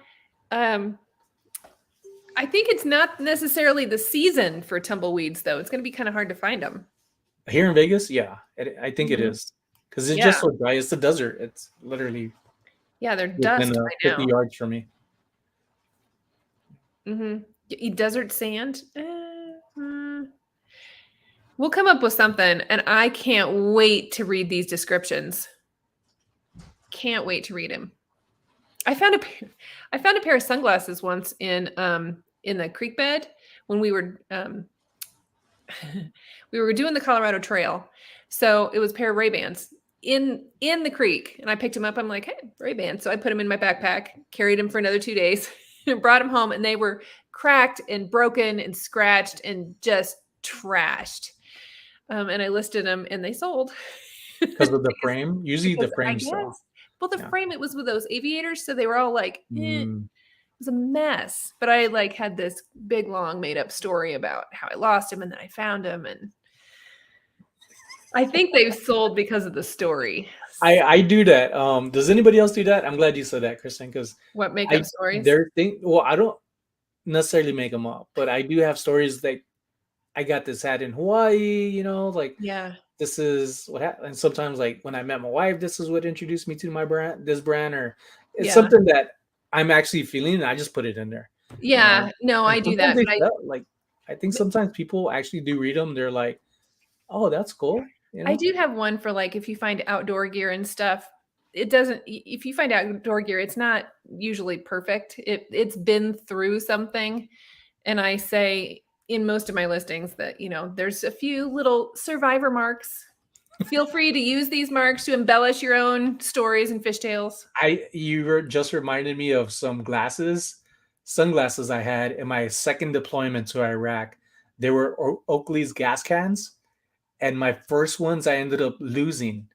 I think it's not necessarily the season for tumbleweeds, though. It's going to be kind of hard to find them. Here in Vegas, yeah. I think it is. Because it's just so dry. It's the desert. It's literally... Yeah, they're dust right 50 now. yards from me. Eat desert sand? We'll come up with something, and I can't wait to read these descriptions. Can't wait to read them. I found a pair of sunglasses once in the creek bed when we were doing the Colorado Trail. So it was a pair of Ray-Bans in the creek, and I picked them up. I'm like, hey, Ray-Bans. So I put them in my backpack, carried them for another 2 days, and brought them home, and they were cracked and broken and scratched and just trashed. And I listed them, and they sold. Because of the frame? Usually the frame sells. Well, the frame, it was with those aviators, so they were all like, It was a mess. But I like had this big, long, made-up story about how I lost him and then I found him, and I think they've sold because of the story. I do that. Does anybody else do that? I'm glad you said that, Kristen, because what make-up stories? Well, I don't necessarily make them up, but I do have stories that I got this hat in Hawaii, like this is what happened. And sometimes, like when I met my wife, this is what introduced me to this brand, or it's something that I'm actually feeling, and I just put it in there. Yeah, no, I do that. I think sometimes people actually do read them. They're like, "Oh, that's cool." I do have one for like if you find outdoor gear and stuff. It doesn't. If you find outdoor gear, it's not usually perfect. It's been through something, and I say in most of my listings that, there's a few little survivor marks. Feel free to use these marks to embellish your own stories and fishtails. You just reminded me of some sunglasses I had in my second deployment to Iraq. They were Oakley's gas cans, and my first ones I ended up losing.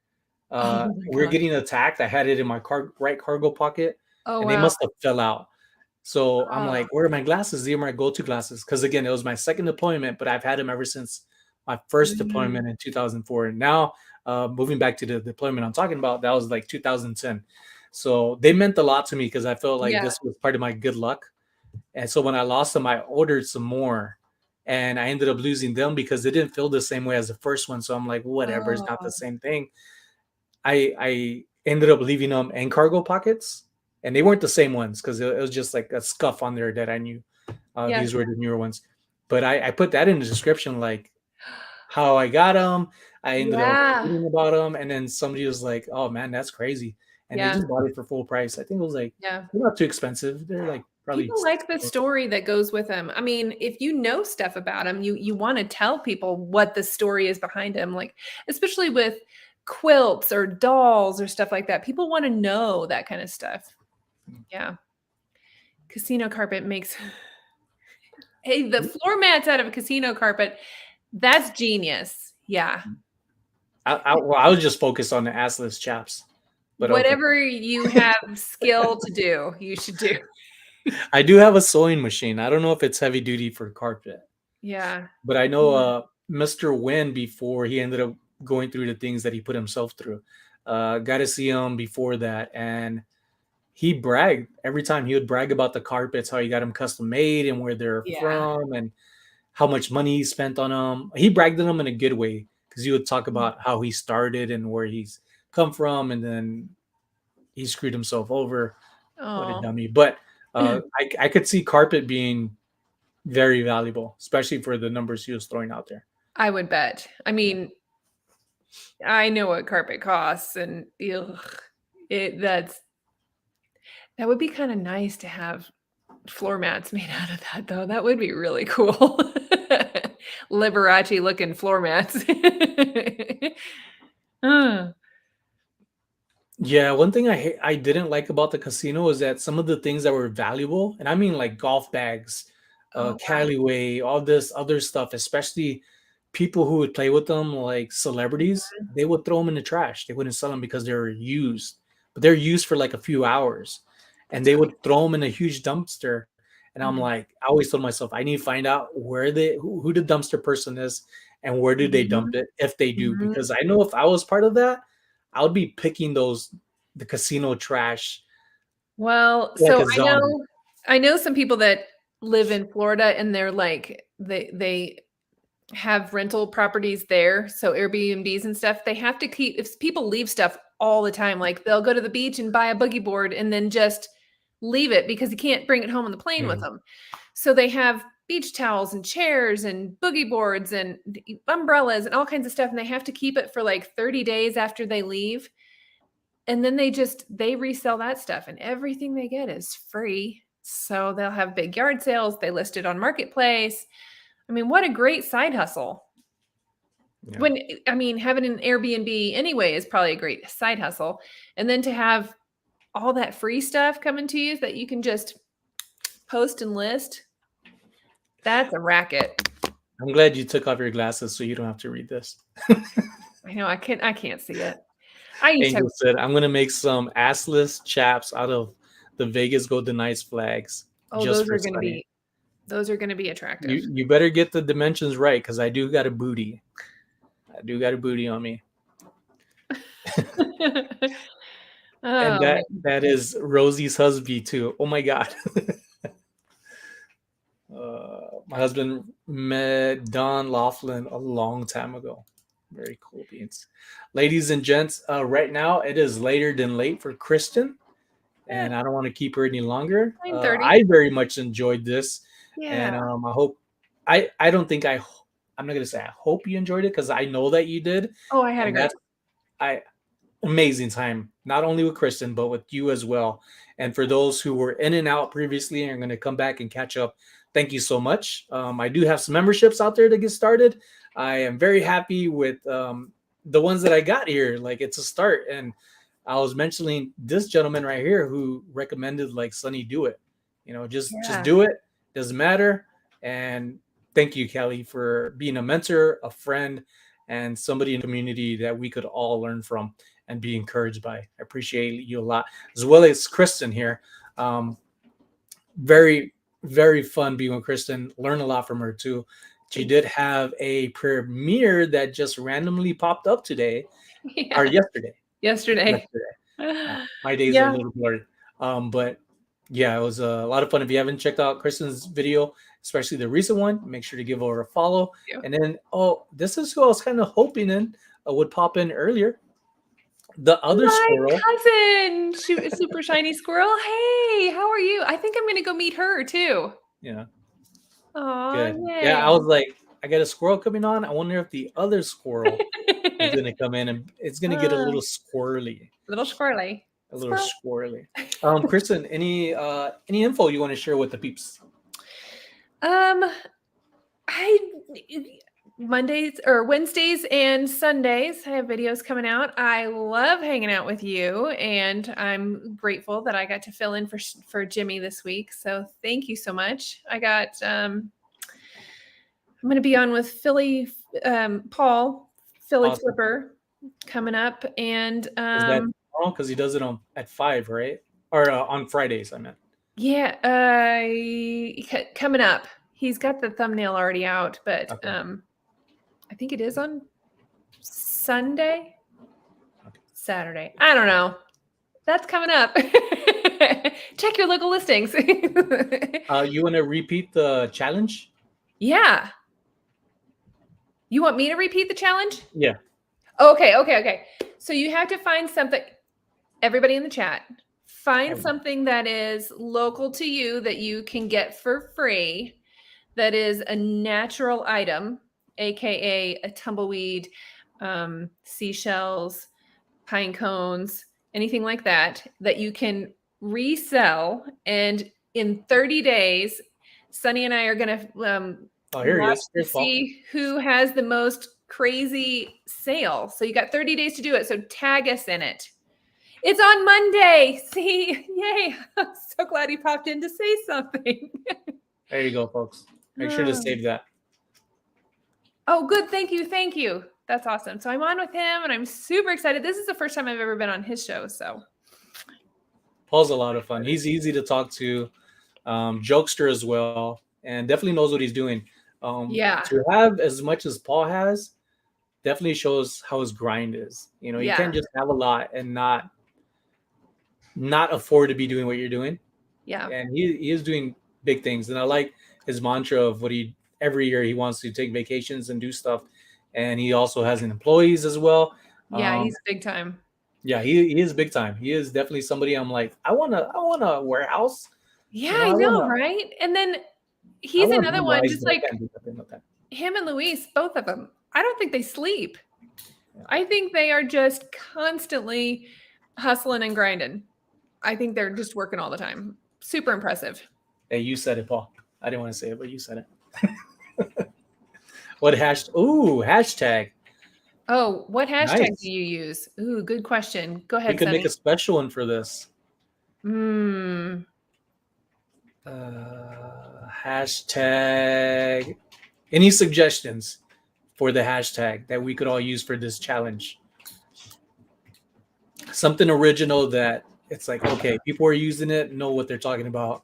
We're getting attacked. I had it in my right cargo pocket, and they must have fell out. So I'm like, where are my glasses? These are my go-to glasses. Because again, it was my second deployment, but I've had them ever since my first deployment in 2004. And now moving back to the deployment I'm talking about, that was like 2010. So they meant a lot to me because I felt like this was part of my good luck. And so when I lost them, I ordered some more, and I ended up losing them because they didn't feel the same way as the first one. So I'm like, whatever, it's not the same thing. I ended up leaving them in cargo pockets. And they weren't the same ones because it was just like a scuff on there that I knew. These were the newer ones. But I put that in the description, like how I got them. I ended up reading about them. And then somebody was like, oh, man, that's crazy. And they just bought it for full price. I think it was like, they're not too expensive. They're like probably. People like the story that goes with them. I mean, if you know stuff about them, you want to tell people what the story is behind them. Like, especially with quilts or dolls or stuff like that. People want to know that kind of stuff. Yeah. Casino carpet makes... Hey, the floor mats out of a casino carpet, that's genius. Yeah. I was just focused on the assless chaps. But whatever you have skill to do, you should do. I do have a sewing machine. I don't know if it's heavy duty for carpet. Yeah. But I know Mr. Wynn, before he ended up going through the things that he put himself through, got to see him before that, and he bragged every time. He would brag about the carpets, how he got them custom made and where they're from. And how much money he spent on them. He bragged on them in a good way because he would talk about how he started and where he's come from, and then he screwed himself over. What a Oh, dummy! But I could see carpet being very valuable, especially for the numbers he was throwing out there. I would bet. I mean, I know what carpet costs, and ugh, that would be kind of nice to have floor mats made out of that, though. That would be really cool. Liberace looking floor mats. Uh, Yeah, one thing I didn't like about the casino is that some of the things that were valuable, and I mean like golf bags, oh, Callaway, all this other stuff, especially people who would play with them, like celebrities, they would throw them in the trash. They wouldn't sell them because they were used, but they're used for like a few hours, and that's they would throw them in a huge dumpster. And I'm right. like, I always told myself, I need to find out who the dumpster person is and where do they dump Mhm, it if they do, mhm. because I know if I was part of that, I would be picking the casino trash Well, like so a zombie. I know some people that live in Florida, and they're like they have rental properties there, so Airbnbs and stuff. They have to keep, if people leave stuff all the time, like they'll go to the beach and buy a boogie board and then just leave it because you can't bring it home on the plane with Mhm. them. So they have beach towels and chairs and boogie boards and umbrellas and all kinds of stuff, and they have to keep it for like 30 days after they leave. And then they resell that stuff, and everything they get is free. So they'll have big yard sales, they list it on Marketplace. I mean, what a great side hustle. Yeah. When I mean, having an Airbnb anyway is probably a great side hustle, and then to have all that free stuff coming to you that you can just post and list, that's a racket. I'm glad you took off your glasses so you don't have to read this. I know, I can't see it. I used to have Angel said, I'm gonna make some assless chaps out of the Vegas Golden Knights flags oh, just for Sunny. those are gonna be attractive. You better get the dimensions right because I do got a booty. I do got a booty on me. And Oh, that is Rosie's husband too. Oh my god. My husband met Don Laughlin a long time ago. Very cool beans. Ladies and gents, right now it is later than late for Kristen, man, and I don't want to keep her any longer. 9:30. I very much enjoyed this, Yeah. and I hope I don't think I'm not gonna say I hope you enjoyed it because I know that you did, Oh, I had a and great that's I amazing time, not only with Kristen, but with you as well. And for those who were in and out previously and are going to come back and catch up, thank you so much. I do have some memberships out there to get started. I am very happy with the ones that I got here. Like it's a start. And I was mentioning this gentleman right here who recommended like Sonny do it. You know, just Yeah. do it. Doesn't matter. And thank you, Kelly, for being a mentor, a friend, and somebody in the community that we could all learn from and be encouraged by. I appreciate you a lot, as well as Kristen here. Um, very, very fun being with Kristen. Learn a lot from her too. She Thank did have a premiere that just randomly popped up today you. or Yeah. yesterday. Yesterday. Yesterday. My days are a Yeah. little blurred. But yeah, it was a lot of fun. If you haven't checked out Kristen's video, especially the recent one, make sure to give her a follow. You. And then, oh, this is who I was kind of hoping in would pop in earlier. The other My squirrel. cousin, super shiny squirrel. Hey, how are you? I think I'm gonna go meet her too. Yeah, Oh, good. Yeah, yay. I was like, I got a squirrel coming on. I wonder if the other squirrel is going to come in and it's going to get a Ah, little squirrely, little squirrely. a little Squirrel. squirrely. Kristen, any info you want to share with the peeps? Um, I Mondays or Wednesdays and Sundays, I have videos coming out. I love hanging out with you, and I'm grateful that I got to fill in for Jimmy this week. So thank you so much. I got I'm going to be on with Paul Philly Awesome. Flipper coming up, and Is that tomorrow? Because he does it on at 5, right? Or on Fridays, I meant. yeah, coming up. He's got the thumbnail already out, but Okay. I think it is on Sunday, Okay. Saturday. I don't know. That's coming up. Check your local listings. You want to repeat the challenge? Yeah. You want me to repeat the challenge? Yeah. Okay. So you have to find something, everybody in the chat, find something that is local to you that you can get for free, that is a natural item, aka a tumbleweed, seashells, pine cones, anything like that, that you can resell. And in 30 days, Sonny and I are going to Here he watch is. to Here's Paul. see who has the most crazy sale. So you got 30 days to do it. So tag us in it. It's on Monday. See, yay. I'm so glad he popped in to say something. There you go, folks. Make sure to save that. Oh, good. Thank you. That's awesome. So I'm on with him and I'm super excited. This is the first time I've ever been on his show. So Paul's a lot of fun. He's easy to talk to, jokester as well, and definitely knows what he's doing. To have as much as Paul has definitely shows how his grind is. You can't just have a lot and not afford to be doing what you're doing. Yeah. And he is doing big things. And I like his mantra of every year he wants to take vacations and do stuff. And he also has employees as well. Yeah, he's big time. Yeah, he is big time. He is definitely somebody I'm like, I want a warehouse. Yeah, I know, right? And then he's another one, just like him and Luis, both of them. I don't think they sleep. Yeah. I think they are just constantly hustling and grinding. I think they're just working all the time. Super impressive. Hey, you said it, Paul. I didn't want to say it, but you said it. What hashtag? Oh, what hashtag do you use? Ooh, good question. Go ahead, We could make a special one for this. Hashtag. Any suggestions for the hashtag that we could all use for this challenge? Something original that it's like, okay, people are using it, know what they're talking about.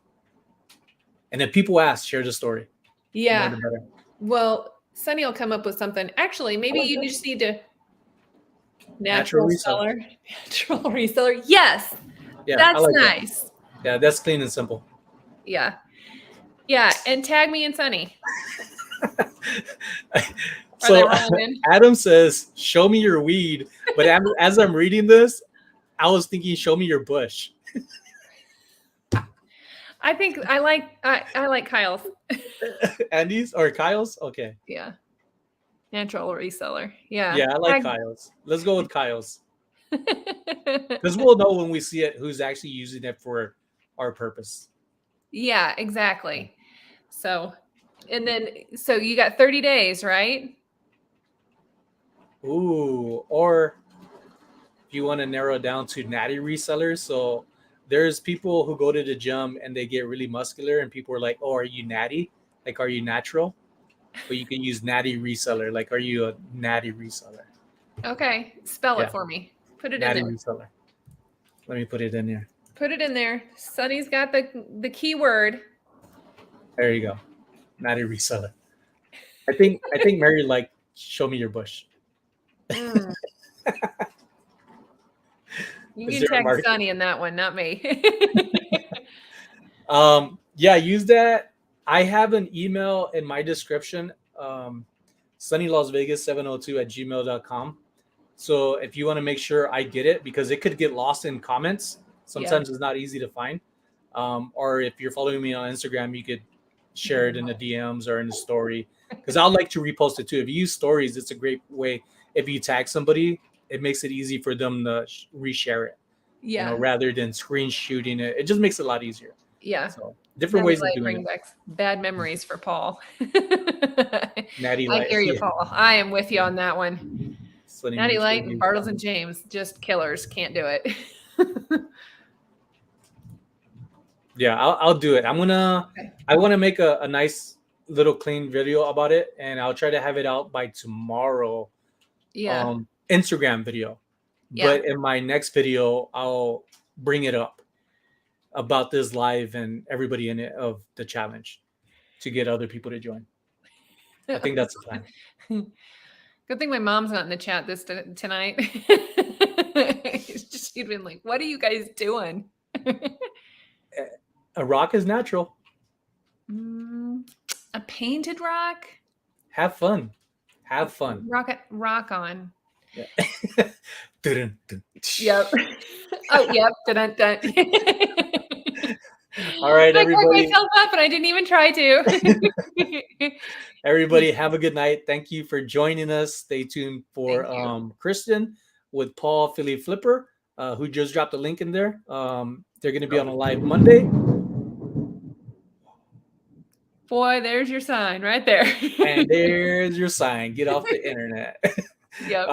And if people ask, share the story. Yeah. Well, Sonny will come up with something. Actually, maybe you just need to natural reseller. Natural reseller. Yes. Yeah, that's nice. That. Yeah, that's clean and simple. Yeah. Yeah. And tag me and Sonny. So Adam says, show me your weed. But as I'm reading this, I was thinking, show me your bush. I think I like Kyle's. Andy's or Kyle's? Okay. Yeah. Natural reseller. Yeah. Yeah, I like Kyle's. Let's go with Kyle's. Because we'll know when we see it who's actually using it for our purpose. Yeah, exactly. So you got 30 days, right? Ooh, or if you want to narrow it down to Natty resellers. So there's people who go to the gym and they get really muscular and people are like, oh, are you natty? Like, are you natural? But you can use Natty reseller. Like, are you a Natty reseller? Okay. Spell it for me. Put it Natty in there. Reseller. Let me put it in there. Put it in there. Sonny's got the key word. There you go. Natty reseller. I think Mary liked show me your bush. You can tag Sonny in that one, not me. Yeah, use that. I have an email in my description, SonnyLasVegas702@gmail.com. So if you want to make sure I get it, because it could get lost in comments. Sometimes it's not easy to find. Or if you're following me on Instagram, you could share it in the DMs or in the story. Because I'd like to repost it too. If you use stories, it's a great way. If you tag somebody, it makes it easy for them to reshare it. Yeah. Rather than screenshooting it. It just makes it a lot easier. Yeah. So different ways of doing it. Back bad memories for Paul. Natty Light. I hear you, Paul. I am with you on that one. Natty Light and Bartles and James, just killers. Can't do it. Yeah, I'll do it. I want to make a nice little clean video about it, and I'll try to have it out by tomorrow. Yeah. Instagram video. Yeah. But in my next video, I'll bring it up about this live and everybody in it of the challenge to get other people to join. I think that's the plan. Good thing my mom's not in the chat tonight. She's been like, what are you guys doing? A rock is natural. A painted rock? Have fun. Have fun. Rock on. Yeah. Dun, dun. Yep. Oh, yep. Dun, dun. All right, I everybody. worked myself up, and I didn't even try to. Everybody, have a good night. Thank you for joining us. Stay tuned for Kristen with Paul Philly Flipper, who just dropped a link in there. They're going to be on a live Monday. Boy, there's your sign right there. And there's your sign. Get off the internet. Yep.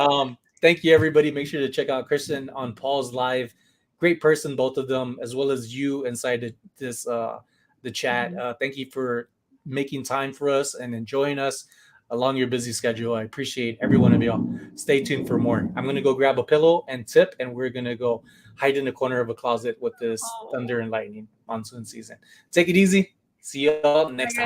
Thank you, everybody. Make sure to check out Kristen on Paul's live. Great person, both of them, as well as you inside the chat. Thank you for making time for us and enjoying us along your busy schedule. I appreciate every one of y'all. Stay tuned for more. I'm going to go grab a pillow and tip, and we're going to go hide in the corner of a closet with this thunder and lightning monsoon season. Take it easy. See y'all next time.